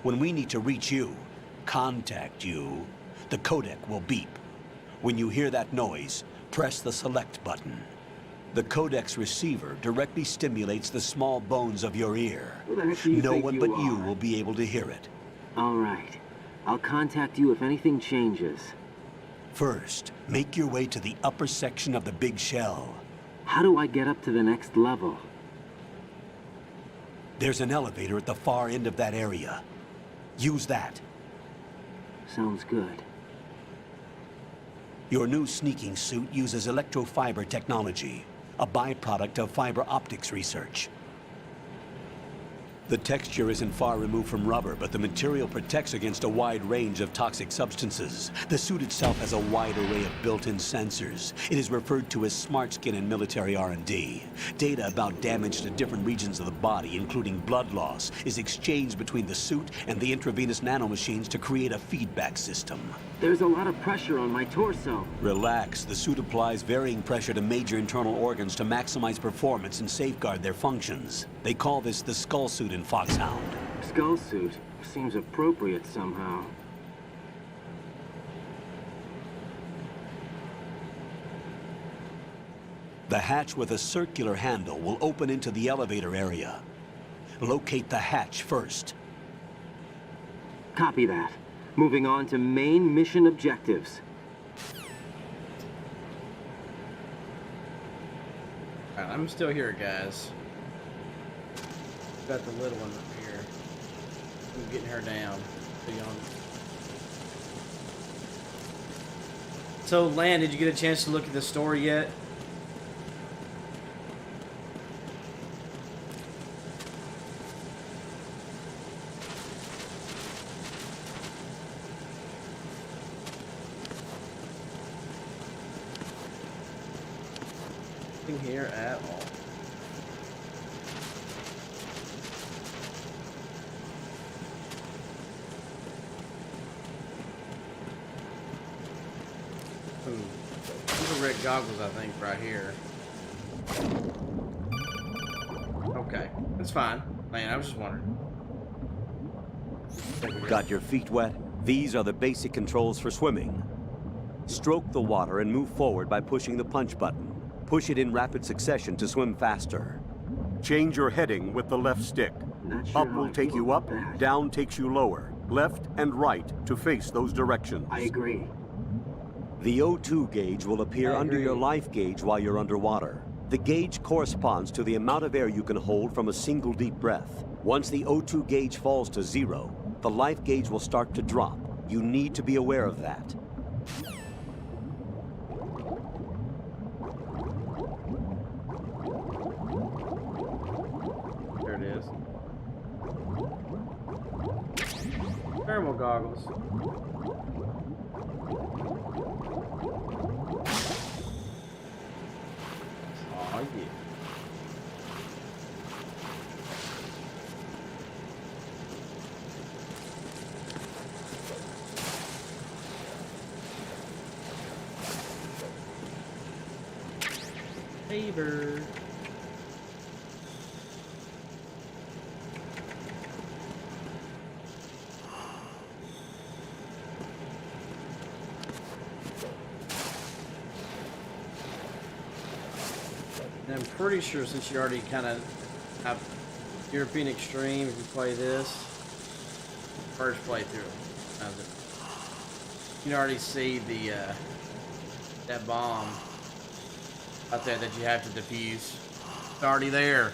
Speaker 15: When we need to reach you, contact you, the codec will beep. When you hear that noise, press the select button. The codec's receiver directly stimulates the small bones of your ear. No one but you will be able to hear it.
Speaker 17: All right. I'll contact you if anything changes.
Speaker 15: First, make your way to the upper section of the big shell.
Speaker 17: How do I get up to the next level?
Speaker 15: There's an elevator at the far end of that area. Use that.
Speaker 17: Sounds good.
Speaker 15: Your new sneaking suit uses electrofiber technology, a byproduct of fiber optics research. The texture isn't far removed from rubber, but the material protects against a wide range of toxic substances. The suit itself has a wide array of built-in sensors. It is referred to as smart skin in military R&D. Data about damage to different regions of the body, including blood loss, is exchanged between the suit and the intravenous nanomachines to create a feedback system.
Speaker 17: There's a lot of pressure on my torso.
Speaker 15: Relax. The suit applies varying pressure to major internal organs to maximize performance and safeguard their functions. They call this the skull suit in Foxhound.
Speaker 17: Skull suit seems appropriate somehow.
Speaker 15: The hatch with a circular handle will open into the elevator area. Locate the hatch first.
Speaker 17: Copy that. Moving on to main mission objectives.
Speaker 1: I'm still here, guys. Got the little one up here. I'm getting her down. So, Lan, did you get a chance to look at the story yet? Nothing here at all. These are red goggles, I think, right here. Okay, that's fine. Man, I was just wondering.
Speaker 18: Got your feet wet? These are the basic controls for swimming. Stroke the water and move forward by pushing the punch button. Push it in rapid succession to swim faster. Change your heading with the left stick. Up will take you up, down takes you lower. Left and right to face those directions.
Speaker 17: I agree.
Speaker 18: The O2 gauge will appear under your life gauge while you're underwater. The gauge corresponds to the amount of air you can hold from a single deep breath. Once the O2 gauge falls to 0, the life gauge will start to drop. You need to be aware of that.
Speaker 1: There it is. Thermal goggles. Oh, yeah. Favor. And I'm pretty sure since you already kind of have European Extreme, if you play this, first playthrough, you can already see the that bomb out there that you have to defuse. It's already there.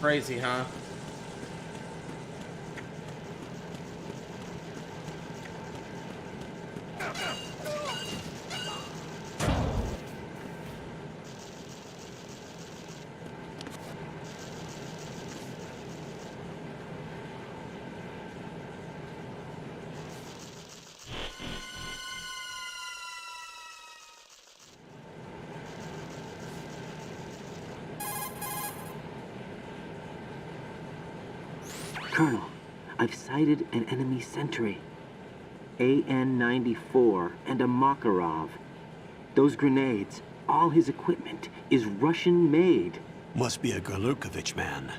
Speaker 1: Crazy, huh?
Speaker 17: Colonel, I've sighted an enemy sentry. AN-94 and a Makarov. Those grenades, all his equipment, is Russian-made.
Speaker 15: Must be a Gerlukovich man.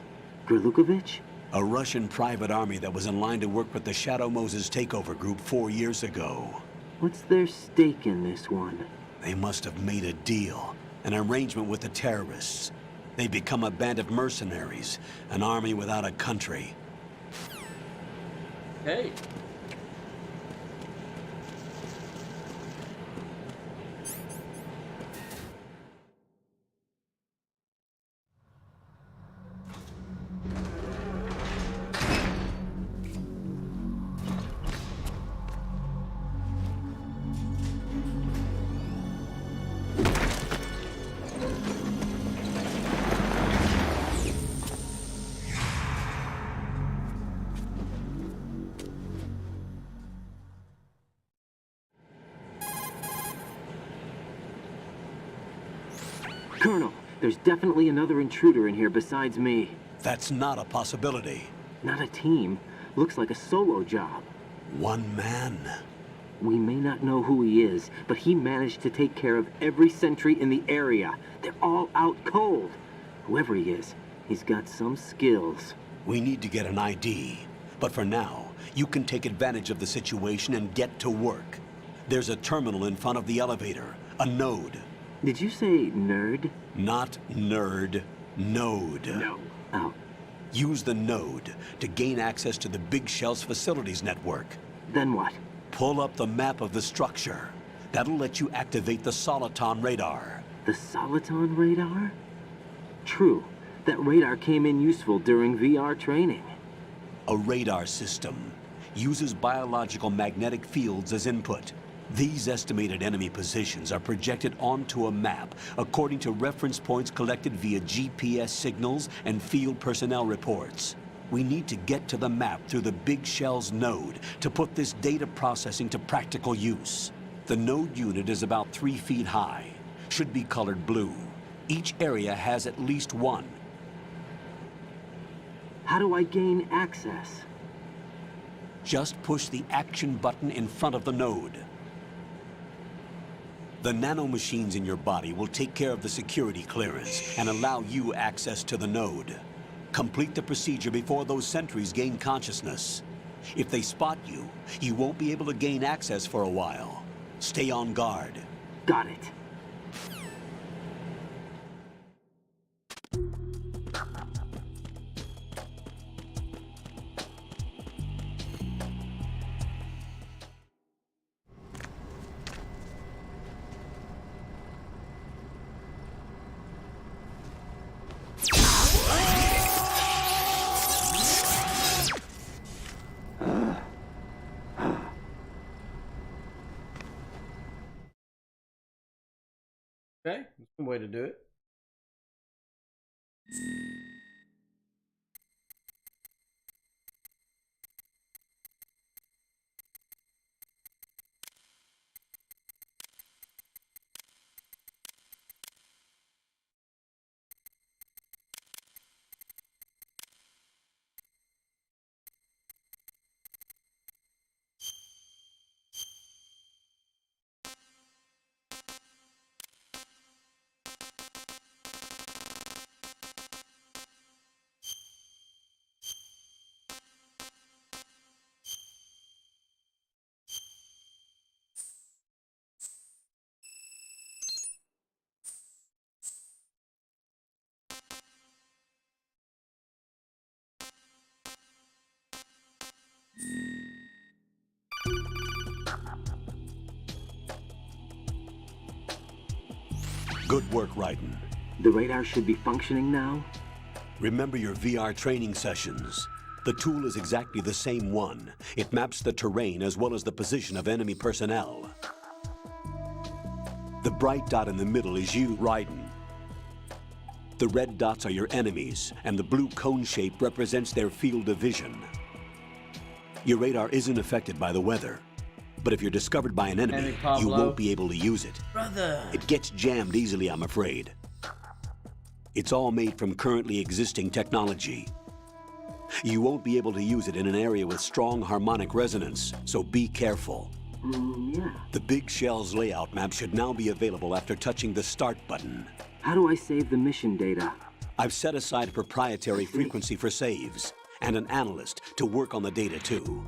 Speaker 17: Gerlukovich?
Speaker 15: A Russian private army that was in line to work with the Shadow Moses takeover group 4 years ago.
Speaker 17: What's their stake in this one?
Speaker 15: They must have made a deal, an arrangement with the terrorists. They become a band of mercenaries, an army without a country.
Speaker 1: Hey.
Speaker 17: Colonel, there's definitely another intruder in here besides me.
Speaker 15: That's not a possibility.
Speaker 17: Not a team. Looks like a solo job.
Speaker 15: One man.
Speaker 17: We may not know who he is, but he managed to take care of every sentry in the area. They're all out cold. Whoever he is, he's got some skills.
Speaker 15: We need to get an ID. But for now, you can take advantage of the situation and get to work. There's a terminal in front of the elevator, a node.
Speaker 17: Did you say nerd?
Speaker 15: Not nerd, node.
Speaker 17: No. Oh.
Speaker 15: Use the node to gain access to the Big Shell's facilities network.
Speaker 17: Then what?
Speaker 15: Pull up the map of the structure. That'll let you activate the Soliton radar.
Speaker 17: The Soliton radar? True. That radar came in useful during VR training.
Speaker 15: A radar system uses biological magnetic fields as input. These estimated enemy positions are projected onto a map according to reference points collected via GPS signals and field personnel reports. We need to get to the map through the Big Shell's node to put this data processing to practical use. The node unit is about 3 feet high, should be colored blue. Each area has at least one.
Speaker 17: How do I gain access?
Speaker 15: Just push the action button in front of the node. The nanomachines in your body will take care of the security clearance and allow you access to the node. Complete the procedure before those sentries gain consciousness. If they spot you, you won't be able to gain access for a while. Stay on guard.
Speaker 17: Got it.
Speaker 1: Okay, that's one way to do it.
Speaker 15: Good work, Raiden.
Speaker 17: The radar should be functioning now?
Speaker 15: Remember your VR training sessions. The tool is exactly the same one. It maps the terrain as well as the position of enemy personnel. The bright dot in the middle is you, Raiden. The red dots are your enemies, and the blue cone shape represents their field of vision. Your radar isn't affected by the weather, but if you're discovered by an enemy, you won't be able to use it.
Speaker 1: Brother.
Speaker 15: It gets jammed easily, I'm afraid. It's all made from currently existing technology. You won't be able to use it in an area with strong harmonic resonance, so be careful.
Speaker 17: Yeah.
Speaker 15: The Big Shell's layout map should now be available after touching the Start button.
Speaker 17: How do I save the mission data?
Speaker 15: I've set aside a proprietary frequency for saves, and an analyst to work on the data too.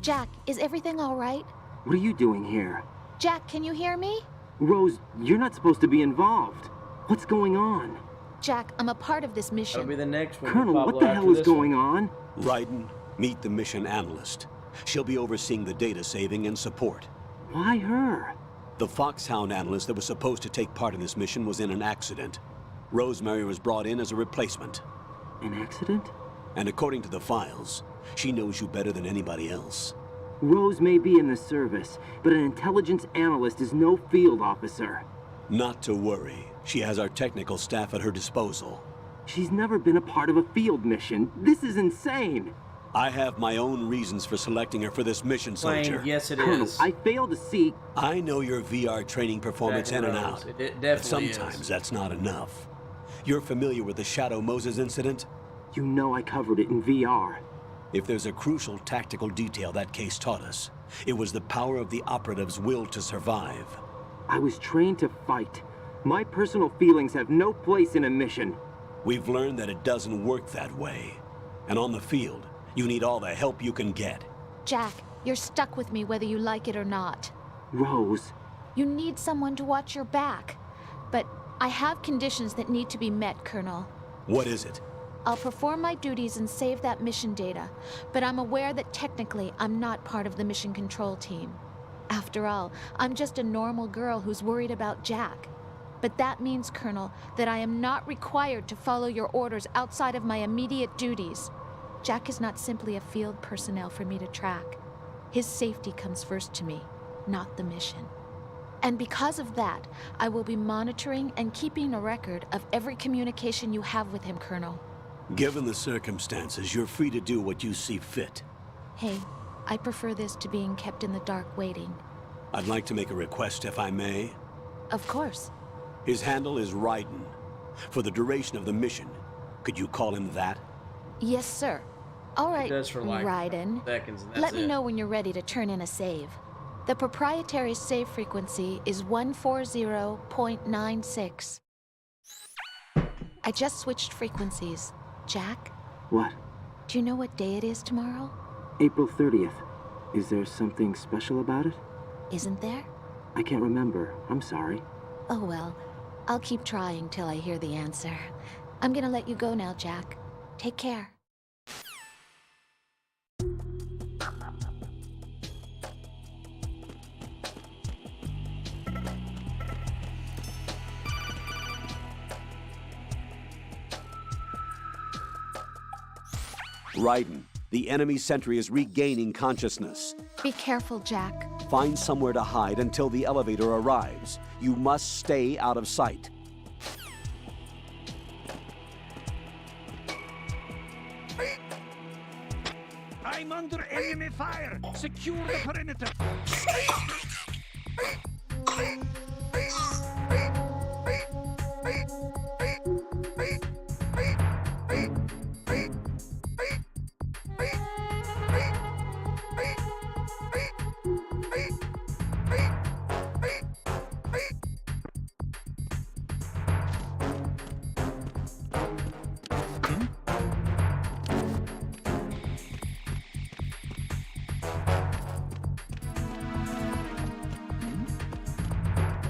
Speaker 19: Jack, is everything all right?
Speaker 17: What are you doing here?
Speaker 19: Jack, can you hear me?
Speaker 17: Rose, you're not supposed to be involved. What's going on?
Speaker 19: Jack, I'm a part of this mission.
Speaker 1: That'll be the next one.
Speaker 17: Colonel, what the hell is going on?
Speaker 15: Raiden, meet the mission analyst. She'll be overseeing the data saving and support.
Speaker 17: Why her?
Speaker 15: The Foxhound analyst that was supposed to take part in this mission was in an accident. Rosemary was brought in as a replacement.
Speaker 17: An accident?
Speaker 15: And according to the files, she knows you better than anybody else.
Speaker 17: Rose may be in the service, but an intelligence analyst is no field officer.
Speaker 15: Not to worry. She has our technical staff at her disposal.
Speaker 17: She's never been a part of a field mission. This is insane.
Speaker 15: I have my own reasons for selecting her for this mission, soldier.
Speaker 1: Yes, it
Speaker 17: Colonel,
Speaker 1: is.
Speaker 17: I fail to see.
Speaker 15: I know your VR training performance in and out,
Speaker 1: It
Speaker 15: but
Speaker 1: definitely
Speaker 15: sometimes
Speaker 1: is.
Speaker 15: that's not enough. You're familiar with the Shadow Moses incident?
Speaker 17: You know I covered it in VR.
Speaker 15: If there's a crucial tactical detail that case taught us, it was the power of the operative's will to survive.
Speaker 17: I was trained to fight. My personal feelings have no place in a mission.
Speaker 15: We've learned that it doesn't work that way. And on the field, you need all the help you can get.
Speaker 19: Jack, you're stuck with me whether you like it or not.
Speaker 17: Rose.
Speaker 19: You need someone to watch your back. But I have conditions that need to be met, Colonel.
Speaker 15: What is it?
Speaker 19: I'll perform my duties and save that mission data, but I'm aware that technically I'm not part of the mission control team. After all, I'm just a normal girl who's worried about Jack. But that means, Colonel, that I am not required to follow your orders outside of my immediate duties. Jack is not simply a field personnel for me to track. His safety comes first to me, not the mission. And because of that, I will be monitoring and keeping a record of every communication you have with him, Colonel.
Speaker 15: Given the circumstances, you're free to do what you see fit.
Speaker 19: Hey, I prefer this to being kept in the dark waiting.
Speaker 15: I'd like to make a request, if I may.
Speaker 19: Of course.
Speaker 15: His handle is Raiden. For the duration of the mission, could you call him that?
Speaker 19: Yes, sir. All right,
Speaker 1: It does for like
Speaker 19: Raiden.
Speaker 1: seconds, and that's
Speaker 19: Let me
Speaker 1: it.
Speaker 19: know when you're ready to turn in a save. The proprietary save frequency is 140.96. I just switched frequencies. Jack,
Speaker 17: What?
Speaker 19: do you know what day it is tomorrow?
Speaker 17: April 30th. Is there something special about it?
Speaker 19: Isn't there?
Speaker 17: I can't remember. I'm sorry.
Speaker 19: Oh well, I'll keep trying till I hear the answer. I'm gonna let you go now, Jack. Take care.
Speaker 15: Raiden, the enemy sentry is regaining consciousness.
Speaker 19: Be careful, Jack.
Speaker 15: Find somewhere to hide until the elevator arrives. You must stay out of sight.
Speaker 8: I'm under enemy fire! Secure the perimeter!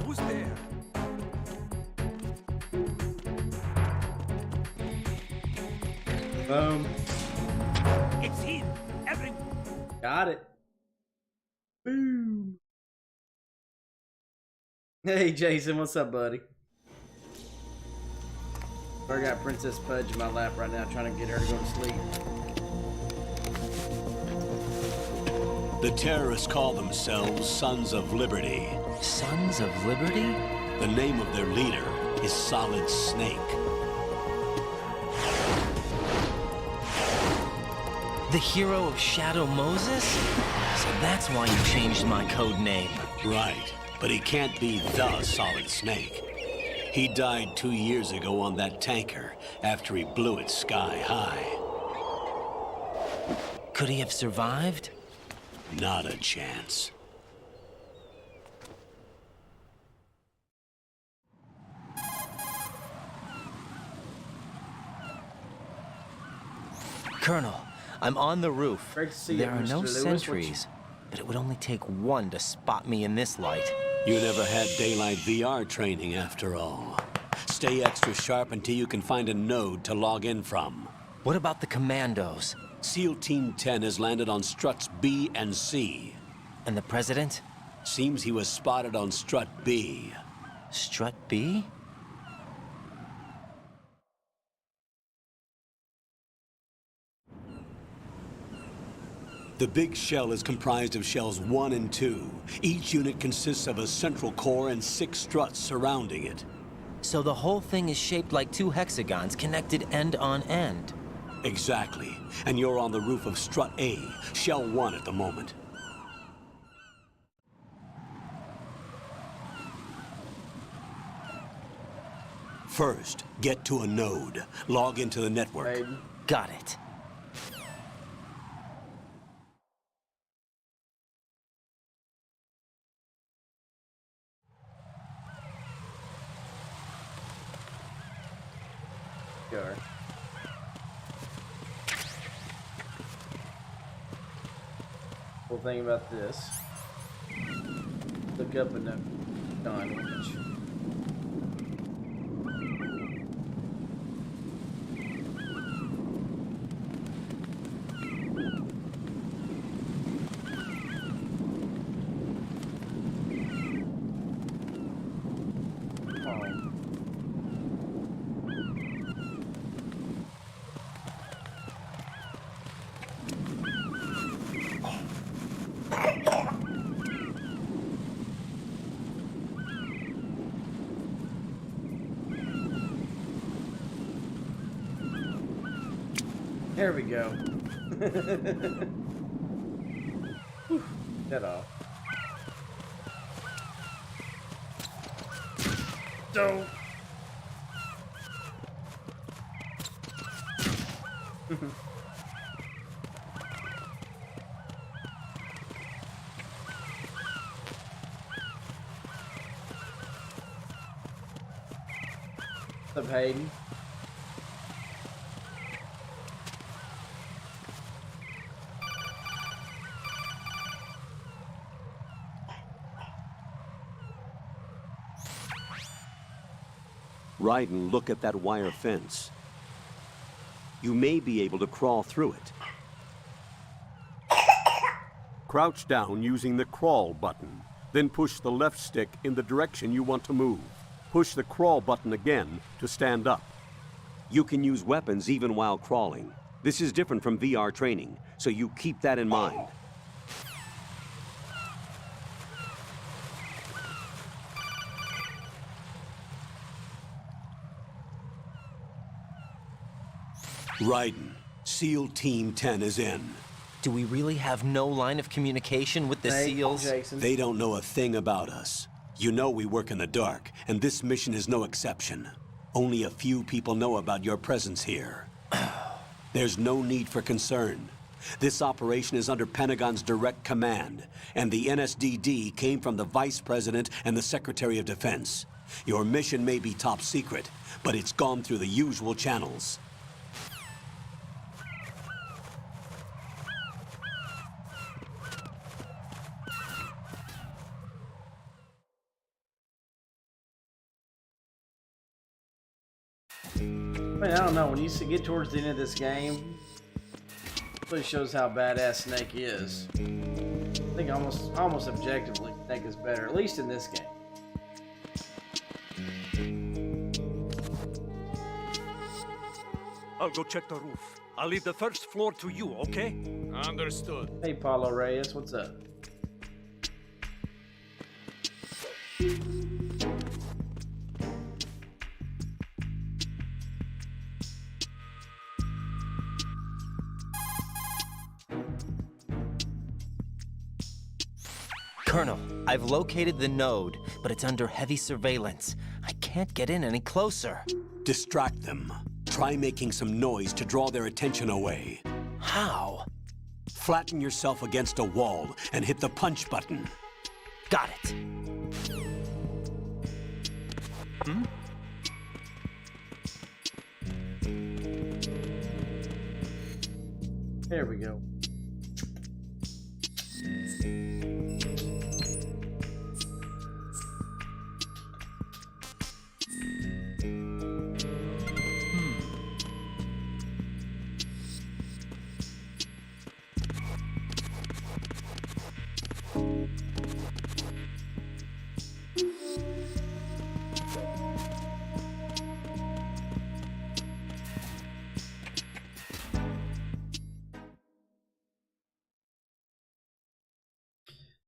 Speaker 8: Who's there?
Speaker 1: Boom.
Speaker 8: It's him! Everyone!
Speaker 1: Got it. Boom. Hey, Jason, what's up, buddy? I got Princess Pudge in my lap right now, trying to get her to go to sleep.
Speaker 15: The terrorists call themselves Sons of Liberty.
Speaker 16: Sons of Liberty?
Speaker 15: The name of their leader is Solid Snake.
Speaker 16: The hero of Shadow Moses? So that's why you changed my code name.
Speaker 15: Right, but he can't be the Solid Snake. He died 2 years ago on that tanker after he blew it sky high.
Speaker 16: Could he have survived?
Speaker 15: Not a chance.
Speaker 16: Colonel, I'm on the roof.
Speaker 1: Great to see
Speaker 16: there
Speaker 1: you,
Speaker 16: are no
Speaker 1: Mr. Lewis.
Speaker 16: sentries, but it would only take one to spot me in this light.
Speaker 15: You never had daylight VR training after all. Stay extra sharp until you can find a node to log in from.
Speaker 16: What about the commandos?
Speaker 15: SEAL Team 10 has landed on struts B and C.
Speaker 16: And the president?
Speaker 15: Seems he was spotted on strut B.
Speaker 16: Strut B?
Speaker 15: The big shell is comprised of shells 1 and 2. Each unit consists of a central core and 6 struts surrounding it.
Speaker 16: So the whole thing is shaped like 2 hexagons connected end on end.
Speaker 15: Exactly. And you're on the roof of strut A, shell 1 at the moment. First, get to a node. Log into the network.
Speaker 16: Got it.
Speaker 1: Sure. Cool thing about this. Look up in the image. There we go. Get off. Don't. What's up, Hayden?
Speaker 18: Raiden, look at that wire fence. You may be able to crawl through it. Crouch down using the crawl button. Then push the left stick in the direction you want to move. Push the crawl button again to stand up. You can use weapons even while crawling. This is different from VR training, so you keep that in mind.
Speaker 15: Raiden, SEAL Team 10 is in.
Speaker 16: Do we really have no line of communication with the SEALs?
Speaker 15: They don't know a thing about us. You know we work in the dark, and this mission is no exception. Only a few people know about your presence here. There's no need for concern. This operation is under Pentagon's direct command, and the NSDD came from the Vice President and the Secretary of Defense. Your mission may be top secret, but it's gone through the usual channels.
Speaker 1: Man, I don't know. When you get towards the end of this game, it really shows how badass Snake is. I think almost objectively, Snake is better, at least in this game.
Speaker 8: I'll go check the roof. I'll leave the first floor to you, okay?
Speaker 20: Understood.
Speaker 1: Hey, Paulo Reyes, what's up?
Speaker 16: Colonel, I've located the node, but it's under heavy surveillance. I can't get in any closer.
Speaker 15: Distract them. Try making some noise to draw their attention away.
Speaker 16: How?
Speaker 15: Flatten yourself against a wall and hit the punch button.
Speaker 16: Got it. Hmm?
Speaker 1: There we go.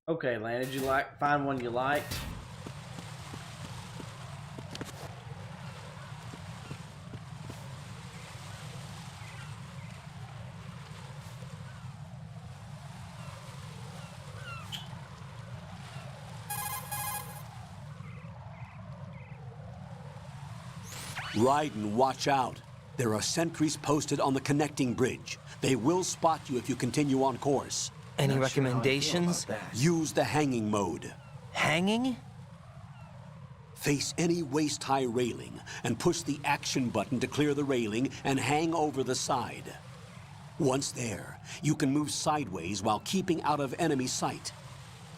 Speaker 1: Okay, Lan, did you find one you liked?
Speaker 15: Raiden, watch out. There are sentries posted on the connecting bridge. They will spot you if you continue on course.
Speaker 16: Any recommendations?
Speaker 15: Use the hanging mode.
Speaker 16: Hanging?
Speaker 15: Face any waist-high railing and push the action button to clear the railing and hang over the side. Once there, you can move sideways while keeping out of enemy sight.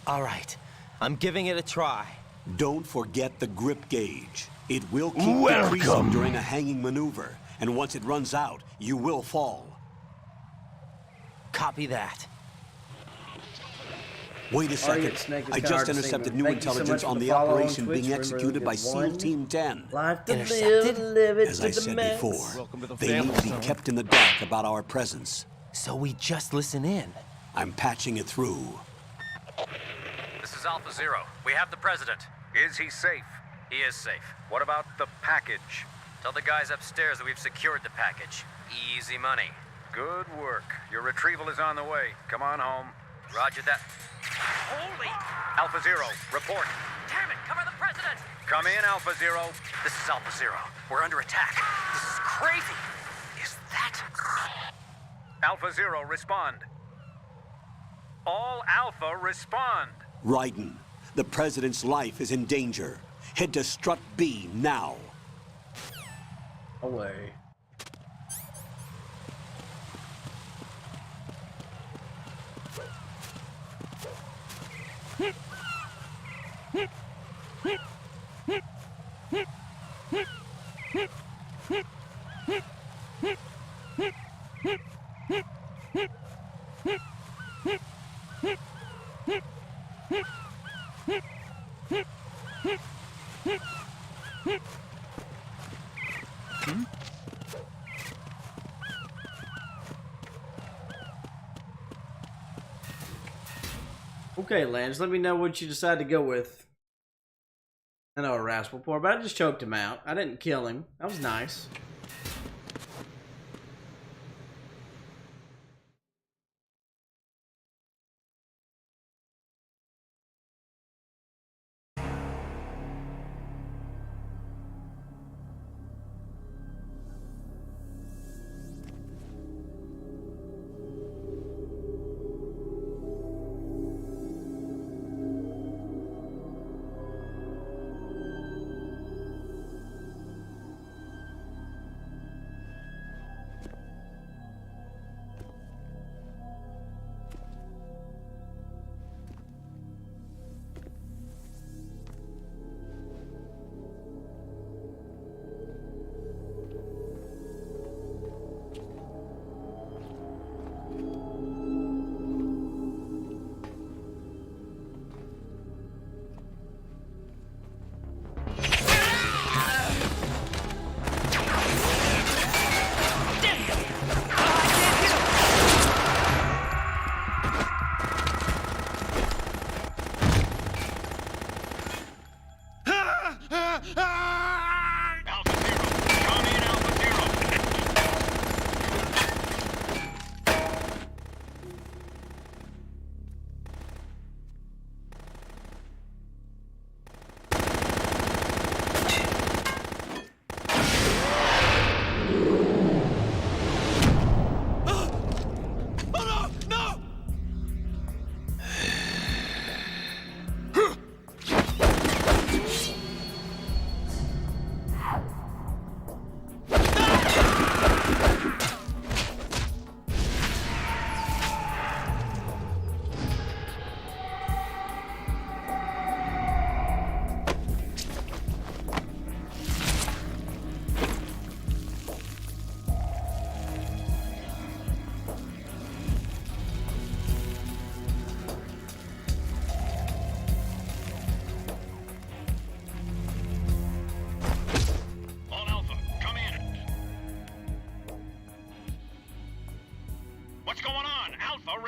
Speaker 16: All right, I'm giving it a try.
Speaker 15: Don't forget the grip gauge. It will keep decreasing during a hanging maneuver, and once it runs out, you will fall.
Speaker 16: Copy that.
Speaker 15: Wait a second. I just intercepted new intelligence on the operation being executed by SEAL Team 10.
Speaker 16: Intercepted?
Speaker 15: As I said before, they need to be kept in the dark about our presence.
Speaker 16: So we just listen in.
Speaker 15: I'm patching it through.
Speaker 21: This is Alpha Zero. We have the president. Is he safe? He is safe. What about the package? Tell the guys upstairs that we've secured the package. Easy money. Good work. Your retrieval is on the way. Come on home. Roger that. Holy! Alpha Zero, report. Damn it, cover the president! Come in, Alpha Zero. This is Alpha Zero. We're under attack. This is crazy. Is that... Alpha Zero, respond. All Alpha, respond.
Speaker 15: Raiden, the president's life is in danger. Head to Strut B now.
Speaker 1: Away. Okay, Lance, let me know what you decide to go with. I know a rascal poor, but I just choked him out. I didn't kill him. That was nice.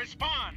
Speaker 7: respond!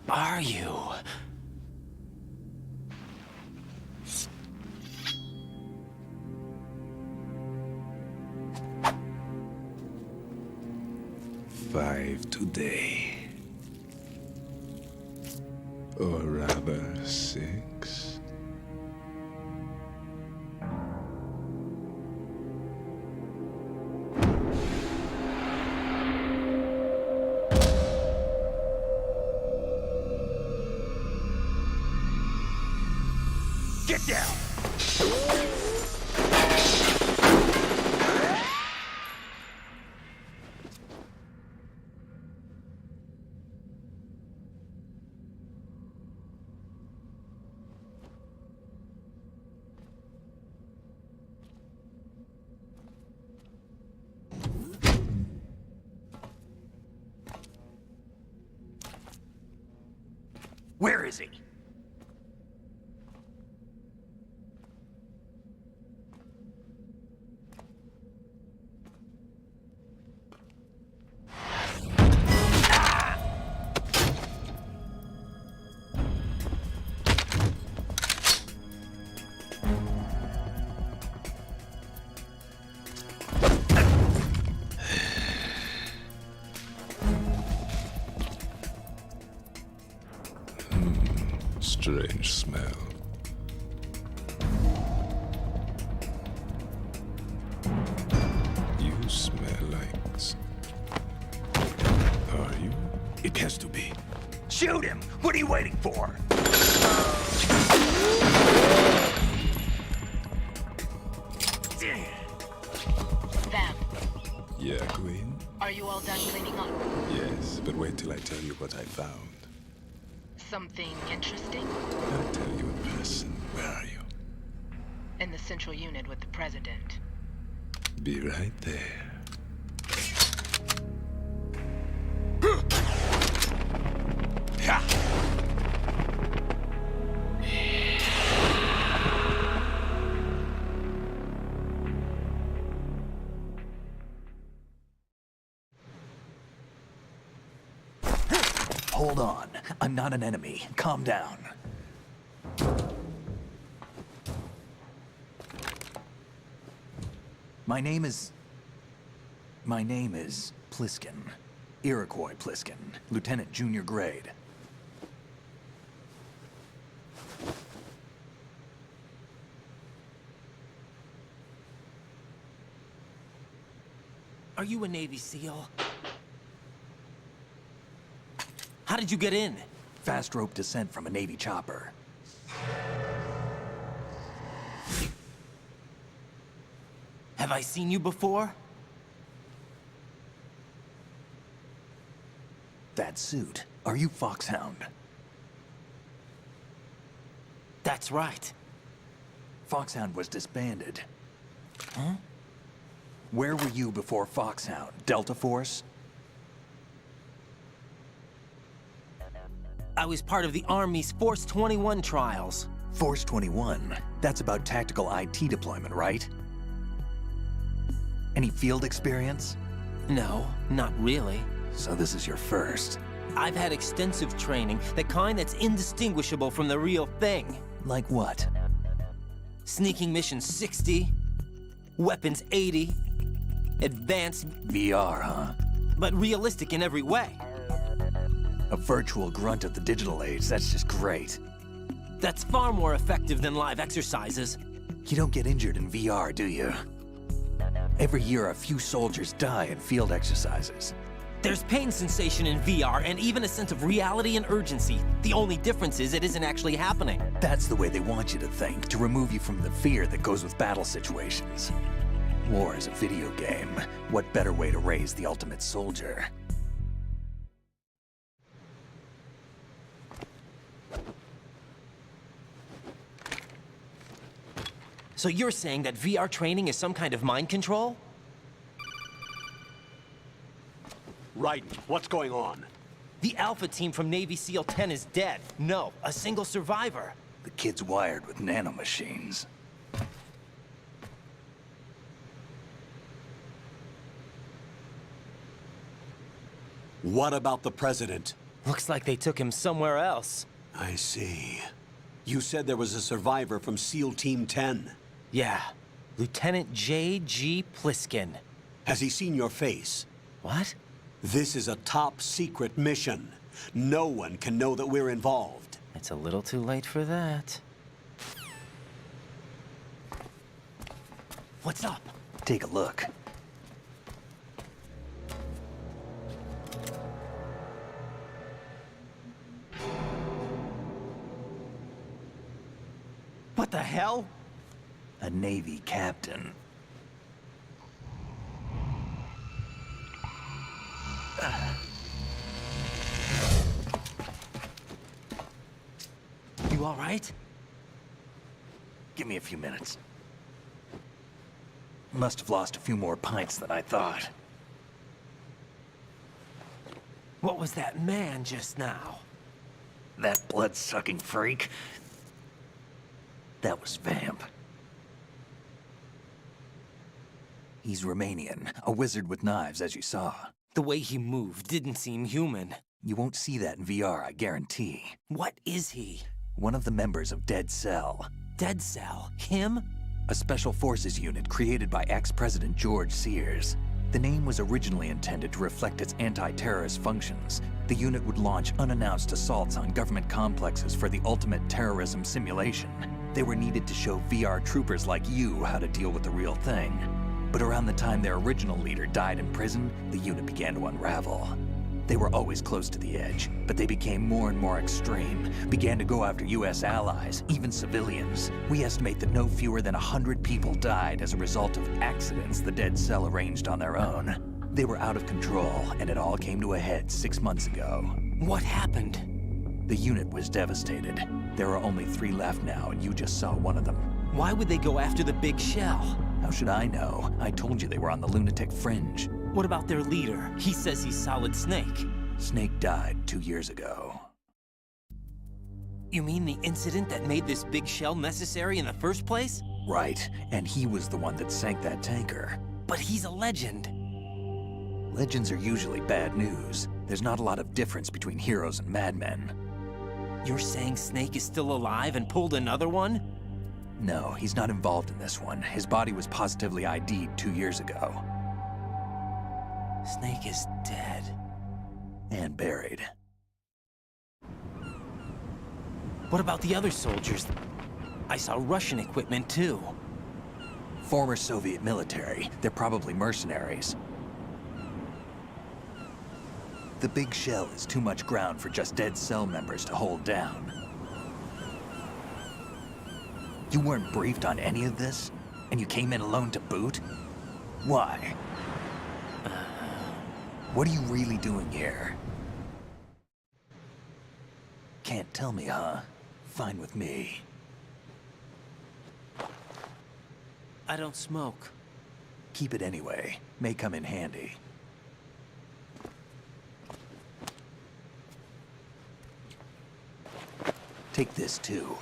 Speaker 16: Are you?
Speaker 20: Five today. Or rather, 6.
Speaker 3: Get down!
Speaker 10: Where is he?
Speaker 20: Strange smell. You smell like... Are you?
Speaker 10: It has to be. Shoot him! What are you waiting for?
Speaker 22: Vamp,
Speaker 20: Yeah, Queen?
Speaker 22: are you all done cleaning up?
Speaker 20: Yes, but wait till I tell you what I found.
Speaker 22: Something interesting?
Speaker 20: I'll tell you in person. Where are you?
Speaker 22: In the central unit with the president.
Speaker 20: Be right there.
Speaker 10: Hold on. I'm not an enemy. Calm down. My name is Pliskin. Iroquois Pliskin. Lieutenant Junior Grade.
Speaker 16: Are you a Navy SEAL? How did you get in?
Speaker 10: Fast rope descent from a Navy chopper.
Speaker 16: Have I seen you before?
Speaker 10: That suit. Are you Foxhound?
Speaker 16: That's right.
Speaker 10: Foxhound was disbanded.
Speaker 16: Huh?
Speaker 10: Where were you before Foxhound? Delta Force?
Speaker 16: I was part of the Army's Force 21 trials.
Speaker 10: Force 21? That's about tactical IT deployment, right? Any field experience?
Speaker 16: No, not really.
Speaker 10: So this is your first.
Speaker 16: I've had extensive training, the kind that's indistinguishable from the real thing.
Speaker 10: Like what?
Speaker 16: Sneaking mission 60, weapons 80, advanced...
Speaker 10: VR, huh?
Speaker 16: But realistic in every way.
Speaker 10: A virtual grunt of the digital age, that's just great.
Speaker 16: That's far more effective than live exercises.
Speaker 2: You don't get injured in VR, do you? Every year, a few soldiers die in field exercises.
Speaker 16: There's pain sensation in VR and even a sense of reality and urgency. The only difference is it isn't actually happening.
Speaker 2: That's the way they want you to think, to remove you from the fear that goes with battle situations. War is a video game. What better way to raise the ultimate soldier?
Speaker 16: So you're saying that VR training is some kind of mind control?
Speaker 15: Raiden, what's going on?
Speaker 16: The Alpha team from Navy SEAL 10 is dead. No, a single survivor.
Speaker 2: The kid's wired with nanomachines.
Speaker 15: What about the president?
Speaker 16: Looks like they took him somewhere else.
Speaker 15: I see. You said there was a survivor from SEAL Team 10.
Speaker 16: Yeah, Lieutenant J.G. Pliskin.
Speaker 15: Has he seen your face?
Speaker 16: What?
Speaker 15: This is a top secret mission. No one can know that we're involved.
Speaker 16: It's a little too late for that. What's up?
Speaker 2: Take a look.
Speaker 16: What the hell?
Speaker 2: A Navy captain.
Speaker 16: You all right?
Speaker 2: Give me a few minutes. Must have lost a few more pints than I thought.
Speaker 16: What was that man just now?
Speaker 2: That blood-sucking freak? That was Vamp. He's Romanian, a wizard with knives, as you saw.
Speaker 16: The way he moved didn't seem human.
Speaker 2: You won't see that in VR, I guarantee.
Speaker 16: What is he?
Speaker 2: One of the members of Dead Cell.
Speaker 16: Dead Cell? Him?
Speaker 2: A special forces unit created by ex-President George Sears. The name was originally intended to reflect its anti-terrorist functions. The unit would launch unannounced assaults on government complexes for the ultimate terrorism simulation. They were needed to show VR troopers like you how to deal with the real thing. But around the time their original leader died in prison, the unit began to unravel. They were always close to the edge, but they became more and more extreme, began to go after US allies, even civilians. We estimate that no fewer than 100 people died as a result of accidents the Dead Cell arranged on their own. They were out of control, and it all came to a head 6 months ago.
Speaker 16: What happened?
Speaker 2: The unit was devastated. There are only 3 left now, and you just saw one of them.
Speaker 16: Why would they go after the big shell?
Speaker 2: How should I know? I told you they were on the lunatic fringe.
Speaker 16: What about their leader? He says he's Solid Snake.
Speaker 2: Snake died 2 years ago.
Speaker 16: You mean the incident that made this big shell necessary in the first place?
Speaker 2: Right, and he was the one that sank that tanker.
Speaker 16: But he's a legend.
Speaker 2: Legends are usually bad news. There's not a lot of difference between heroes and madmen.
Speaker 16: You're saying Snake is still alive and pulled another one?
Speaker 2: No, he's not involved in this one. His body was positively ID'd 2 years ago.
Speaker 16: Snake is dead.
Speaker 2: And buried.
Speaker 16: What about the other soldiers? I saw Russian equipment too.
Speaker 2: Former Soviet military. They're probably mercenaries. The big shell is too much ground for just Dead Cell members to hold down. You weren't briefed on any of this? And you came in alone to boot? Why? What are you really doing here? Can't tell me, huh? Fine with me.
Speaker 16: I don't smoke.
Speaker 2: Keep it anyway. May come in handy. Take this too.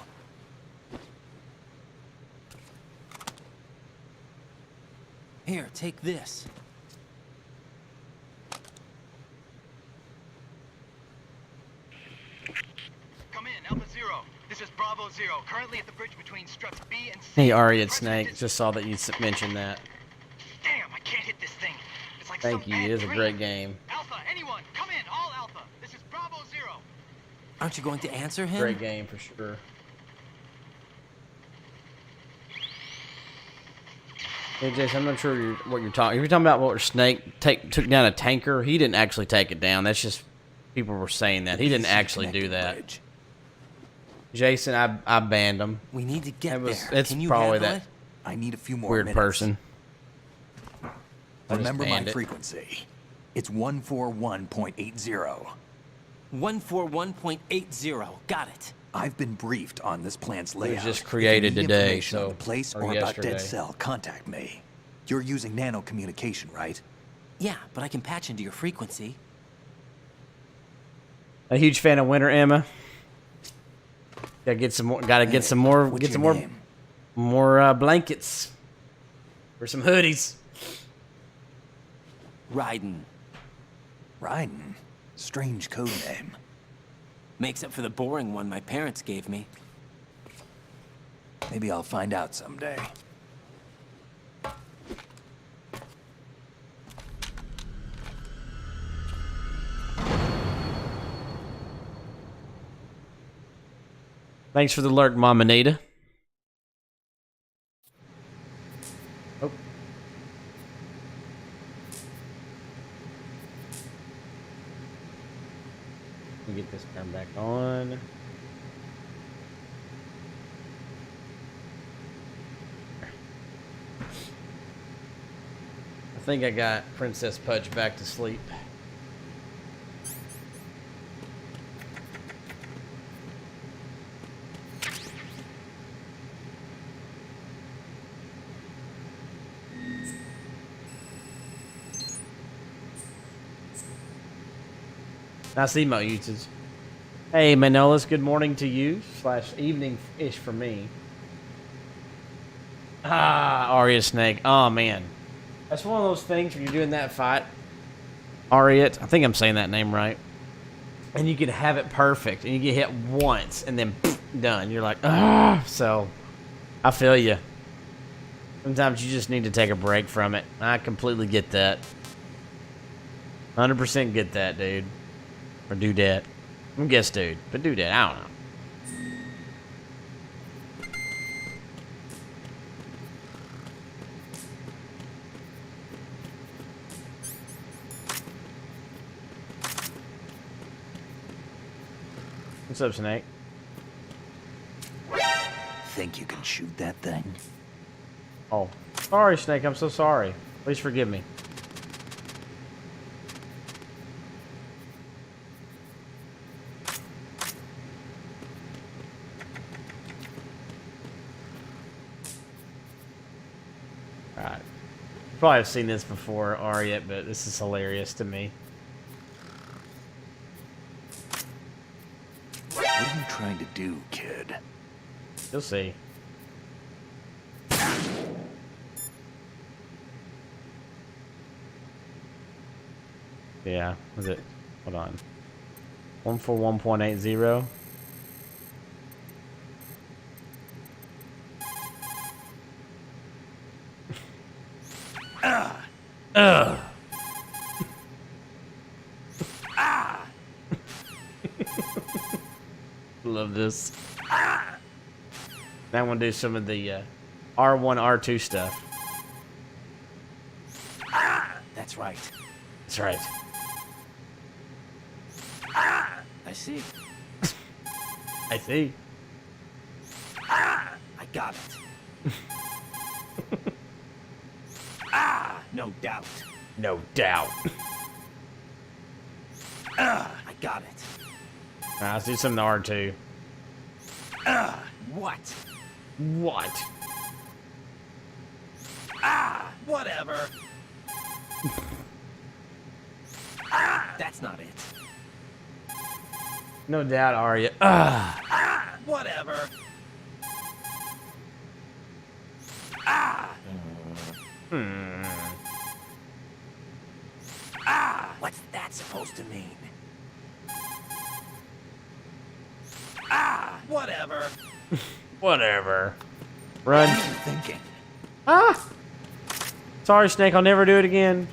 Speaker 16: Here, take this.
Speaker 6: Come in, Alpha Zero. This is Bravo Zero, currently at the bridge between struts B and C.
Speaker 1: Hey, Ari, it's Snake. Just saw that you mentioned that.
Speaker 6: Damn, I can't hit this thing. It's like
Speaker 1: Thank
Speaker 6: some
Speaker 1: you.
Speaker 6: bad
Speaker 1: It is a
Speaker 6: dream.
Speaker 1: great game.
Speaker 6: Alpha, anyone, come in, all Alpha. This is Bravo Zero.
Speaker 16: Aren't you going to answer him?
Speaker 1: Great game for sure. Hey, Jason, I'm not sure what you're talking. If you're talking about what Snake took down a tanker, he didn't actually take it down. That's just people were saying that. He didn't actually do that. Jason, I banned him.
Speaker 16: We need to get there.
Speaker 1: It's
Speaker 16: Can you
Speaker 1: probably
Speaker 16: handle
Speaker 1: that
Speaker 16: it?
Speaker 2: I need a few more
Speaker 1: weird
Speaker 2: minutes.
Speaker 1: person.
Speaker 2: Remember my frequency. It's 141.80.
Speaker 16: 141.80. Got it.
Speaker 2: I've been briefed on this plant's layout.
Speaker 1: It was just created
Speaker 2: If you need
Speaker 1: today,
Speaker 2: information on
Speaker 1: so
Speaker 2: the place
Speaker 1: or
Speaker 2: or about
Speaker 1: yesterday.
Speaker 2: Dead Cell, contact me. You're using nano communication, right?
Speaker 16: Yeah, but I can patch into your frequency.
Speaker 1: A huge fan of Winter, Emma. Gotta get some more. Gotta get some more.
Speaker 2: What's
Speaker 1: Get some
Speaker 2: your
Speaker 1: more.
Speaker 2: name?
Speaker 1: More blankets. Or some hoodies.
Speaker 16: Raiden.
Speaker 2: Raiden? Strange code name.
Speaker 16: Makes up for the boring one my parents gave me.
Speaker 2: Maybe I'll find out someday.
Speaker 1: Thanks for the alert, Mama Nita. Oh. Let me get this turned back on. I think I got Princess Pudge back to sleep. Nice email, uses. Hey, Manolis, good morning to you, / evening-ish for me. Arya Snake. Oh, man. That's one of those things when you're doing that fight. Arya, I think I'm saying that name right. And you can have it perfect, and you get hit once, and then done. You're like, So, I feel you. Sometimes you just need to take a break from it. I completely get that. 100% get that, dude. Or do that. I guess dude, but do that. I don't know. What's up, Snake?
Speaker 2: Think you can shoot that thing?
Speaker 1: Oh, sorry, Snake. I'm so sorry. Please forgive me. Alright. Probably have seen this before, Arya, but this is hilarious to me.
Speaker 2: What are you trying to do, kid?
Speaker 1: You'll see. Yeah, was it? Hold on. 141.80. Love this. Now I want to do some of the R1, R2 stuff.
Speaker 16: That's right.
Speaker 1: That's right.
Speaker 16: I see.
Speaker 1: I see.
Speaker 16: I got it. No doubt.
Speaker 1: No doubt.
Speaker 16: I got it.
Speaker 1: Alright, let's do some of the R2.
Speaker 16: What?
Speaker 1: What?
Speaker 16: Whatever. That's not it.
Speaker 1: No doubt, Arya.
Speaker 16: Whatever. What's that supposed to mean? Whatever.
Speaker 1: Whatever. Run.
Speaker 2: What are you thinking?
Speaker 1: Sorry, Snake. I'll never do it again.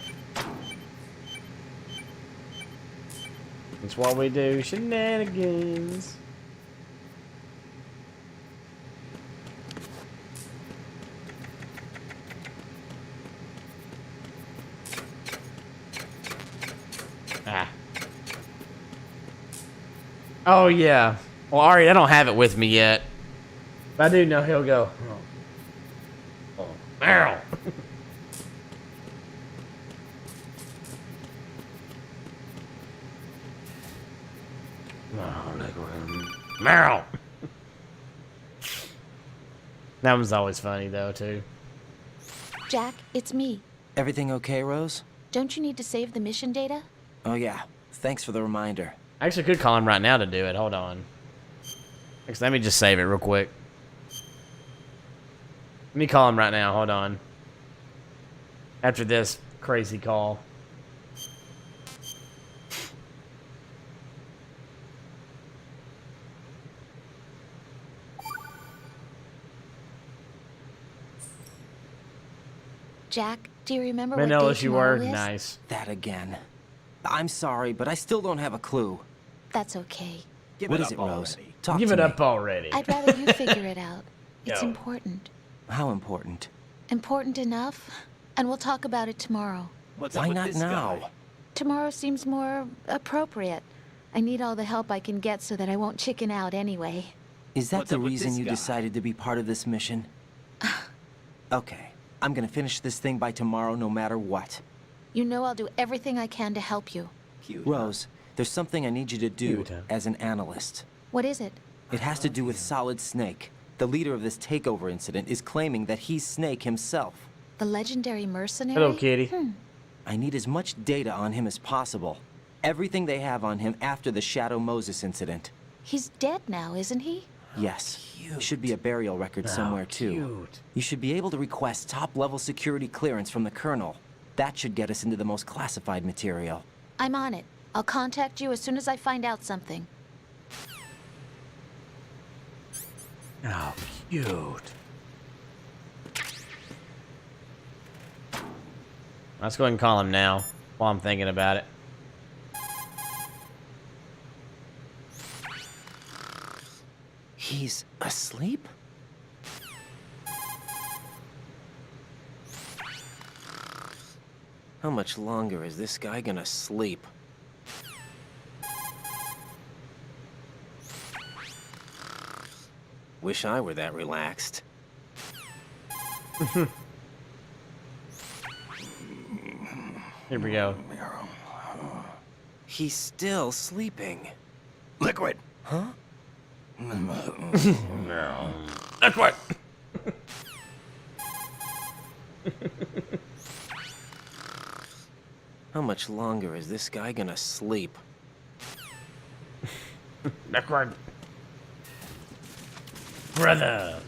Speaker 1: That's what we do. Shenanigans. Oh, yeah. Well, Ari, I don't have it with me yet. But I do know he'll go. Oh, Meryl. Meryl. That one's always funny, though, too.
Speaker 19: Jack, it's me.
Speaker 16: Everything okay, Rose?
Speaker 19: Don't you need to save the mission data?
Speaker 16: Oh, yeah. Thanks for the reminder.
Speaker 1: I actually could call him right now to do it. Hold on. Actually, let me just save it real quick. Let me call him right now. Hold on. After this crazy call.
Speaker 19: Jack, do you remember
Speaker 1: Manila,
Speaker 19: what day
Speaker 1: you
Speaker 19: tomorrow
Speaker 1: were
Speaker 19: is?
Speaker 1: nice.
Speaker 16: That again. I'm sorry, but I still don't have a clue.
Speaker 19: That's okay.
Speaker 16: What is it, Rose? Talk
Speaker 1: Give
Speaker 16: to
Speaker 1: it
Speaker 16: me.
Speaker 1: up already.
Speaker 19: I'd rather you figure it out. It's
Speaker 1: Yo.
Speaker 19: important.
Speaker 16: How important?
Speaker 19: Important enough? And we'll talk about it tomorrow.
Speaker 16: Why not now?
Speaker 19: Tomorrow seems more appropriate. I need all the help I can get so that I won't chicken out anyway.
Speaker 16: Is that the reason you decided to be part of this mission? Okay. I'm gonna finish this thing by tomorrow no matter what.
Speaker 19: You know I'll do everything I can to help you.
Speaker 16: Rose, there's something I need you to do as an analyst.
Speaker 19: What is it?
Speaker 16: It has to do with Solid Snake. The leader of this takeover incident is claiming that he's Snake himself.
Speaker 19: The legendary mercenary?
Speaker 1: Hello, Kitty.
Speaker 16: I need as much data on him as possible. Everything they have on him after the Shadow Moses incident.
Speaker 19: He's dead now, isn't he?
Speaker 16: Yes. Should be a burial record somewhere, too. You should be able to request top-level security clearance from the Colonel. That should get us into the most classified material.
Speaker 19: I'm on it. I'll contact you as soon as I find out something.
Speaker 1: Oh, cute. Let's go ahead and call him now while I'm thinking about it.
Speaker 16: He's asleep? How much longer is this guy gonna sleep? Wish I were that relaxed.
Speaker 1: Here we go.
Speaker 16: He's still sleeping.
Speaker 13: Liquid.
Speaker 16: Huh?
Speaker 1: That's what.
Speaker 16: How much longer is this guy gonna sleep?
Speaker 1: That's right. Brother.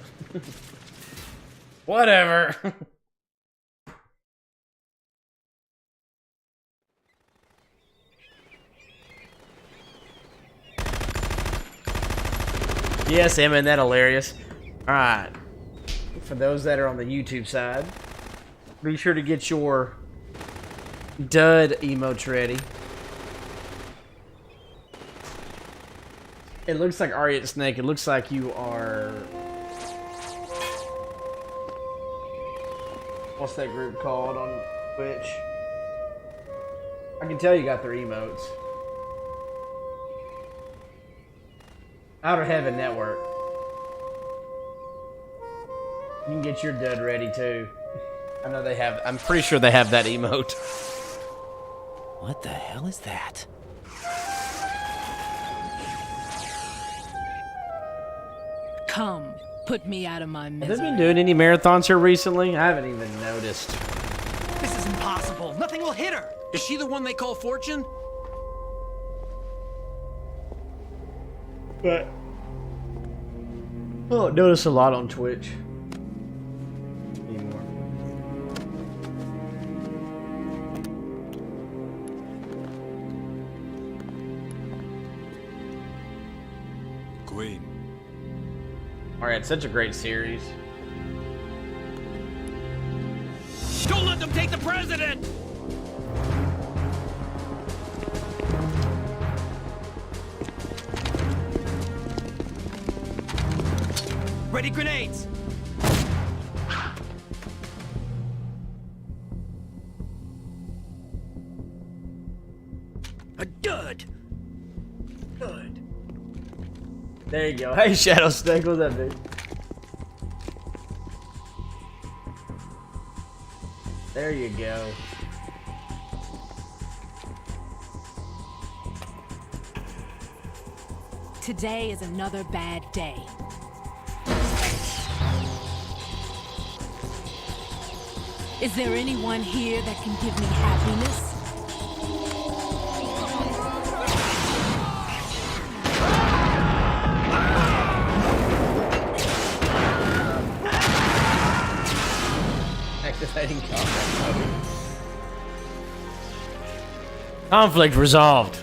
Speaker 1: Whatever. Yes, Emma, isn't that hilarious? Alright. For those that are on the YouTube side, be sure to get your dud emotes ready. It looks like Ariat Snake. It looks like you are... What's that group called on Twitch? I can tell you got their emotes. Outer Heaven Network. You can get your dud ready too. I know they have. I'm pretty sure they have that emote.
Speaker 16: What the hell is that?
Speaker 11: Come, put me out of my
Speaker 1: Have
Speaker 11: misery.
Speaker 1: they been doing any marathons here recently? I haven't even noticed.
Speaker 12: This is impossible. Nothing will hit her.
Speaker 4: Is she the one they call Fortune?
Speaker 1: But oh, notice a lot on Twitch anymore.
Speaker 20: Queen.
Speaker 1: Alright, such a great series.
Speaker 8: Don't let them take the president!
Speaker 12: Ready grenades!
Speaker 8: A dud! Good.
Speaker 1: There you go. Hey, Shadow Snake, what's up, dude? There you go.
Speaker 11: Today is another bad day. Is there anyone here that can give me happiness?
Speaker 1: Activating combat mode. Conflict resolved.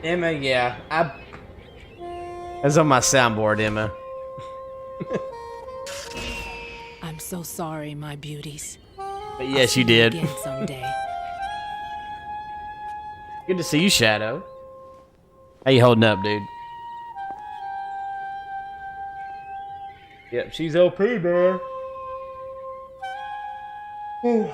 Speaker 1: Emma, yeah, that's on my soundboard, Emma.
Speaker 11: I'm so sorry, my beauties.
Speaker 1: But yes, you
Speaker 11: I'll see
Speaker 1: did.
Speaker 11: Again someday.
Speaker 1: Good to see you, Shadow. How you holding up, dude? Yep, she's OP, man. Whew.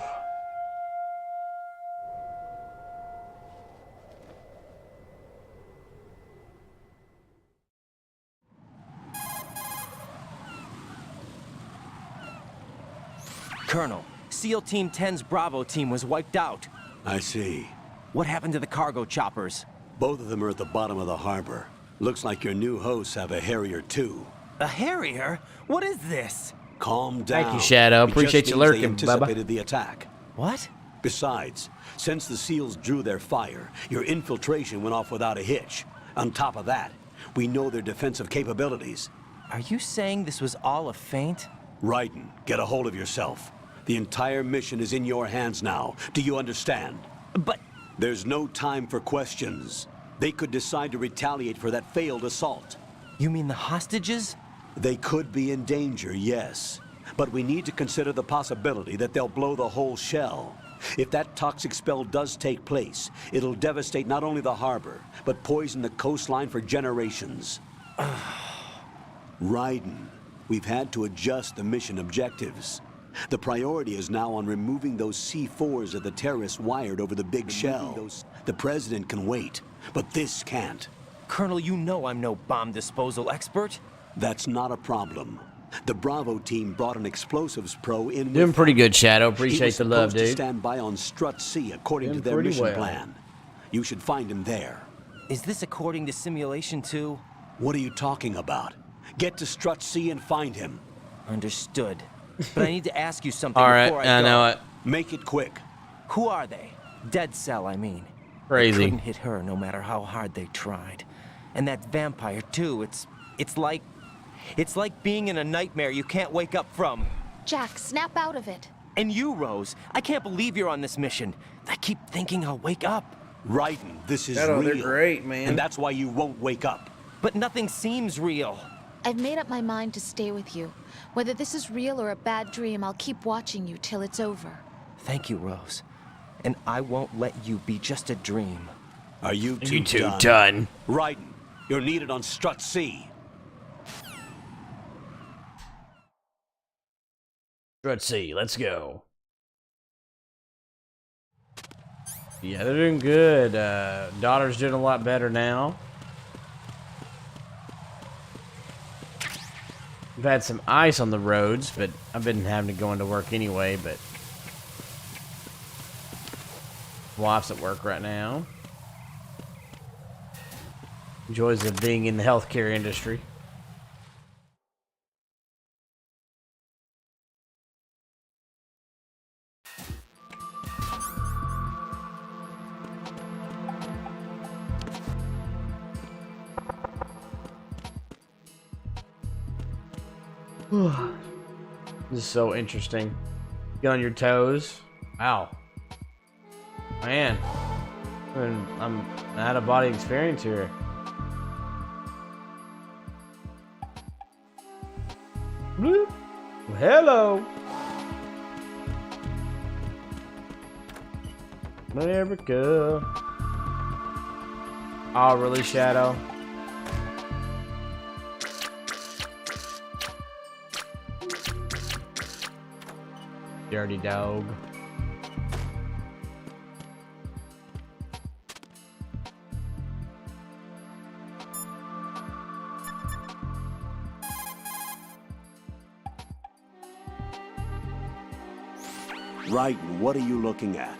Speaker 16: Colonel, SEAL Team 10's Bravo team was wiped out.
Speaker 15: I see.
Speaker 16: What happened to the cargo choppers?
Speaker 15: Both of them are at the bottom of the harbor. Looks like your new hosts have a Harrier too.
Speaker 16: A Harrier? What is this?
Speaker 15: Calm down.
Speaker 1: Thank you, Shadow.
Speaker 15: It
Speaker 1: Appreciate
Speaker 15: just
Speaker 1: you
Speaker 15: means
Speaker 1: lurking,
Speaker 15: they
Speaker 1: Bubba.
Speaker 15: anticipated the attack.
Speaker 16: What?
Speaker 15: Besides, since the SEALs drew their fire, your infiltration went off without a hitch. On top of that, we know their defensive capabilities.
Speaker 16: Are you saying this was all a feint?
Speaker 15: Raiden, get a hold of yourself. The entire mission is in your hands now. Do you understand?
Speaker 16: But...
Speaker 15: There's no time for questions. They could decide to retaliate for that failed assault.
Speaker 16: You mean the hostages?
Speaker 15: They could be in danger, yes. But we need to consider the possibility that they'll blow the whole shell. If that toxic spell does take place, it'll devastate not only the harbor, but poison the coastline for generations. Raiden, we've had to adjust the mission objectives. The priority is now on removing those C4s that the terrorists wired over the big shell. The President can wait, but this can't.
Speaker 16: Colonel, you know I'm no bomb disposal expert.
Speaker 15: That's not a problem. The Bravo team brought an explosives pro in.
Speaker 1: Doing pretty good, Shadow. Appreciate the love,
Speaker 15: He was supposed to
Speaker 1: dude.
Speaker 15: stand by on Strut C according
Speaker 1: Doing
Speaker 15: to their
Speaker 1: pretty
Speaker 15: mission
Speaker 1: well.
Speaker 15: plan. You should find him there.
Speaker 16: Is this according to simulation too?
Speaker 15: What are you talking about? Get to Strut C and find him.
Speaker 16: Understood. But I need to ask you something
Speaker 1: All right,
Speaker 16: before I go.
Speaker 1: know it.
Speaker 15: Make it quick.
Speaker 16: Who are they? Dead Cell, I mean.
Speaker 1: Crazy.
Speaker 16: They couldn't hit her no matter how hard they tried. And that vampire too. It's like being in a nightmare you can't wake up from.
Speaker 19: Jack, snap out of it.
Speaker 16: And you, Rose, I can't believe you're on this mission. I keep thinking I'll wake up.
Speaker 15: Raiden, this is
Speaker 1: Shadow,
Speaker 15: real.
Speaker 1: they're great, man.
Speaker 15: And that's why you won't wake up.
Speaker 16: But nothing seems real.
Speaker 19: I've made up my mind to stay with you. Whether this is real or a bad dream, I'll keep watching you till it's over.
Speaker 16: Thank you, Rose. And I won't let you be just a dream.
Speaker 15: Are you two,
Speaker 1: done?
Speaker 15: Raiden, you're needed on Strut C.
Speaker 1: Let's see. Let's go. Yeah, they're doing good. Daughter's doing a lot better now. We've had some ice on the roads, but I've been having to go into work anyway, but wife's at work right now. Enjoys of being in the healthcare industry. This is so interesting. Get on your toes. Wow. Man. I'm out of body experience here. Bloop. Well, hello. America. Oh, really, Shadow? Dirty dog.
Speaker 18: Raiden, what are you looking at?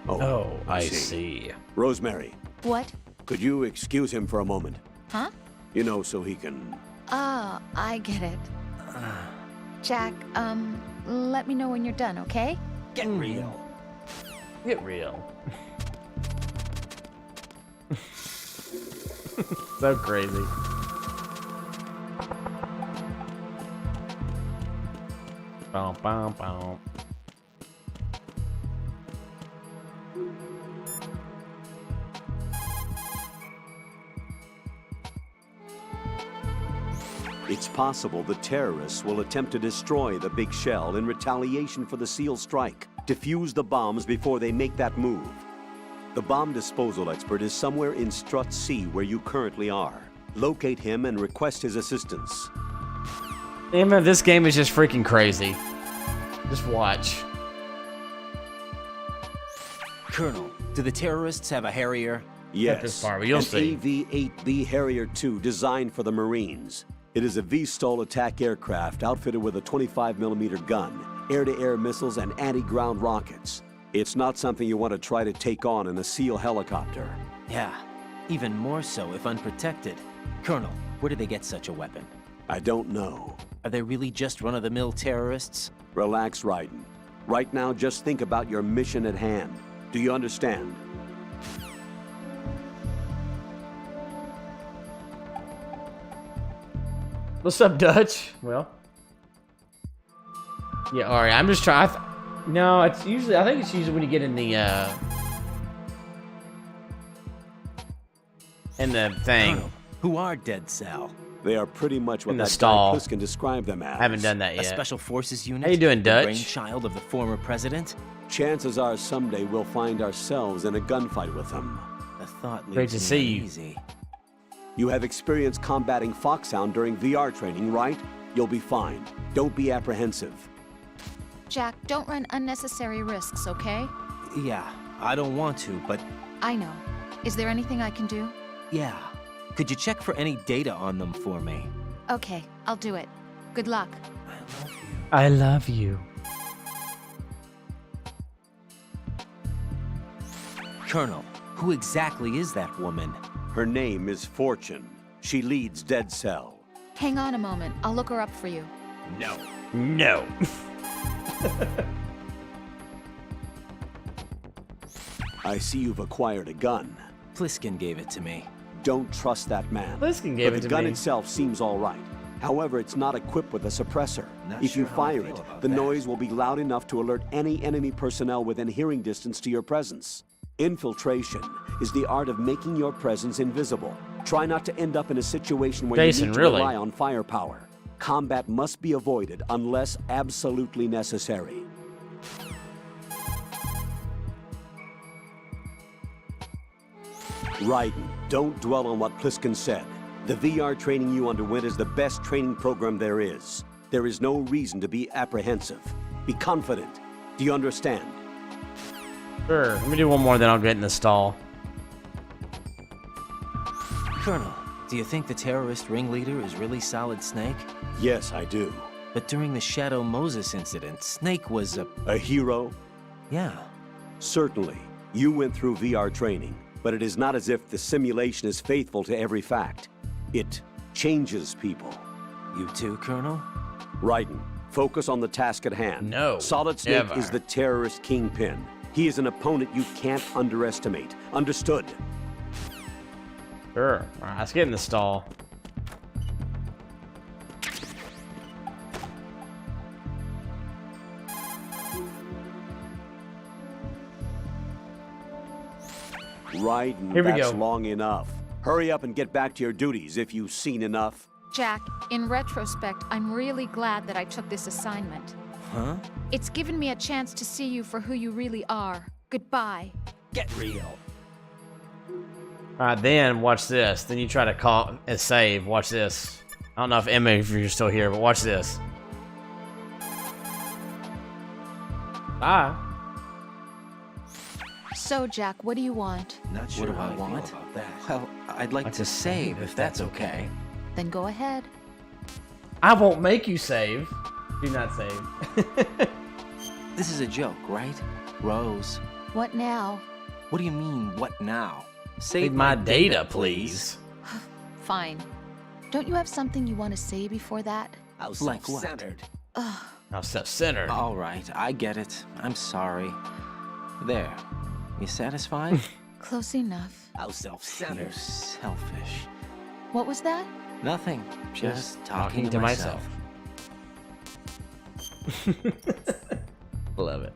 Speaker 1: Oh, I see.
Speaker 18: Rosemary,
Speaker 19: What?
Speaker 18: could you excuse him for a moment?
Speaker 19: Huh?
Speaker 18: You know, so he can...
Speaker 19: Oh, I get it. Jack, let me know when you're done, okay?
Speaker 12: Get real.
Speaker 1: Get real. So crazy. Bow, bow, bow.
Speaker 18: It's possible the terrorists will attempt to destroy the big shell in retaliation for the SEAL strike. Defuse the bombs before they make that move. The bomb disposal expert is somewhere in Strut C where you currently are. Locate him and request his assistance.
Speaker 1: Damn, this game is just freaking crazy. Just watch.
Speaker 16: Colonel, do the terrorists have a Harrier?
Speaker 18: Yes,
Speaker 1: this part, but you'll
Speaker 18: an
Speaker 1: see.
Speaker 18: AV-8B Harrier II designed for the Marines. It is a V-STOL attack aircraft outfitted with a 25mm gun, air-to-air missiles, and anti-ground rockets. It's not something you want to try to take on in a SEAL helicopter.
Speaker 16: Yeah, even more so if unprotected. Colonel, where do they get such a weapon?
Speaker 18: I don't know.
Speaker 16: Are they really just run-of-the-mill terrorists?
Speaker 18: Relax, Raiden. Right now, just think about your mission at hand. Do you understand?
Speaker 1: What's up, Dutch? Well, yeah. All right. I'm just trying. No, it's usually. I think it's usually when you get in the thing.
Speaker 16: Colonel, who are Dead Cell?
Speaker 18: They are pretty much what
Speaker 1: In the
Speaker 18: that
Speaker 1: stall.
Speaker 18: guy Pliskin described them as.
Speaker 1: I haven't done that
Speaker 16: A
Speaker 1: yet.
Speaker 16: special forces unit?
Speaker 1: How you doing, Dutch?
Speaker 16: The brainchild of the former president?
Speaker 18: Chances are someday we'll find ourselves in a gunfight with them.
Speaker 16: The thought leaves
Speaker 1: Great to
Speaker 16: me
Speaker 1: see you.
Speaker 16: uneasy.
Speaker 18: You have experience combating Foxhound during VR training, right? You'll be fine. Don't be apprehensive.
Speaker 19: Jack, don't run unnecessary risks, okay?
Speaker 16: Yeah, I don't want to, but
Speaker 19: I know. Is there anything I can do?
Speaker 16: yeah. Could you check for any data on them for me?
Speaker 19: Okay, I'll do it. Good luck.
Speaker 1: I love you.
Speaker 16: Colonel, who exactly is that woman?
Speaker 18: Her name is Fortune. She leads Dead Cell.
Speaker 19: Hang on a moment. I'll look her up for you.
Speaker 18: No.
Speaker 1: No.
Speaker 18: I see you've acquired a gun.
Speaker 16: Pliskin gave it to me.
Speaker 18: Don't trust that man.
Speaker 1: Pliskin gave
Speaker 18: but
Speaker 1: it
Speaker 18: the
Speaker 1: to
Speaker 18: gun
Speaker 1: me.
Speaker 18: itself seems all right. However, it's not equipped with a suppressor.
Speaker 16: Not
Speaker 18: If
Speaker 16: sure
Speaker 18: you
Speaker 16: how I
Speaker 18: fire
Speaker 16: feel
Speaker 18: it,
Speaker 16: about
Speaker 18: the
Speaker 16: that.
Speaker 18: noise will be loud enough to alert any enemy personnel within hearing distance to your presence. Infiltration is the art of making your presence invisible. Try not to end up in a situation where
Speaker 1: Jason,
Speaker 18: you need to
Speaker 1: really?
Speaker 18: rely on firepower. Combat must be avoided unless absolutely necessary. Raiden, don't dwell on what Pliskin said. The VR training you underwent is the best training program there is. There is no reason to be apprehensive. Be confident. Do you understand?
Speaker 1: Sure. Let me do one more, then I'll get in the stall.
Speaker 16: Colonel, do you think the terrorist ringleader is really Solid Snake?
Speaker 18: Yes, I do.
Speaker 16: But during the Shadow Moses incident, Snake was
Speaker 18: a hero?
Speaker 16: Yeah.
Speaker 18: Certainly. You went through VR training, but it is not as if the simulation is faithful to every fact. It changes people.
Speaker 16: You too, Colonel?
Speaker 18: Raiden, focus on the task at hand.
Speaker 1: No,
Speaker 18: Solid Snake
Speaker 1: never.
Speaker 18: is the terrorist kingpin. He is an opponent you can't underestimate. Understood?
Speaker 1: Sure. All right, let's get in the stall.
Speaker 18: Raiden,
Speaker 1: Here we
Speaker 18: that's
Speaker 1: go.
Speaker 18: long enough. Hurry up and get back to your duties if you've seen enough.
Speaker 19: Jack, in retrospect, I'm really glad that I took this assignment.
Speaker 16: Huh?
Speaker 19: It's given me a chance to see you for who you really are. Goodbye.
Speaker 12: Get real.
Speaker 1: Alright, then watch this. Then you try to call and save. Watch this. I don't know if Emma, if you're still here, but watch this. Bye.
Speaker 19: So, Jack, what do you want?
Speaker 10: Not sure
Speaker 16: What do I
Speaker 10: how I feel
Speaker 16: want?
Speaker 10: about that.
Speaker 16: Well, I'd like to save, if that's okay.
Speaker 19: Then go ahead.
Speaker 1: I won't make you save. Do not save.
Speaker 16: This is a joke, right? Rose.
Speaker 19: What now?
Speaker 16: What do you mean, what now?
Speaker 1: Save my data, please.
Speaker 19: Fine. Don't you have something you want to say before that?
Speaker 10: How
Speaker 16: Like what?
Speaker 10: self-centered.
Speaker 19: Ugh.
Speaker 1: How self-centered.
Speaker 16: All right, I get it. I'm sorry. There. You satisfied?
Speaker 19: Close enough.
Speaker 10: How
Speaker 16: You're
Speaker 10: self-centered.
Speaker 16: selfish.
Speaker 19: What was that?
Speaker 16: Nothing. Just talking
Speaker 1: to
Speaker 16: myself.
Speaker 1: Love it.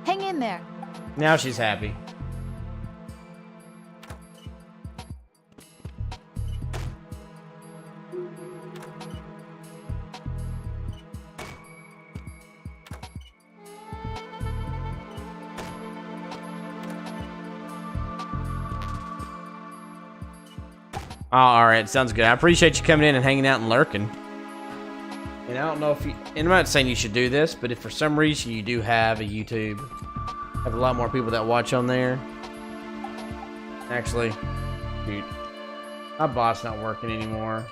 Speaker 19: Hang in there.
Speaker 1: Now she's happy. Oh, alright, sounds good. I appreciate you coming in and hanging out and lurking. And I don't know if you... And I'm not saying you should do this, but if for some reason you do have a YouTube, have a lot more people that watch on there. Actually, dude, my bot's not working anymore.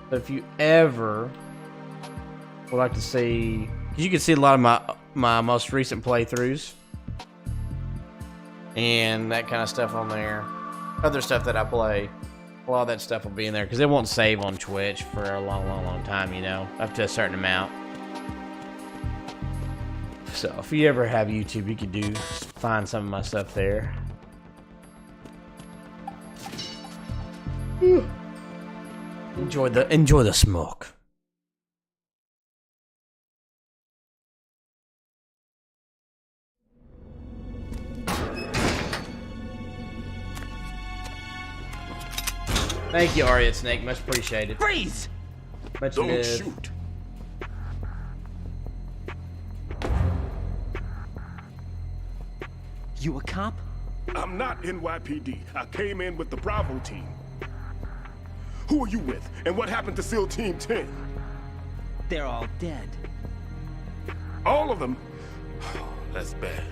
Speaker 1: So if you ever would like to see... Because you can see a lot of my most recent playthroughs. And that kind of stuff on there. Other stuff that I play, a lot of that stuff will be in there because it won't save on Twitch for a long time, you know, up to a certain amount. So if you ever have YouTube, you could find some of my stuff there. Whew. Enjoy the smoke. Thank you, Arya Snake. Much appreciated.
Speaker 12: Freeze!
Speaker 1: Much
Speaker 7: Don't
Speaker 1: live.
Speaker 7: shoot.
Speaker 12: You a cop?
Speaker 7: I'm not NYPD. I came in with the Bravo team. Who are you with? And what happened to SEAL Team 10?
Speaker 12: They're all dead.
Speaker 7: All of them? That's bad.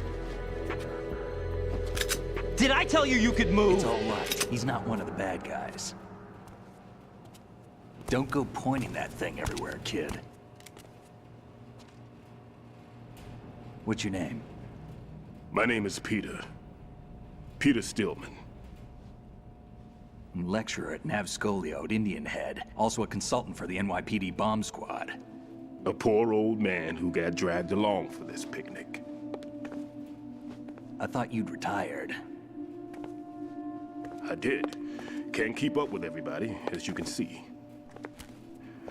Speaker 12: Did I tell you you could move?
Speaker 2: It's all right. He's not one of the bad guys. Don't go pointing that thing everywhere, kid. What's your name?
Speaker 7: My name is Peter. Peter Stillman.
Speaker 2: Lecturer at Nav Scolio at Indian Head. Also a consultant for the NYPD bomb squad.
Speaker 7: A poor old man who got dragged along for this picnic.
Speaker 2: I thought you'd retired.
Speaker 7: I did. Can't keep up with everybody, as you can see.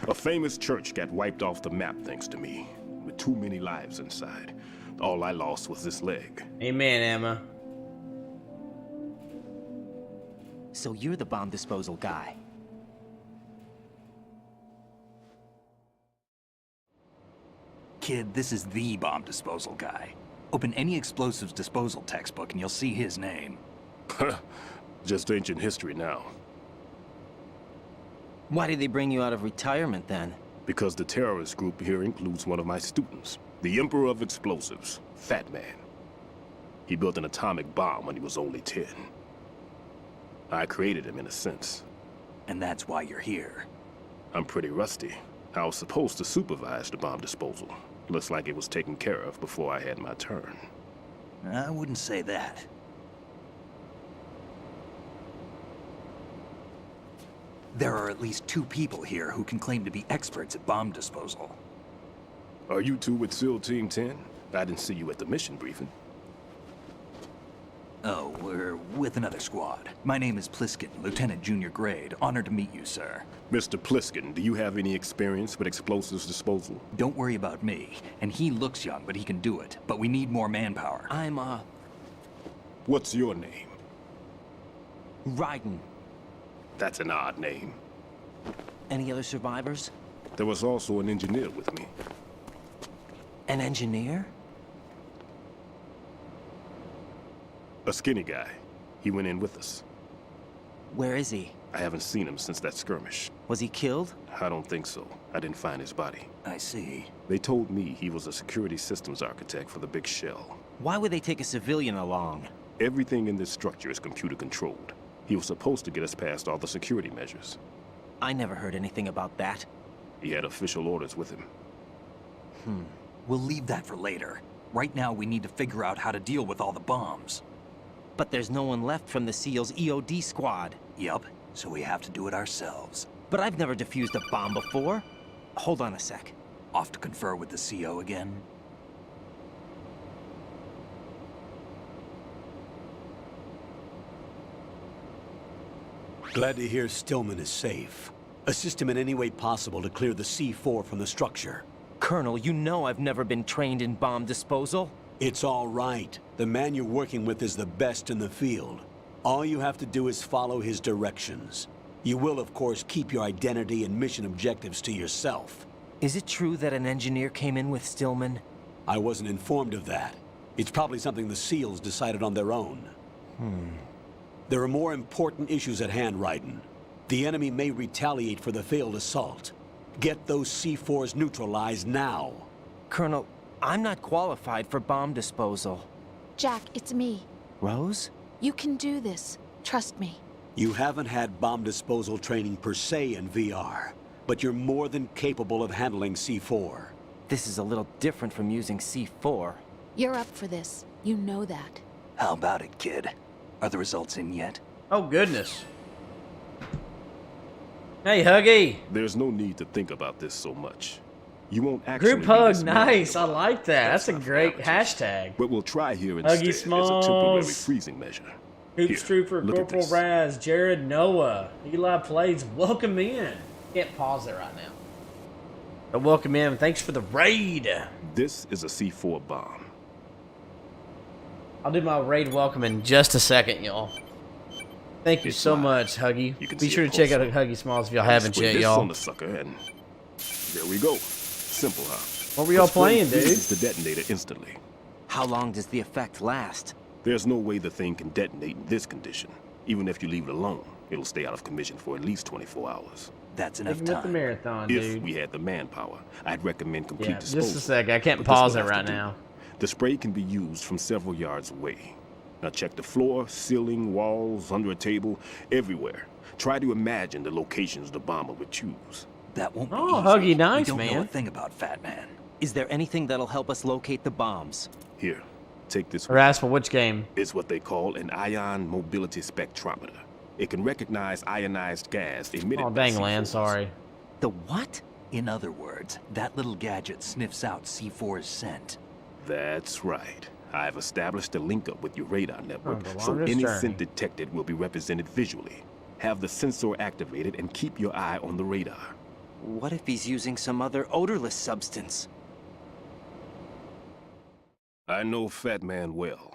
Speaker 7: A famous church got wiped off the map thanks to me, with too many lives inside. All I lost was this leg.
Speaker 1: Amen, Emma.
Speaker 12: So you're the bomb disposal guy.
Speaker 2: Kid, this is the bomb disposal guy. Open any explosives disposal textbook and you'll see his name.
Speaker 7: Just ancient history now.
Speaker 16: Why did they bring you out of retirement then?
Speaker 7: Because the terrorist group here includes one of my students, the Emperor of Explosives, Fat Man. He built an atomic bomb when he was only 10. I created him in a sense.
Speaker 2: And that's why you're here.
Speaker 7: I'm pretty rusty. I was supposed to supervise the bomb disposal. Looks like it was taken care of before I had my turn.
Speaker 2: I wouldn't say that. There are at least 2 people here who can claim to be experts at bomb disposal.
Speaker 7: Are you two with SEAL Team 10? I didn't see you at the mission briefing.
Speaker 2: Oh, we're with another squad. My name is Pliskin, Lieutenant Junior Grade. Honored to meet you, sir.
Speaker 7: Mr. Pliskin, do you have any experience with explosives disposal?
Speaker 2: Don't worry about me. And he looks young, but he can do it. But we need more manpower.
Speaker 7: What's your name?
Speaker 16: Raiden.
Speaker 7: That's an odd name.
Speaker 16: Any other survivors?
Speaker 7: There was also an engineer with me.
Speaker 16: An engineer?
Speaker 7: A skinny guy. He went in with us.
Speaker 16: Where is he?
Speaker 7: I haven't seen him since that skirmish.
Speaker 16: Was he killed?
Speaker 7: I don't think so. I didn't find his body.
Speaker 2: I see.
Speaker 7: They told me he was a security systems architect for the big shell.
Speaker 16: Why would they take a civilian along?
Speaker 7: Everything in this structure is computer controlled. He was supposed to get us past all the security measures.
Speaker 16: I never heard anything about that.
Speaker 7: He had official orders with him.
Speaker 2: We'll leave that for later. Right now, we need to figure out how to deal with all the bombs.
Speaker 16: But there's no one left from the SEAL's EOD squad.
Speaker 2: Yup, so we have to do it ourselves.
Speaker 16: But I've never defused a bomb before. Hold on a sec.
Speaker 2: Off to confer with the CO again?
Speaker 15: Glad to hear Stillman is safe. Assist him in any way possible to clear the C4 from the structure.
Speaker 16: Colonel, you know I've never been trained in bomb disposal.
Speaker 15: It's all right. The man you're working with is the best in the field. All you have to do is follow his directions. You will, of course, keep your identity and mission objectives to yourself.
Speaker 16: Is it true that an engineer came in with Stillman?
Speaker 15: I wasn't informed of that. It's probably something the SEALs decided on their own. There are more important issues at hand, Raiden. The enemy may retaliate for the failed assault. Get those C4s neutralized now.
Speaker 16: Colonel, I'm not qualified for bomb disposal.
Speaker 19: Jack, it's me.
Speaker 16: Rose?
Speaker 19: You can do this. Trust me.
Speaker 15: You haven't had bomb disposal training per se in VR, but you're more than capable of handling C4.
Speaker 16: This is a little different from using C4.
Speaker 19: You're up for this. You know that.
Speaker 2: How about it, kid? Are the results in yet?
Speaker 1: Oh, goodness. Hey, Huggy.
Speaker 7: There's no need to think about this so much. You won't actually
Speaker 1: Group hug, nice. I like that. That's a great hashtag.
Speaker 7: What we'll try here instead
Speaker 1: Huggy
Speaker 7: is a temporary
Speaker 1: Smalls.
Speaker 7: freezing measure.
Speaker 1: Hoops Trooper,
Speaker 7: look at
Speaker 1: Corporal
Speaker 7: this.
Speaker 1: Raz, Jared Noah, Eli Plays, welcome in. Can't pause it right now. But welcome in. Thanks for the raid.
Speaker 7: This is a C4 bomb.
Speaker 1: I'll do my raid welcome in just a second, y'all. Thank you so much, Huggy. Be sure to check out Huggy Smalls if y'all haven't yet,
Speaker 7: This
Speaker 1: y'all.
Speaker 7: on the sucker, and there we go. Simple, huh?
Speaker 1: What were y'all playing, dude?
Speaker 7: The detonator instantly.
Speaker 16: How long does the effect last?
Speaker 7: There's no way the thing can detonate in this condition. Even if you leave it alone, it'll stay out of commission for at least 24 hours.
Speaker 2: That's
Speaker 1: Take him with the marathon,
Speaker 7: If
Speaker 1: dude.
Speaker 7: we had the manpower, I'd recommend complete
Speaker 1: Yeah,
Speaker 7: disposal.
Speaker 1: just a sec. I can't
Speaker 7: But this
Speaker 1: pause
Speaker 7: will
Speaker 1: it
Speaker 7: have
Speaker 1: right
Speaker 7: to do.
Speaker 1: now.
Speaker 7: The spray can be used from several yards away. Now check the floor, ceiling, walls, under a table, everywhere. Try to imagine the locations the bomber would choose.
Speaker 2: That won't be
Speaker 1: Oh,
Speaker 2: easy.
Speaker 1: Huggy, nice,
Speaker 2: we don't know
Speaker 1: man.
Speaker 2: a thing about Fat Man.
Speaker 16: Is there anything that'll help us locate the bombs?
Speaker 7: Here, take this.
Speaker 1: Harass for which game?
Speaker 7: It's what they call an ion mobility spectrometer. It can recognize ionized gas emitted
Speaker 1: Oh,
Speaker 7: by
Speaker 1: dang, Lan,
Speaker 7: C4s.
Speaker 1: sorry.
Speaker 16: The what?
Speaker 2: In other words, that little gadget sniffs out C4's scent.
Speaker 7: That's right. I've established a link up with your radar network,
Speaker 1: the
Speaker 7: so
Speaker 1: longest
Speaker 7: any
Speaker 1: journey.
Speaker 7: scent detected will be represented visually. Have the sensor activated and keep your eye on the radar.
Speaker 16: What if he's using some other odorless substance?
Speaker 7: I know Fat Man well.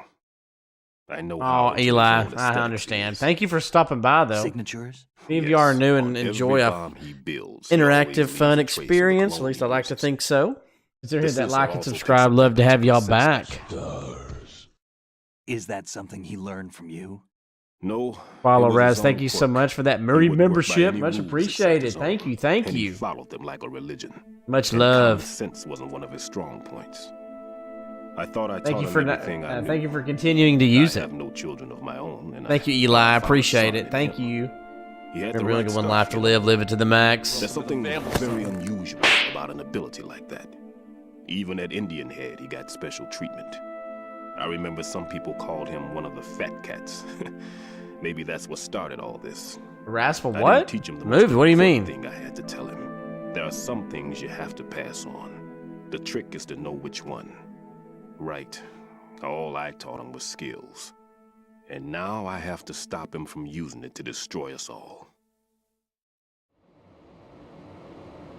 Speaker 7: I know
Speaker 1: Oh,
Speaker 7: how to
Speaker 1: Eli,
Speaker 7: control
Speaker 1: I
Speaker 7: aesthetic
Speaker 1: understand.
Speaker 7: things.
Speaker 1: Thank you for stopping by, though.
Speaker 2: Signatures?
Speaker 1: Any of y'all are new and
Speaker 7: On every
Speaker 1: enjoy a
Speaker 7: bomb he builds, he
Speaker 1: interactive,
Speaker 7: always
Speaker 1: fun
Speaker 7: leaves a trace of the
Speaker 1: experience. At
Speaker 7: clone
Speaker 1: least
Speaker 7: he
Speaker 1: I like to
Speaker 7: uses.
Speaker 1: think so. Consider
Speaker 7: The
Speaker 1: hit that
Speaker 7: sensor
Speaker 1: like and
Speaker 7: also
Speaker 1: subscribe.
Speaker 7: takes
Speaker 1: Love to have y'all
Speaker 7: sensors.
Speaker 1: back.
Speaker 2: Is that something he learned from you?
Speaker 7: No.
Speaker 1: Follow
Speaker 7: it was
Speaker 1: Raz.
Speaker 7: his
Speaker 1: Thank
Speaker 7: own
Speaker 1: you so
Speaker 7: quirk.
Speaker 1: much for that
Speaker 7: He
Speaker 1: Murray
Speaker 7: wouldn't work by
Speaker 1: membership.
Speaker 7: any
Speaker 1: Much
Speaker 7: rules
Speaker 1: appreciated.
Speaker 7: except
Speaker 1: Thank
Speaker 7: his
Speaker 1: you.
Speaker 7: own,
Speaker 1: Thank
Speaker 7: and he
Speaker 1: you.
Speaker 7: followed them like a religion.
Speaker 1: Much
Speaker 7: And
Speaker 1: love.
Speaker 7: common sense wasn't one of his strong points. I thought I
Speaker 1: Thank
Speaker 7: taught
Speaker 1: you
Speaker 7: him
Speaker 1: for
Speaker 7: everything I knew.
Speaker 1: thank you for continuing to use
Speaker 7: I
Speaker 1: it.
Speaker 7: have no children of my own. And
Speaker 1: Thank you,
Speaker 7: I
Speaker 1: Eli. I
Speaker 7: found
Speaker 1: appreciate
Speaker 7: son
Speaker 1: it.
Speaker 7: in
Speaker 1: Thank
Speaker 7: him.
Speaker 1: you.
Speaker 7: He had
Speaker 1: You're
Speaker 7: the
Speaker 1: a really
Speaker 7: right
Speaker 1: good one.
Speaker 7: stuff,
Speaker 1: Life to
Speaker 7: you
Speaker 1: live.
Speaker 7: know.
Speaker 1: Live it to the max.
Speaker 7: There's something very unusual about an ability like that. Even at Indian Head, he got special treatment. I remember some people called him one of the fat cats. Maybe that's what started all this.
Speaker 1: Rascal
Speaker 7: I
Speaker 1: what?
Speaker 7: didn't teach him the most
Speaker 1: Movie, what do you mean?
Speaker 7: important thing I had to tell him. There are some things you have to pass on. The trick is to know which one. Right. All I taught him was skills. And now I have to stop him from using it to destroy us all.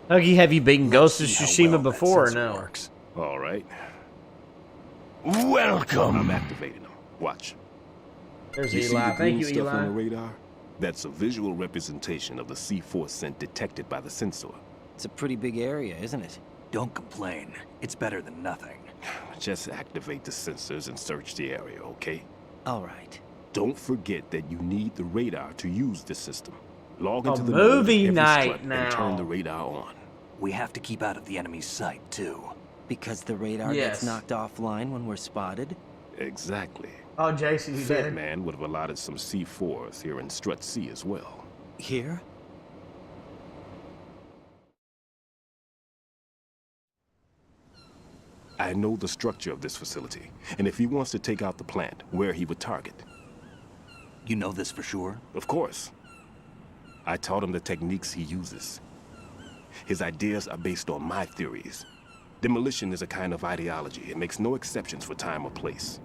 Speaker 1: Huggy, have you beaten Ghost of
Speaker 2: see how
Speaker 1: Tsushima
Speaker 2: well that
Speaker 1: before or
Speaker 2: sensor
Speaker 1: no?
Speaker 2: works.
Speaker 7: All right.
Speaker 3: Welcome.
Speaker 7: I'm activating them. Watch.
Speaker 1: There's
Speaker 7: You see
Speaker 1: Eli.
Speaker 7: the
Speaker 1: Thank
Speaker 7: green
Speaker 1: you,
Speaker 7: stuff on the
Speaker 1: Eli.
Speaker 7: radar? That's a visual representation of the C4 scent detected by the sensor.
Speaker 16: It's a pretty big area, isn't it?
Speaker 2: Don't complain. It's better than nothing.
Speaker 7: Just activate the sensors and search the area, okay?
Speaker 16: All right.
Speaker 7: Don't forget that you need the radar to use this system. Log
Speaker 1: A
Speaker 7: into the
Speaker 1: movie
Speaker 7: node of every
Speaker 1: night
Speaker 7: strut
Speaker 1: now.
Speaker 7: and turn the radar on.
Speaker 2: We have to keep out of the enemy's sight, too.
Speaker 16: Because the radar
Speaker 1: Yes.
Speaker 16: gets knocked offline when we're spotted?
Speaker 7: Exactly.
Speaker 1: Oh, Jason, you
Speaker 7: Fat
Speaker 1: did.
Speaker 7: Man would have allotted some C4s here in Strut C as well.
Speaker 16: Here?
Speaker 7: I know the structure of this facility, and if he wants to take out the plant, where he would target.
Speaker 2: You know this for sure?
Speaker 7: Of course. I taught him the techniques he uses. His ideas are based on my theories. Demolition is a kind of ideology. It makes no exceptions for time or place.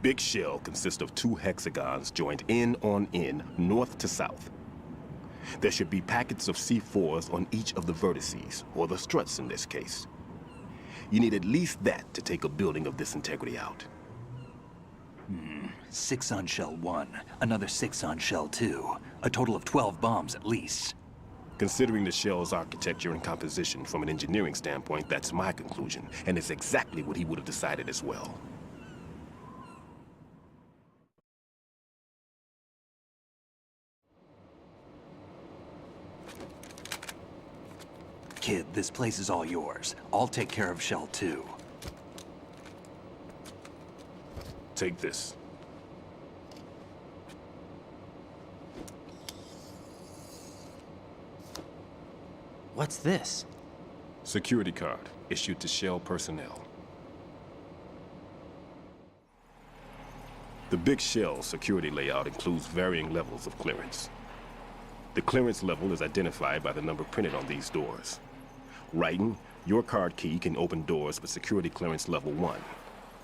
Speaker 7: Big Shell consists of 2 hexagons joined end on end, north to south. There should be packets of C4s on each of the vertices, or the struts in this case. You need at least that to take a building of this integrity out.
Speaker 2: 6 on Shell 1, another 6 on Shell 2. A total of 12 bombs at least.
Speaker 7: Considering the shell's architecture and composition from an engineering standpoint, that's my conclusion, and it's exactly what he would have decided as well.
Speaker 2: Kid, this place is all yours. I'll take care of Shell 2.
Speaker 7: Take this.
Speaker 16: What's this?
Speaker 7: Security card, issued to Shell personnel. The Big Shell security layout includes varying levels of clearance. The clearance level is identified by the number printed on these doors. Raiden, your card key can open doors with security clearance level 1.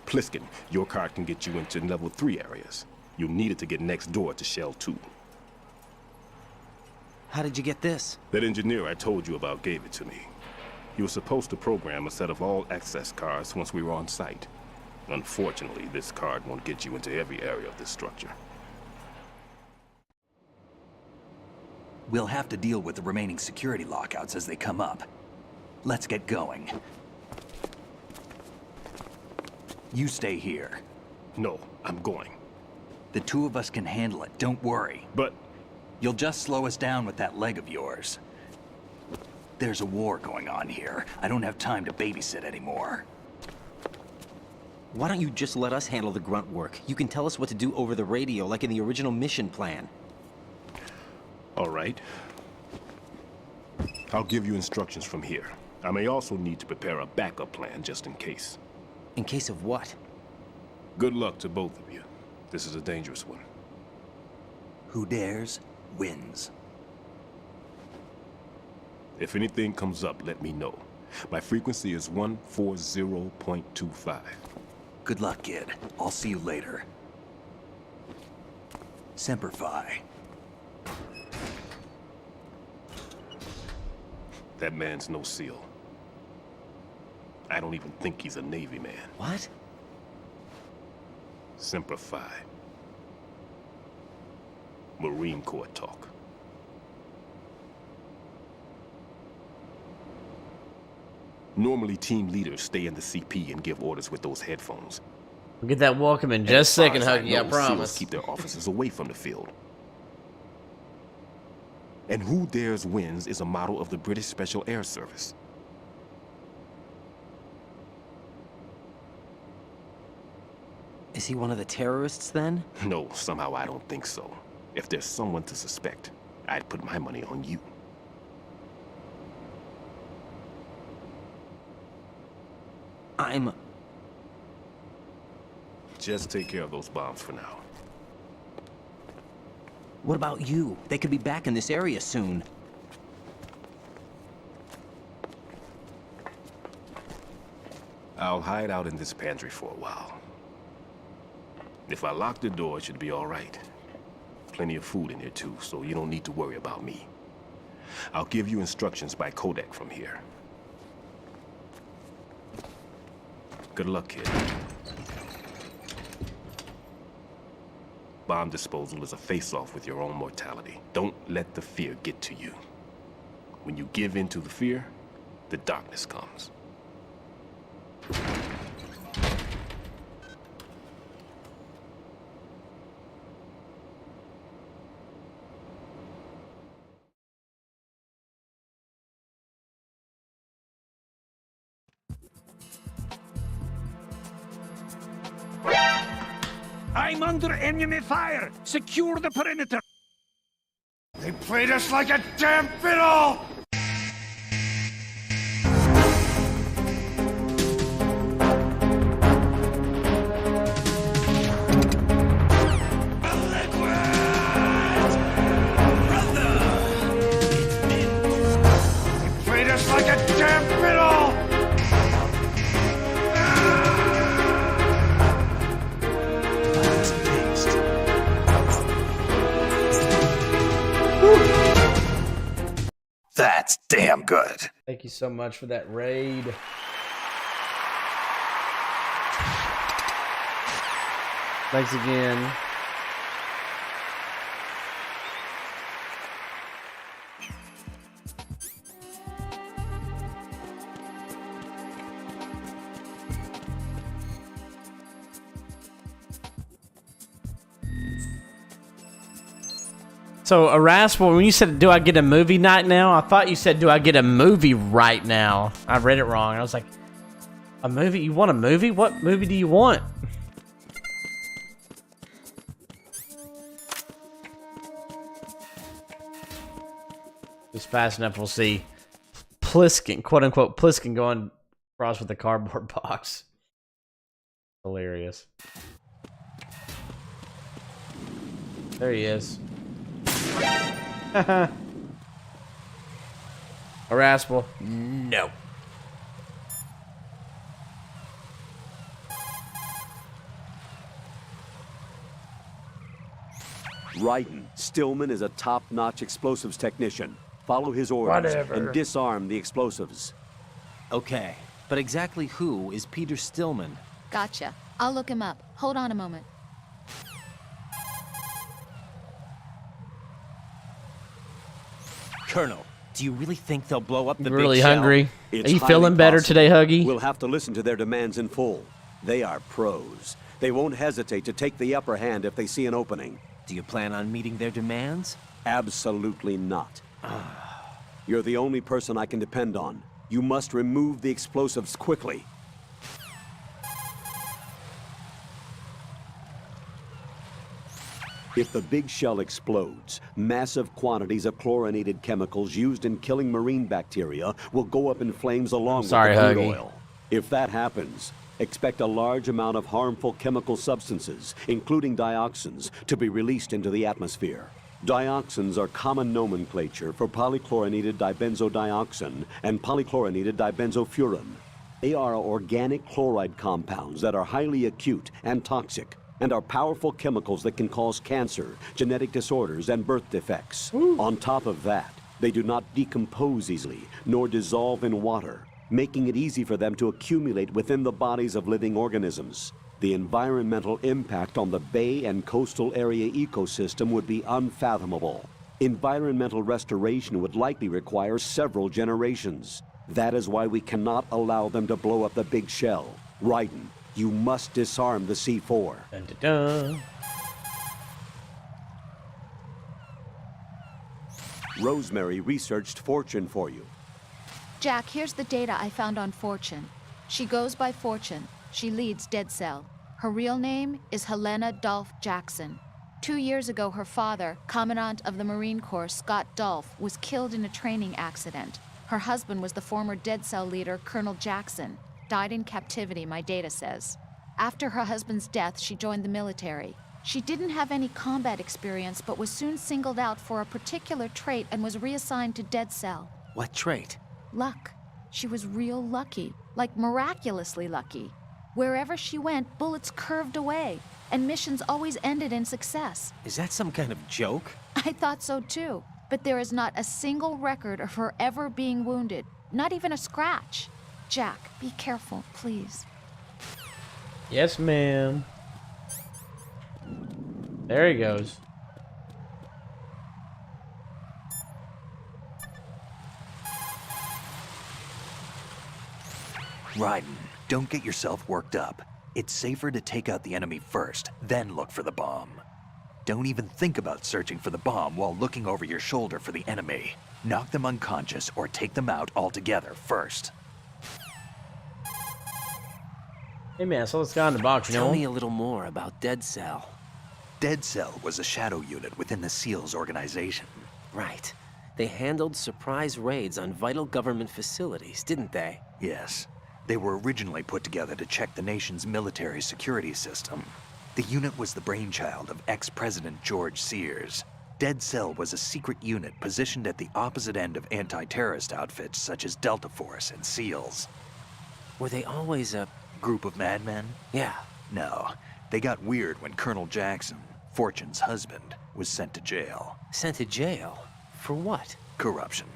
Speaker 7: Pliskin, your card can get you into level 3 areas. You'll need it to get next door to Shell 2.
Speaker 16: How did you get this?
Speaker 7: That engineer I told you about gave it to me. He was supposed to program a set of all access cards once we were on site. Unfortunately, this card won't get you into every area of this structure.
Speaker 2: We'll have to deal with the remaining security lockouts as they come up. Let's get going. You stay here.
Speaker 7: No, I'm going.
Speaker 2: The 2 of us can handle it, don't worry.
Speaker 7: But...
Speaker 2: You'll just slow us down with that leg of yours. There's a war going on here. I don't have time to babysit anymore.
Speaker 16: Why don't you just let us handle the grunt work? You can tell us what to do over the radio, like in the original mission plan.
Speaker 7: All right. I'll give you instructions from here. I may also need to prepare a backup plan just in case.
Speaker 16: In case of what?
Speaker 7: Good luck to both of you. This is a dangerous one.
Speaker 2: Who dares, wins.
Speaker 7: If anything comes up, let me know. My frequency is 140.25.
Speaker 2: Good luck, kid. I'll see you later. Semper Fi.
Speaker 7: That man's no SEAL. I don't even think he's a Navy man.
Speaker 16: What?
Speaker 7: Semper Fi. Marine Corps talk. Normally, team leaders stay in the CP and give orders with those headphones.
Speaker 1: We'll get that welcome in just a second, Huggy, I promise.
Speaker 7: SEALs keep their officers away from the field. And who dares wins is a model of the British Special Air Service.
Speaker 16: Is he one of the terrorists, then?
Speaker 7: No, somehow I don't think so. If there's someone to suspect, I'd put my money on you. Just take care of those bombs for now.
Speaker 16: What about you? They could be back in this area soon.
Speaker 7: I'll hide out in this pantry for a while. If I lock the door, it should be all right. Plenty of food in here too, so you don't need to worry about me. I'll give you instructions by codec from here. Good luck, kid. Bomb disposal is a face-off with your own mortality. Don't let the fear get to you. When you give in to the fear, the darkness comes.
Speaker 8: I'm under enemy fire! Secure the perimeter!
Speaker 3: They played us like a damn fiddle! Like a damn fiddle!
Speaker 2: That's damn good.
Speaker 1: Thank you so much for that raid. Thanks again. So, Erasmus, when you said, do I get a movie night now? I thought you said, do I get a movie right now? I read it wrong. I was like, a movie? You want a movie? What movie do you want? Just fast enough, we'll see Pliskin, quote-unquote, Pliskin going across with a cardboard box. Hilarious. There he is. Erasmus, no.
Speaker 18: Raiden, Stillman is a top-notch explosives technician. Follow his orders and disarm the explosives.
Speaker 16: Okay, but exactly who is Peter Stillman?
Speaker 19: Gotcha. I'll look him up. Hold on a moment.
Speaker 16: Colonel, do you really think they'll blow up the
Speaker 1: really
Speaker 16: big shell?
Speaker 1: hungry?
Speaker 18: It's
Speaker 1: Are you
Speaker 18: highly
Speaker 1: feeling better
Speaker 18: possible.
Speaker 1: today, Huggy?
Speaker 18: We'll have to listen to their demands in full. They are pros. They won't hesitate to take the upper hand if they see an opening.
Speaker 16: Do you plan on meeting their demands?
Speaker 18: Absolutely not. You're the only person I can depend on. You must remove the explosives quickly. If the big shell explodes, massive quantities of chlorinated chemicals used in killing marine bacteria will go up in flames along with the crude oil. If that happens, expect a large amount of harmful chemical substances, including dioxins, to be released into the atmosphere. Dioxins are common nomenclature for polychlorinated dibenzodioxin and polychlorinated dibenzofuran. They are organic chloride compounds that are highly acute and toxic, and are powerful chemicals that can cause cancer, genetic disorders, and birth defects. On top of that, they do not decompose easily, nor dissolve in water, making it easy for them to accumulate within the bodies of living organisms. The environmental impact on the bay and coastal area ecosystem would be unfathomable. Environmental restoration would likely require several generations. That is why we cannot allow them to blow up the big shell. Raiden, you must disarm the C4.
Speaker 1: Dun, dun, dun.
Speaker 18: Rosemary researched Fortune for you.
Speaker 19: Jack, here's the data I found on Fortune. She goes by Fortune. She leads Dead Cell. Her real name is Helena Dolph Jackson. 2 years ago, her father, Commandant of the Marine Corps, Scott Dolph, was killed in a training accident. Her husband was the former Dead Cell leader, Colonel Jackson. Died in captivity, my data says. After her husband's death, she joined the military. She didn't have any combat experience, but was soon singled out for a particular trait and was reassigned to Dead Cell.
Speaker 16: What trait?
Speaker 19: Luck. She was real lucky, like miraculously lucky. Wherever she went, bullets curved away. and missions always ended in success.
Speaker 12: Is that some kind of joke?
Speaker 19: I thought so too, but there is not a single record of her ever being wounded, not even a scratch. Jack, be careful, please.
Speaker 1: Yes, ma'am. There he goes.
Speaker 2: Raiden, don't get yourself worked up. It's safer to take out the enemy first, then look for the bomb. Don't even think about searching for the bomb while looking over your shoulder for the enemy. Knock them unconscious or take them out altogether first.
Speaker 1: Hey man, so let's go in the box, you know?
Speaker 12: Tell me a little more about Dead Cell.
Speaker 2: Dead Cell was a shadow unit within the SEALs organization.
Speaker 12: Right. They handled surprise raids on vital government facilities, didn't they?
Speaker 2: Yes. They were originally put together to check the nation's military security system. The unit was the brainchild of ex-President George Sears. Dead Cell was a secret unit positioned at the opposite end of anti-terrorist outfits such as Delta Force and SEALs.
Speaker 12: Were they always a
Speaker 2: group of madmen?
Speaker 12: Yeah.
Speaker 2: No. They got weird when Colonel Jackson, Fortune's husband, was sent to jail.
Speaker 12: Sent to jail? For what?
Speaker 2: Corruption.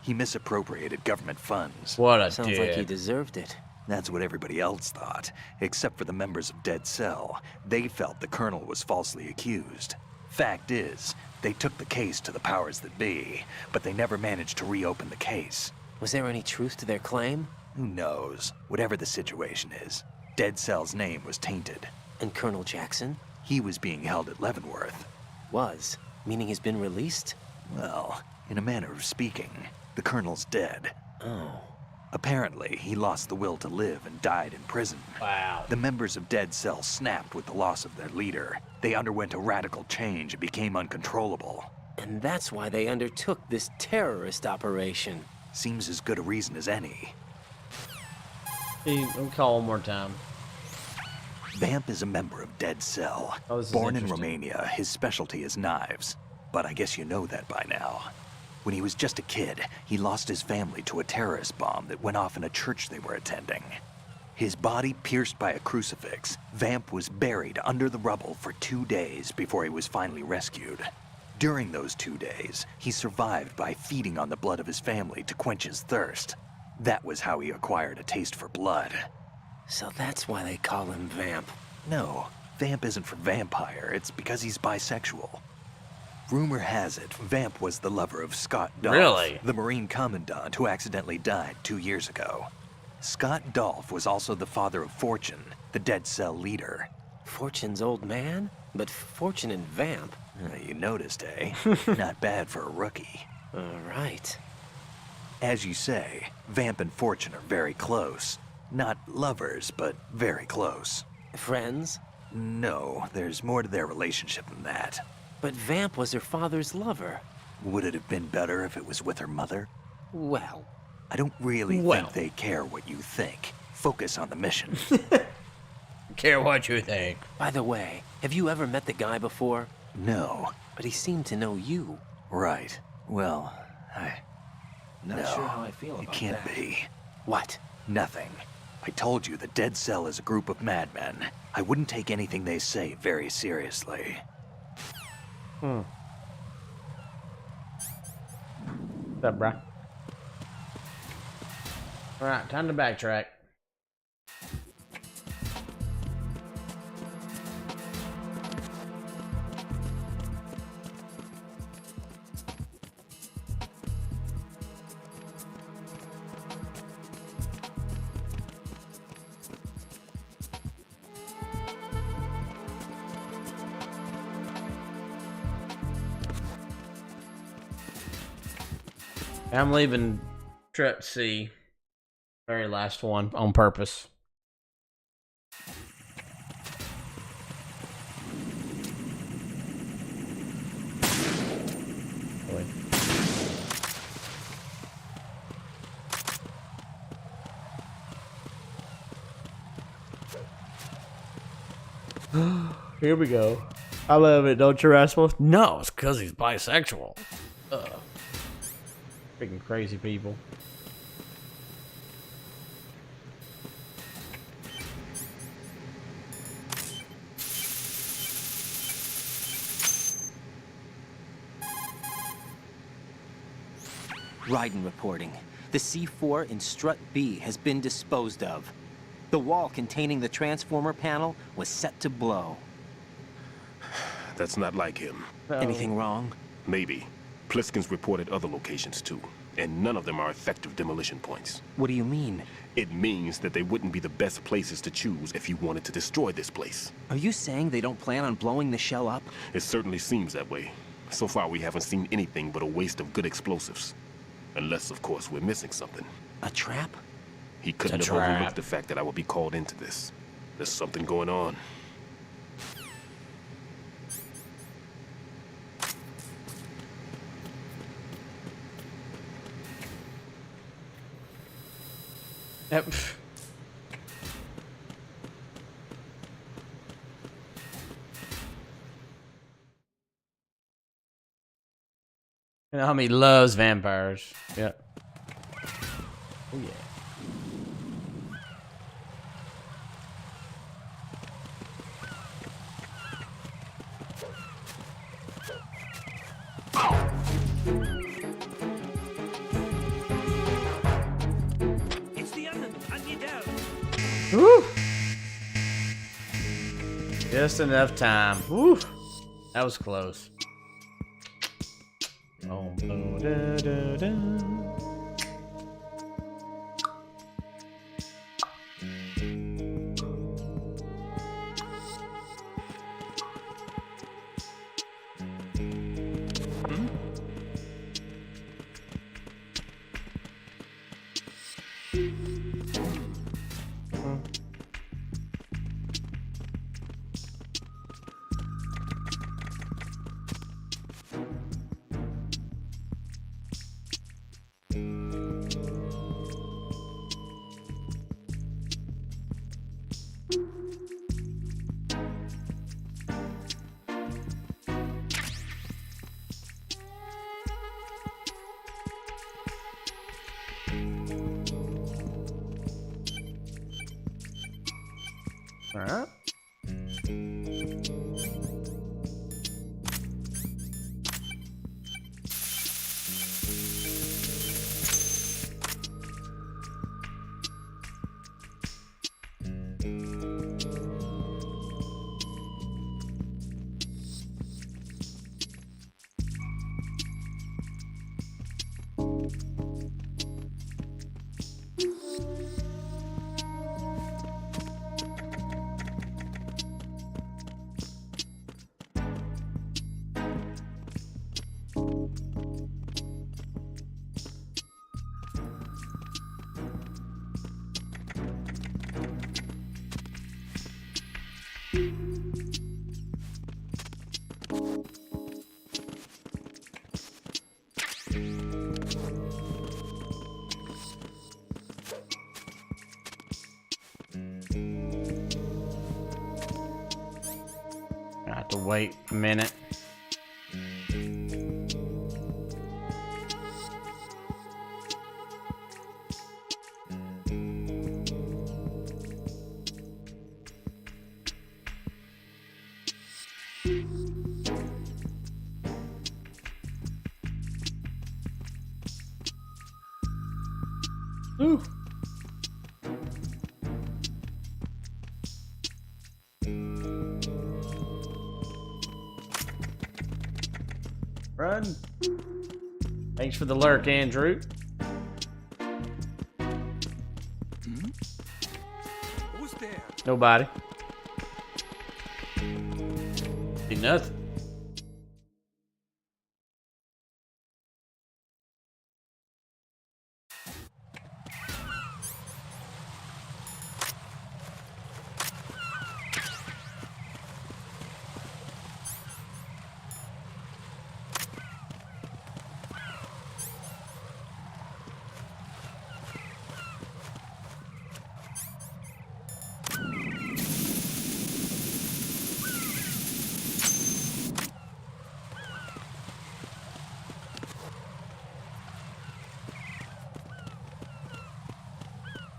Speaker 2: He misappropriated government funds.
Speaker 1: What a
Speaker 12: Sounds like he deserved it.
Speaker 2: That's what everybody else thought, except for the members of Dead Cell. They felt the colonel was falsely accused. Fact is, they took the case to the powers that be, but they never managed to reopen the case.
Speaker 12: Was there any truth to their claim?
Speaker 2: Who knows? Whatever the situation is, Dead Cell's name was tainted.
Speaker 12: And Colonel Jackson?
Speaker 2: He was being held at Leavenworth.
Speaker 12: Was? Meaning he's been released?
Speaker 2: Well, in a manner of speaking, the colonel's dead.
Speaker 12: Oh.
Speaker 2: Apparently, he lost the will to live and died in prison.
Speaker 1: Wow.
Speaker 2: The members of Dead Cell snapped with the loss of their leader. They underwent a radical change and became uncontrollable.
Speaker 12: And that's why they undertook this terrorist operation.
Speaker 2: Seems as good a reason as any.
Speaker 1: Hey, let me call one more time.
Speaker 2: Vamp is a member of Dead Cell.
Speaker 1: Oh, this is
Speaker 2: Born in
Speaker 1: interesting.
Speaker 2: Romania, his specialty is knives. But I guess you know that by now. When he was just a kid, he lost his family to a terrorist bomb that went off in a church they were attending. His body pierced by a crucifix, Vamp was buried under the rubble for 2 days before he was finally rescued. During those 2 days, he survived by feeding on the blood of his family to quench his thirst. That was how he acquired a taste for blood.
Speaker 12: So that's why they call him Vamp.
Speaker 2: No, Vamp isn't for vampire, it's because he's bisexual. Rumor has it, Vamp was the lover of Scott Dolph,
Speaker 1: Really?
Speaker 2: the Marine commandant who accidentally died 2 years ago. Scott Dolph was also the father of Fortune, the Dead Cell leader.
Speaker 12: Fortune's old man? But Fortune and Vamp?
Speaker 2: You noticed, eh? Not bad for a rookie.
Speaker 12: All right.
Speaker 2: As you say, Vamp and Fortune are very close. Not lovers, but very close.
Speaker 12: Friends?
Speaker 2: No, there's more to their relationship than that.
Speaker 12: But Vamp was her father's lover.
Speaker 2: Would it have been better if it was with her mother?
Speaker 12: Well.
Speaker 2: I don't really think they care what you think. Focus on the mission.
Speaker 1: Care what you think.
Speaker 12: By the way, have you ever met the guy before?
Speaker 2: No.
Speaker 12: But he seemed to know you.
Speaker 2: Right. Well,
Speaker 12: Not
Speaker 2: no,
Speaker 12: sure how I feel
Speaker 2: it
Speaker 12: about
Speaker 2: can't
Speaker 12: that.
Speaker 2: be.
Speaker 12: What?
Speaker 2: Nothing. I told you the Dead Cell is a group of madmen. I wouldn't take anything they say very seriously.
Speaker 1: What's up, bruh? Alright, time to backtrack. I'm leaving Trip C, very last one, on purpose. Wait. Here we go. I love it, don't you, Rasmus? No, it's because he's bisexual. Freaking crazy people.
Speaker 16: Raiden reporting. The C4 in Strut B has been disposed of. The wall containing the transformer panel was set to blow.
Speaker 7: That's not like him.
Speaker 16: Anything wrong?
Speaker 7: Maybe. Pliskin's reported other locations too, and none of them are effective demolition points.
Speaker 16: What do you mean?
Speaker 7: It means that they wouldn't be the best places to choose if you wanted to destroy this place.
Speaker 16: Are you saying they don't plan on blowing the shell up?
Speaker 7: It certainly seems that way. So far, we haven't seen anything but a waste of good explosives. Unless, of course, we're missing something.
Speaker 16: A trap?
Speaker 7: He couldn't have overlooked the fact that I would be called into this. There's something going on.
Speaker 1: Yep. You know how he loves vampires. Yep. Oh yeah.
Speaker 8: It's the onion. Onion down.
Speaker 1: Woo! Just enough time. Woo! That was close. Oh, da, da, da. All right. I have to wait a minute. Ooh. Run. Thanks for the lurk, Andrew.
Speaker 8: Who's there?
Speaker 1: Nobody. See nothing.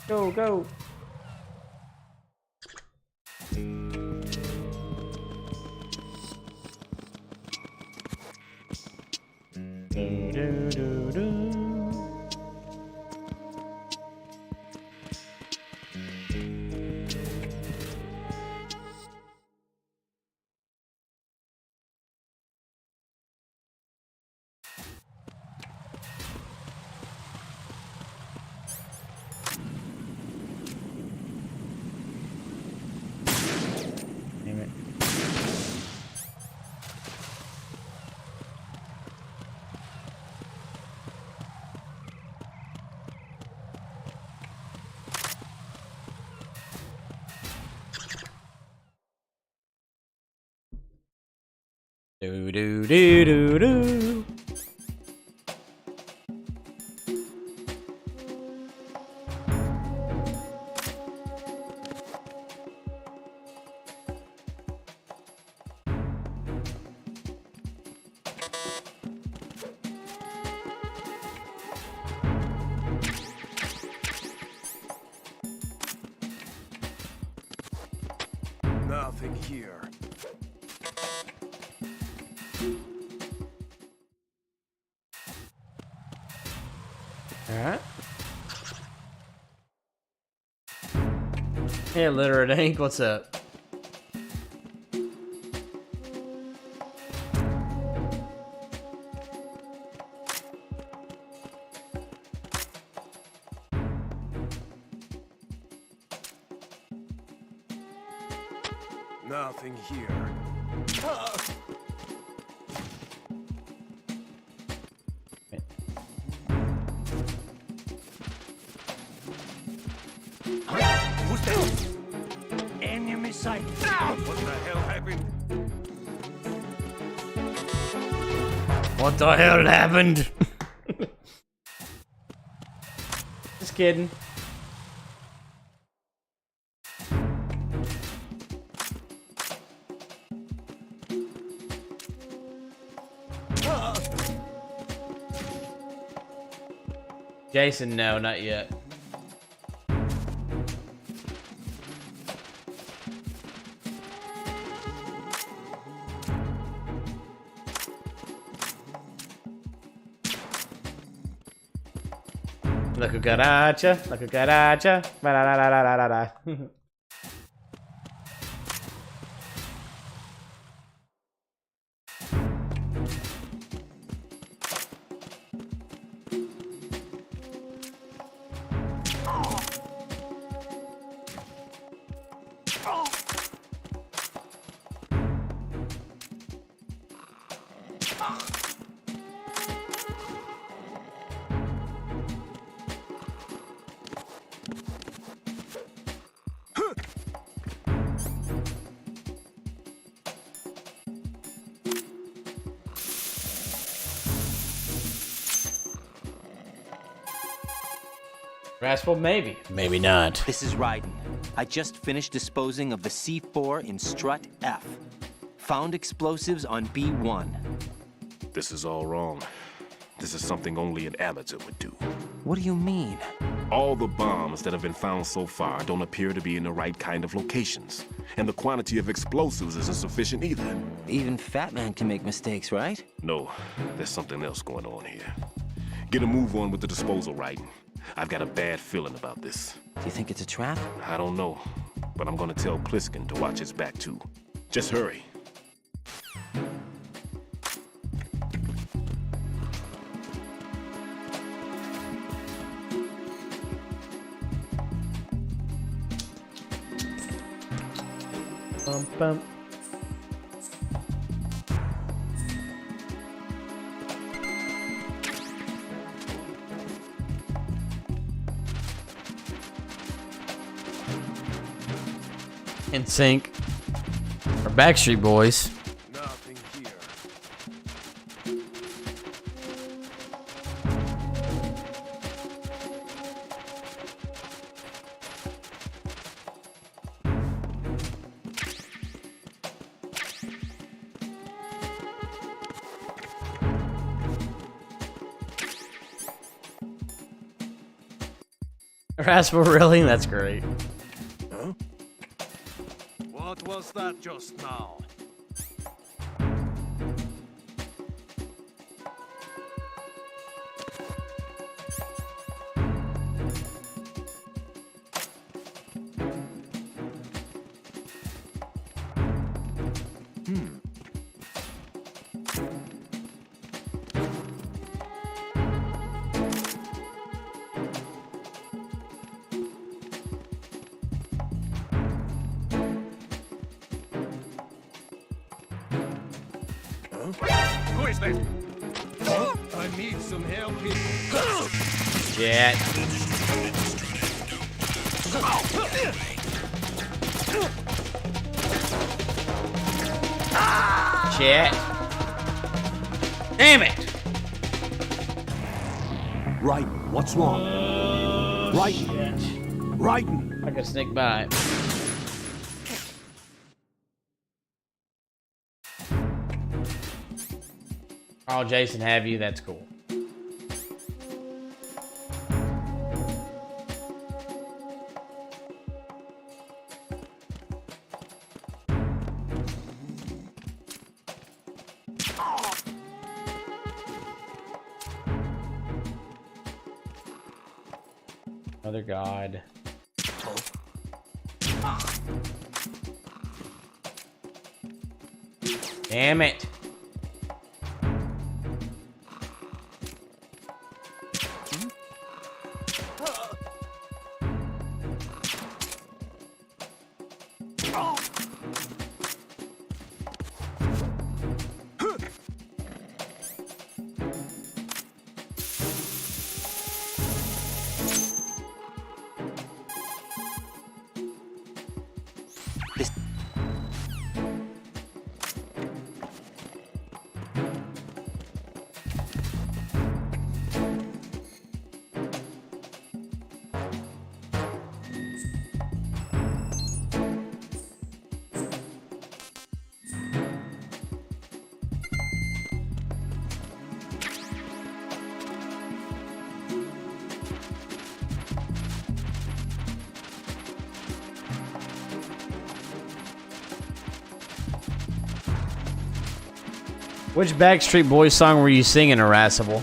Speaker 1: Go, go. Do, do, do, do. Do do do do do.
Speaker 13: Nothing here.
Speaker 1: Alright. Hey, Literate Ink, what's up?
Speaker 13: Nothing here.
Speaker 8: Who's there? Enemy sight. What the hell happened?
Speaker 1: What the hell happened? Just kidding. Jason, no, not yet. La cucaracha, la cucaracha. La la la la la la la. Rascal, maybe. Maybe not.
Speaker 16: This is Raiden. I just finished disposing of the C4 in Strut F. Found explosives on B1.
Speaker 7: This is all wrong. This is something only an amateur would do.
Speaker 16: What do you mean?
Speaker 7: All the bombs that have been found so far don't appear to be in the right kind of locations. And the quantity of explosives isn't sufficient either.
Speaker 16: Even Fat Man can make mistakes, right?
Speaker 7: No, there's something else going on here. Get a move on with the disposal, Raiden. I've got a bad feeling about this.
Speaker 16: Do you think it's a trap?
Speaker 7: I don't know, but I'm gonna tell Pliskin to watch his back too. Just hurry.
Speaker 1: Bum, bum. In sync. Or Backstreet Boys.
Speaker 13: Nothing here.
Speaker 1: Rascal, really? That's great.
Speaker 13: Huh?
Speaker 8: What was that just now?
Speaker 3: Who is that? I need some help here.
Speaker 1: Jet. Jet. Damn it!
Speaker 15: Raiden, what's wrong? Raiden! Raiden!
Speaker 1: I can sneak by. Oh, Jason, have you? That's cool. Mother God. Damn it. Which Backstreet Boys song were you singing, Irascible?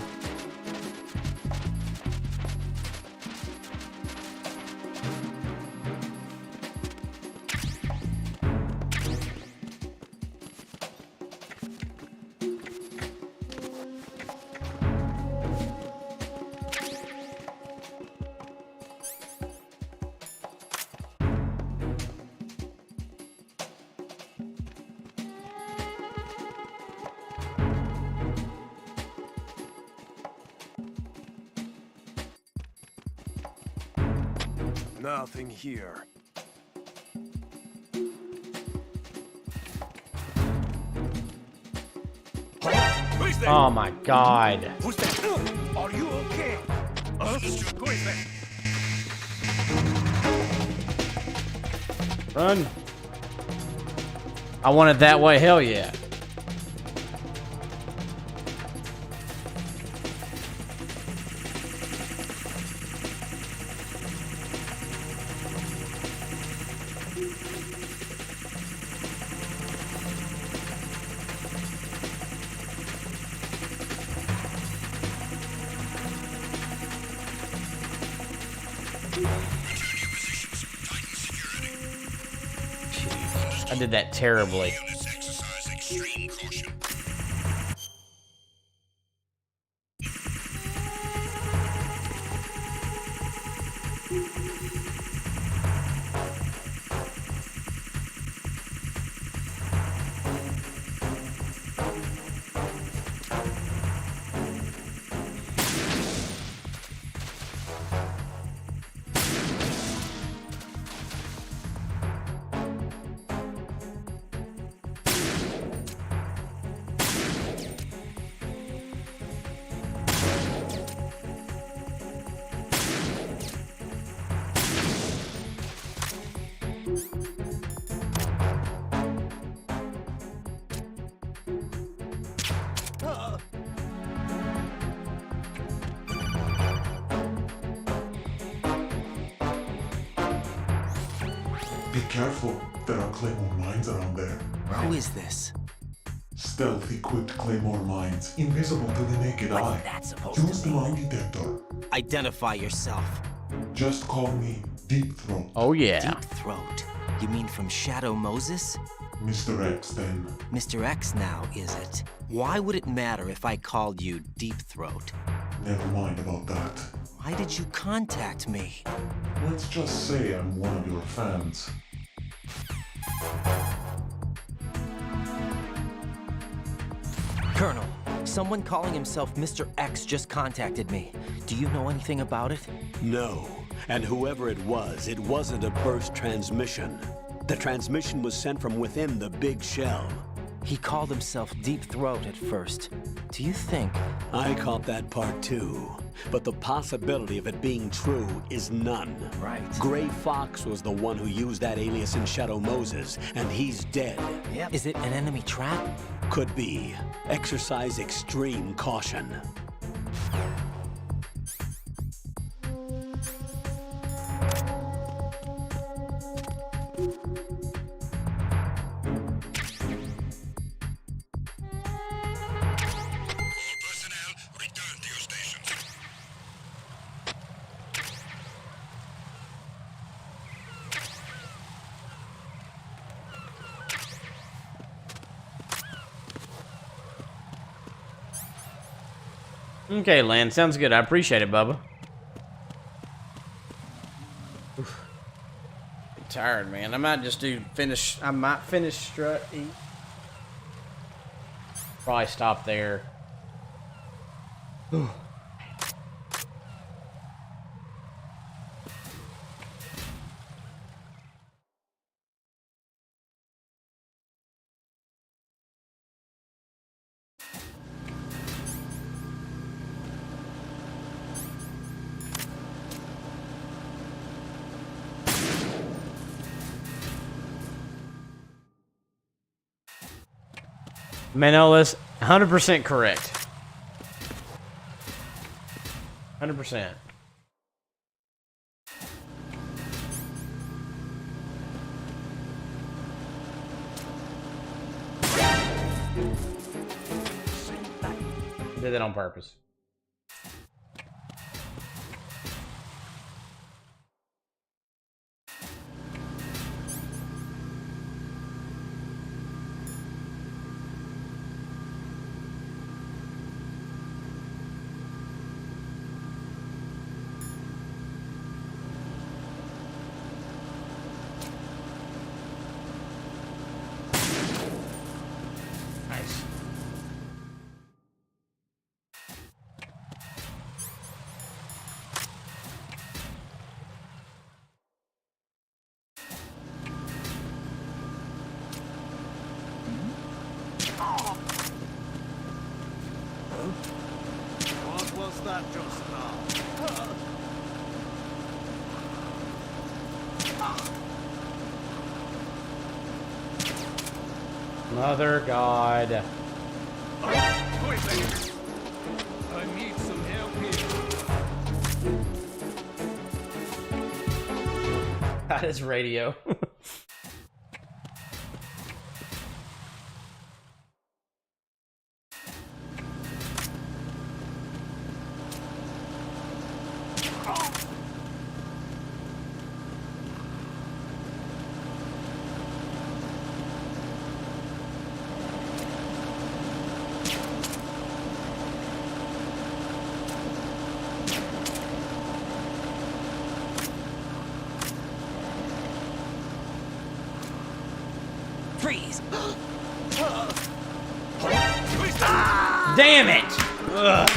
Speaker 3: Nothing here.
Speaker 1: Oh my God.
Speaker 3: Who's that? Are you okay? Who is that?
Speaker 1: Run. I want it that way, hell yeah. I did that terribly.
Speaker 5: Be careful, there are Claymore mines around there.
Speaker 16: Who is this?
Speaker 5: Stealth-equipped Claymore mines, invisible to the naked
Speaker 16: What's
Speaker 5: eye.
Speaker 16: that supposed
Speaker 5: Use
Speaker 16: to
Speaker 5: the
Speaker 16: mean?
Speaker 5: lie detector.
Speaker 16: Identify yourself.
Speaker 5: Just call me Deep Throat.
Speaker 1: Oh yeah.
Speaker 16: Deep Throat? You mean from Shadow Moses?
Speaker 5: Mr. X, then.
Speaker 16: Mr. X now, is it? Why would it matter if I called you Deep Throat?
Speaker 5: Never mind about that.
Speaker 16: Why did you contact me?
Speaker 5: Let's just say I'm one of your fans.
Speaker 16: Colonel, someone calling himself Mr. X just contacted me. Do you know anything about it?
Speaker 15: No. And whoever it wasn't a burst transmission. The transmission was sent from within the big shell.
Speaker 16: He called himself Deep Throat at first. Do you think...
Speaker 15: I caught that part too. But the possibility of it being true is none.
Speaker 16: Right.
Speaker 15: Gray Fox was the one who used that alias in Shadow Moses, and he's dead.
Speaker 16: Yep. Is it an enemy trap?
Speaker 15: Could be. Exercise extreme caution.
Speaker 1: Okay, Land, sounds good. I appreciate it, Bubba. Oof. I'm tired, man. I might just finish strut, eat. Probably stop there. Manolis, 100% correct. 100%. Did that on purpose.
Speaker 3: What was that just now?
Speaker 1: Mother God.
Speaker 3: Quickly! I need some help here.
Speaker 1: That is radio.
Speaker 16: Freeze!
Speaker 1: Damn it! Ugh.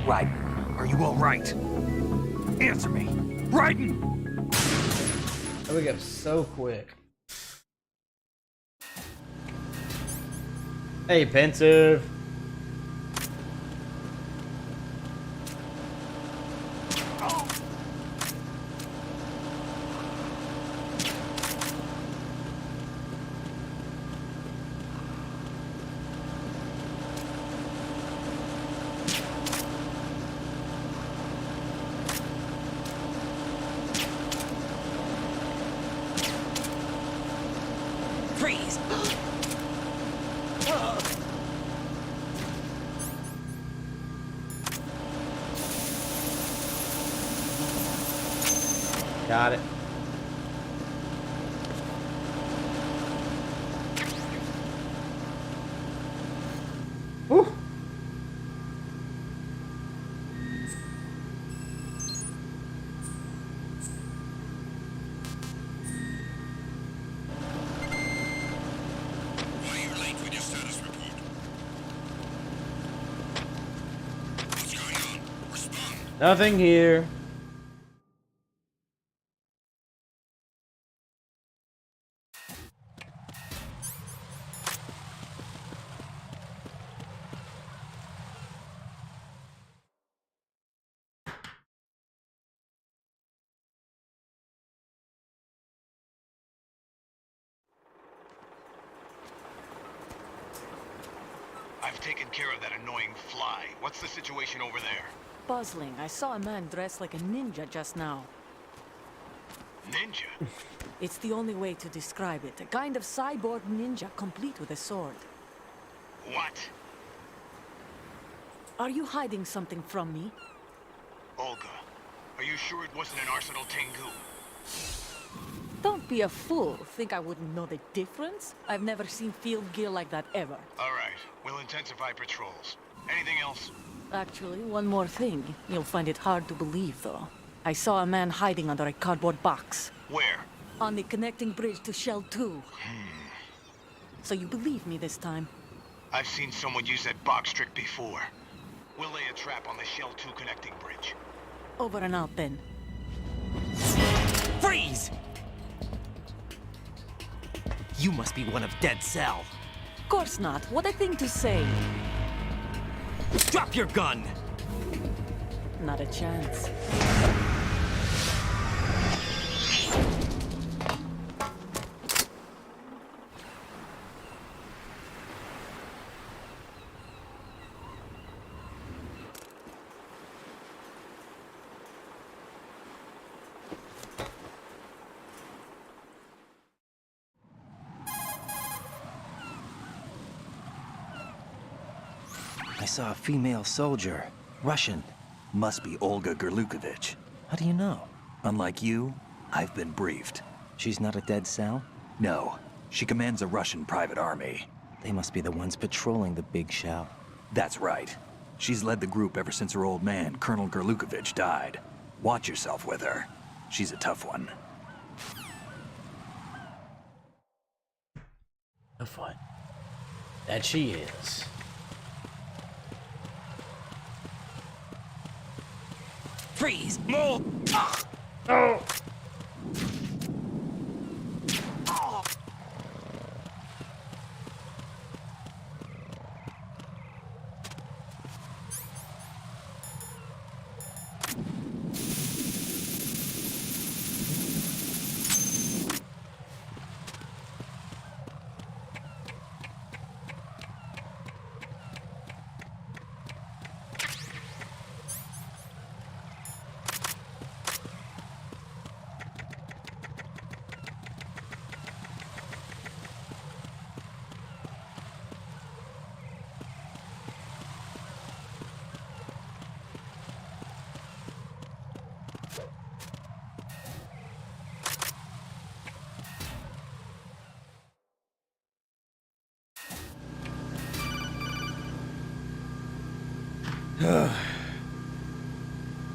Speaker 10: Raiden, are you all right? Answer me. Raiden!
Speaker 1: There we go, so quick. Hey, Pensive.
Speaker 16: Freeze!
Speaker 1: Got it. Whew. Nothing here.
Speaker 6: taken care of that annoying fly. What's the situation over there?
Speaker 11: Puzzling. I saw a man dressed like a ninja just now.
Speaker 6: Ninja?
Speaker 11: It's the only way to describe it. A kind of cyborg ninja, complete with a sword.
Speaker 6: What?
Speaker 11: Are you hiding something from me?
Speaker 6: Olga, are you sure it wasn't an Arsenal Tengu?
Speaker 11: Don't be a fool. Think I wouldn't know the difference? I've never seen field gear like that ever.
Speaker 6: All right, we'll intensify patrols. Anything else?
Speaker 11: Actually, one more thing. You'll find it hard to believe, though. I saw a man hiding under a cardboard box.
Speaker 6: Where?
Speaker 11: On the connecting bridge to Shell 2. So you believe me this time?
Speaker 6: I've seen someone use that box trick before. We'll lay a trap on the Shell 2 connecting bridge.
Speaker 11: Over and out, then.
Speaker 12: Freeze! You must be one of Dead Cell.
Speaker 11: Of course not. What a thing to say.
Speaker 12: Drop your gun!
Speaker 11: Not a chance.
Speaker 10: I saw a female soldier. Russian.
Speaker 2: Must be Olga Gerlukovich.
Speaker 10: How do you know?
Speaker 2: Unlike you, I've been briefed.
Speaker 10: She's not a Dead Cell?
Speaker 2: No. She commands a Russian private army.
Speaker 10: They must be the ones patrolling the big shell.
Speaker 2: That's right. She's led the group ever since her old man, Colonel Gerlukovich, died. Watch yourself with her. She's a tough one.
Speaker 1: Tough one. That she is.
Speaker 12: Freeze! Move!
Speaker 1: Oh!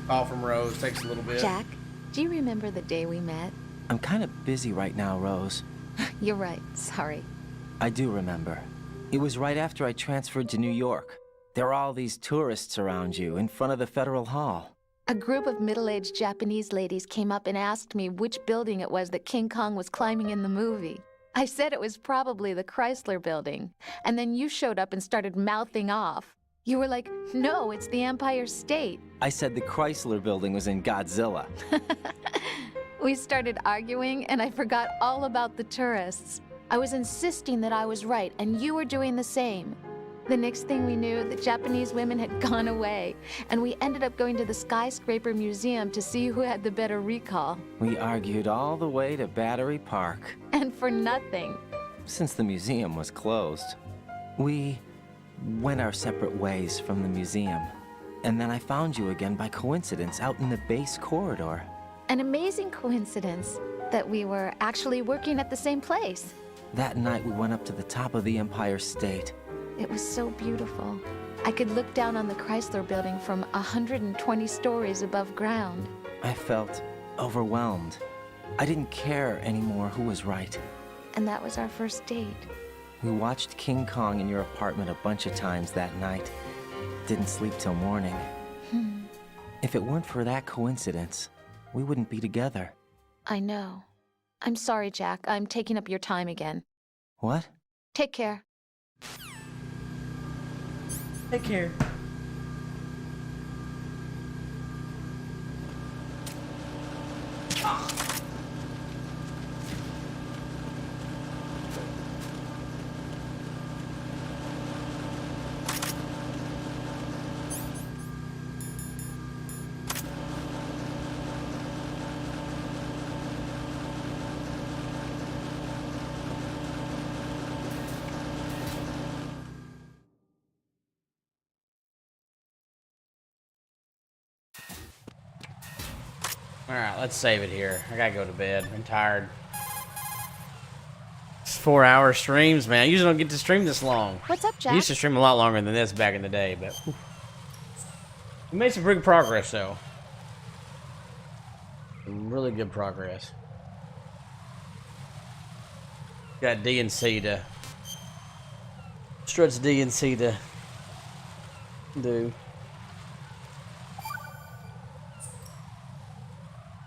Speaker 1: Call from Rose takes a little bit.
Speaker 19: Jack, do you remember the day we met?
Speaker 10: I'm kind of busy right now, Rose.
Speaker 19: You're right. Sorry.
Speaker 10: I do remember. It was right after I transferred to New York. There are all these tourists around you in front of the Federal Hall.
Speaker 19: A group of middle-aged Japanese ladies came up and asked me which building it was that King Kong was climbing in the movie. I said it was probably the Chrysler Building. And then you showed up and started mouthing off. You were like, no, it's the Empire State.
Speaker 10: I said the Chrysler Building was in Godzilla.
Speaker 19: We started arguing, and I forgot all about the tourists. I was insisting that I was right, and you were doing the same. The next thing we knew, the Japanese women had gone away, and we ended up going to the Skyscraper Museum to see who had the better recall.
Speaker 10: We argued all the way to Battery Park.
Speaker 19: And for nothing.
Speaker 10: Since the museum was closed, we went our separate ways from the museum. And then I found you again by coincidence out in the base corridor.
Speaker 19: An amazing coincidence that we were actually working at the same place.
Speaker 10: That night we went up to the top of the Empire State.
Speaker 19: It was so beautiful. I could look down on the Chrysler Building from 120 stories above ground.
Speaker 10: I felt overwhelmed. I didn't care anymore who was right.
Speaker 19: And that was our first date.
Speaker 10: We watched King Kong in your apartment a bunch of times that night. Didn't sleep till morning. If it weren't for that coincidence, we wouldn't be together.
Speaker 19: I know. I'm sorry, Jack. I'm taking up your time again.
Speaker 10: What?
Speaker 19: Take care.
Speaker 1: Take care. Alright, let's save it here. I gotta go to bed. I'm tired. It's 4-hour streams, man. I usually don't get to stream this long.
Speaker 19: What's up, Jack?
Speaker 1: I used to stream a lot longer than this back in the day, but we made some big progress, though. Some really good progress. Got D&C to... Struts D&C to do.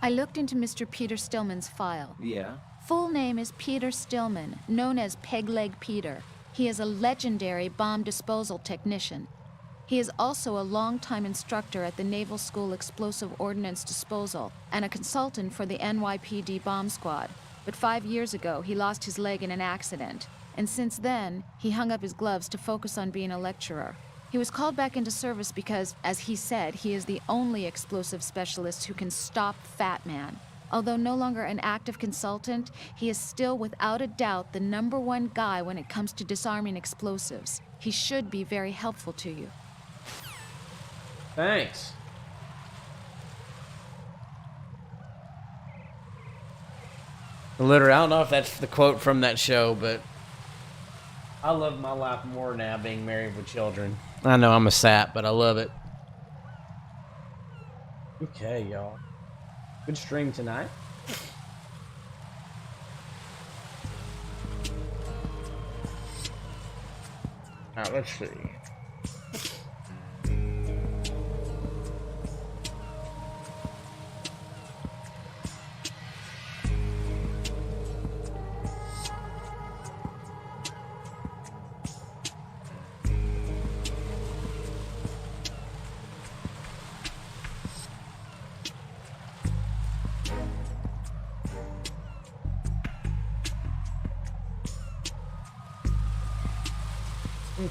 Speaker 9: I looked into Mr. Peter Stillman's file.
Speaker 10: Yeah?
Speaker 9: Full name is Peter Stillman, known as Pegleg Peter. He is a legendary bomb disposal technician. He is also a longtime instructor at the Naval School Explosive Ordnance Disposal and a consultant for the NYPD bomb squad. But 5 years ago, he lost his leg in an accident. And since then, he hung up his gloves to focus on being a lecturer. He was called back into service because, as he said, he is the only explosive specialist who can stop Fat Man. Although no longer an active consultant, he is still without a doubt the #1 guy when it comes to disarming explosives. He should be very helpful to you.
Speaker 1: Thanks. Literally, I don't know if that's the quote from that show, but I love my life more now being married with children. I know I'm a sap, but I love it. Okay, y'all. Good stream tonight. Alright, let's see.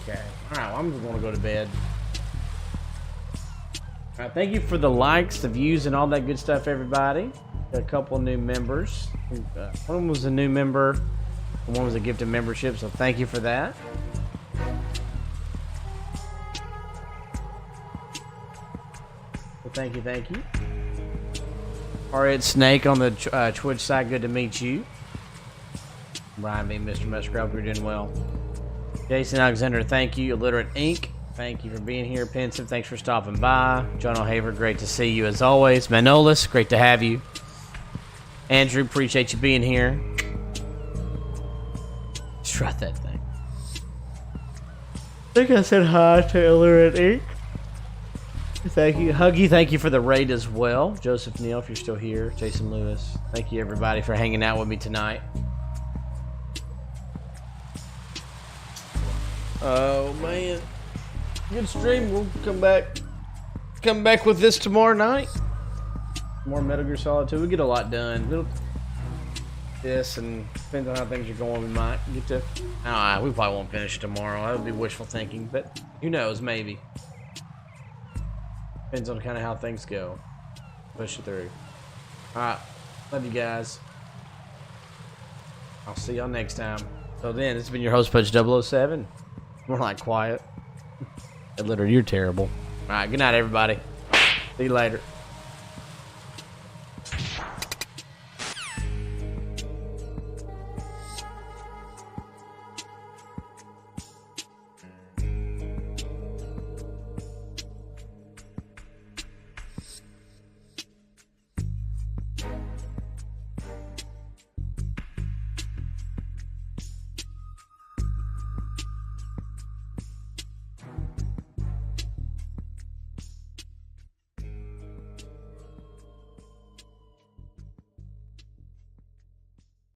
Speaker 1: Okay. Alright, well, I'm just going to go to bed. Alright, thank you for the likes, the views, and all that good stuff, everybody. Got a couple new members. One was a new member, and one was a gifted membership, so thank you for that. Well, thank you, thank you. Alright, Snake on the Twitch side, good to meet you. Brian B. Mr. Musgrove, you're doing well. Jason Alexander, thank you. Illiterate Inc., thank you for being here. Pensive, thanks for stopping by. John O'Haver, great to see you as always. Manolis, great to have you. Andrew, appreciate you being here. Strut that thing. I think I said hi to Illiterate Inc. Thank you. Huggy, thank you for the raid as well. Joseph Neal, if you're still here. Jason Lewis, thank you everybody for hanging out with me tonight. Oh man, good stream. We'll come back with this tomorrow night. More Metal Gear Solid 2. We get a lot done. This, and depends on how things are going, we might get to. We probably won't finish tomorrow. That would be wishful thinking, but who knows? Maybe. Depends on kind of how things go. Push it through. All right, love you guys. I'll see y'all next time. Till then, it's been your host, Pudge 007. More like quiet. Literally, you're terrible. All right, good night, everybody. See you later.